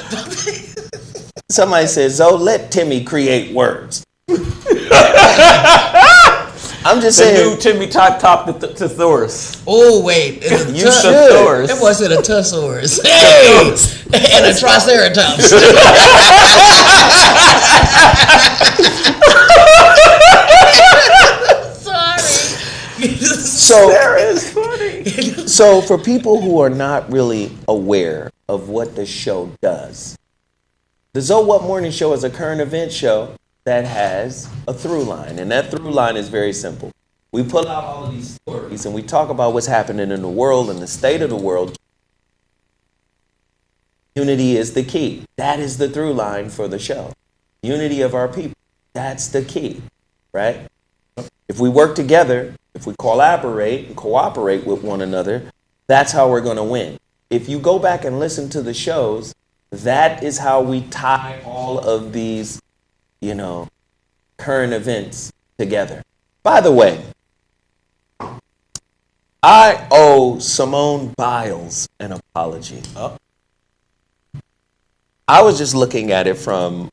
Somebody says, "Zo, let Timmy create words." I'm just saying. The new Timmy top thesaurus. Oh wait, you should. It wasn't a Tusaurus. Hey, and a Triceratops. Sarah is funny. So for people who are not really aware of what the show does, the ZoWhat Morning Show is a current event show that has a through line, and that through line is very simple. We pull out all of these stories and we talk about what's happening in the world and the state of the world. Unity is the key. That is the through line for the show. Unity of our people. That's the key, right? If we work together, if we collaborate and cooperate with one another, that's how we're going to win. If you go back and listen to the shows, that is how we tie all of these, current events together. By the way, I owe Simone Biles an apology. I was just looking at it from,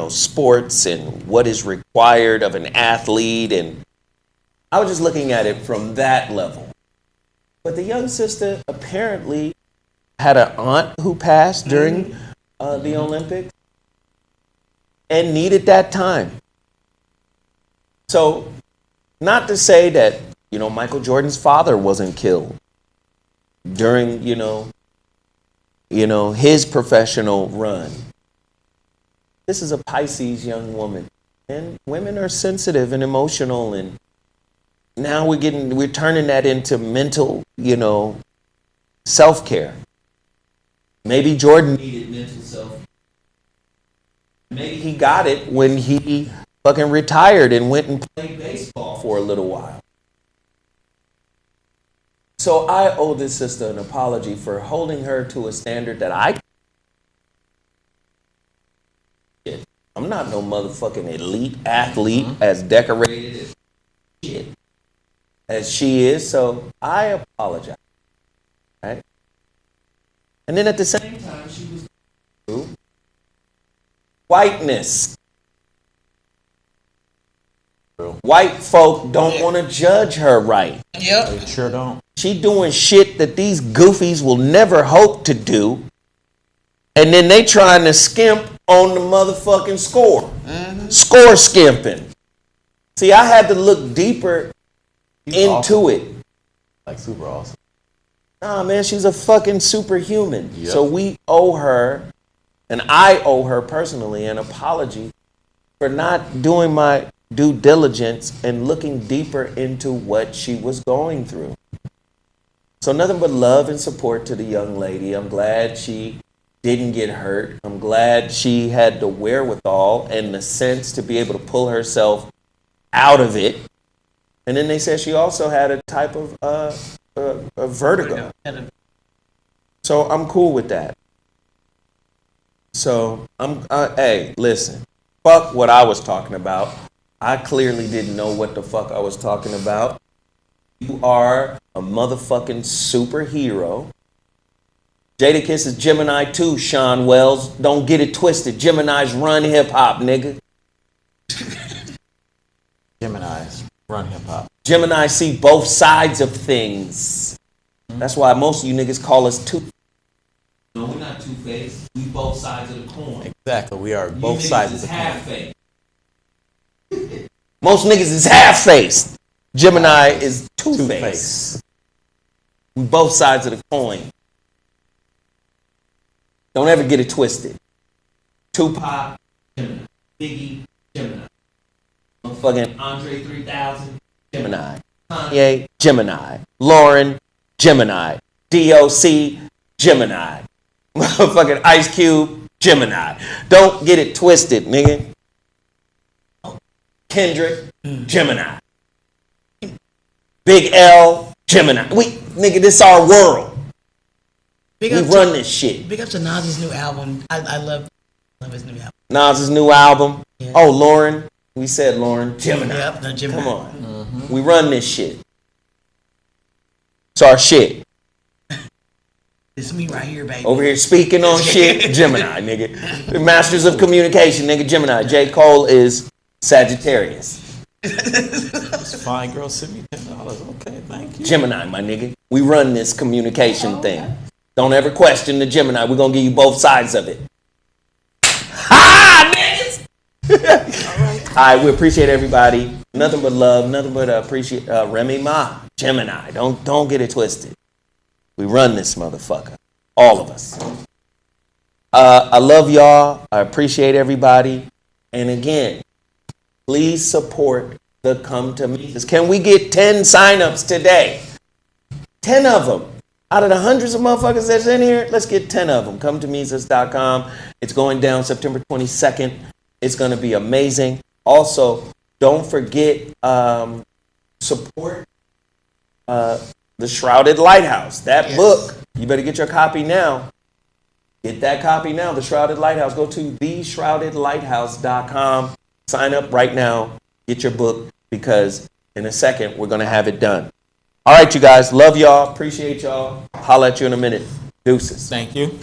sports and what is required of an athlete, and I was just looking at it from that level. But the young sister apparently had an aunt who passed during the Olympics and needed that time. So, not to say that, Michael Jordan's father wasn't killed during, his professional run. This is a Pisces young woman, and women are sensitive and emotional, and now we're turning that into mental, self-care. Maybe Jordan needed mental self-care. Maybe he got it when he fucking retired and went and played baseball for a little while. So I owe this sister an apology for holding her to a standard that I'm not no motherfucking elite athlete as decorated as shit as she is, so I apologize. Right? And then at the same time, she was through whiteness. White folk don't want to judge her right. Yep. They sure don't. She doing shit that these goofies will never hope to do. And then they trying to skimp on the motherfucking score. Score skimping. See, I had to look deeper into it. Like super awesome. Nah, man, she's a fucking superhuman. Yep. So we owe her, and I owe her personally, an apology for not doing my due diligence and looking deeper into what she was going through. So nothing but love and support to the young lady. I'm glad she didn't get hurt. I'm glad she had the wherewithal and the sense to be able to pull herself out of it. And then they said she also had a type of vertigo. So I'm cool with that. So hey, listen, fuck what I was talking about. I clearly didn't know what the fuck I was talking about. You are a motherfucking superhero. Jadakiss is Gemini too, Sean Wells. Don't get it twisted. Gemini's run hip hop, nigga. Gemini's run hip hop. Gemini see both sides of things. That's why most of you niggas call us two. No, we're not two-faced. We both sides of the coin. Exactly. We are both sides of the coin. Half-faced. Most niggas is half-faced. Gemini is two-faced. We both sides of the coin. Don't ever get it twisted. Tupac, Gemini. Biggie, Gemini. Motherfucking Andre 3000, Gemini. Kanye, Gemini. Lauren, Gemini. DOC, Gemini. Motherfucking Ice Cube, Gemini. Don't get it twisted, nigga. Kendrick, Gemini. Big L, Gemini. Nigga, this our world. We run this shit. Big up to Nas's new album. I love his new album. Nas's new album. Yeah. Oh, Lauren. We said Lauren. Gemini. Yep, no, Gemini. Come on. Mm-hmm. We run this shit. It's our shit. It's me right here, baby. Over here speaking on shit. Gemini, nigga. The masters of communication, nigga. Gemini. J. Cole is Sagittarius. This fine girl sent me $10. Okay, thank you. Gemini, my nigga. We run this communication thing. Don't ever question the Gemini. We're going to give you both sides of it. Ha, niggas! All right, we appreciate everybody. Nothing but love. Nothing but appreciate Remy Ma, Gemini. Don't get it twisted. We run this motherfucker. All of us. I love y'all. I appreciate everybody. And again, please support the Come to Mises. Can we get 10 signups today? 10 of them. Out of the hundreds of motherfuckers that's in here, let's get 10 of them. Come to Mises.com. It's going down September 22nd. It's going to be amazing. Also, don't forget, support The Shrouded Lighthouse. That book, you better get your copy now. Get that copy now, The Shrouded Lighthouse. Go to theshroudedlighthouse.com. Sign up right now. Get your book, because in a second, we're going to have it done. All right, you guys. Love y'all. Appreciate y'all. Holla at you in a minute. Deuces. Thank you.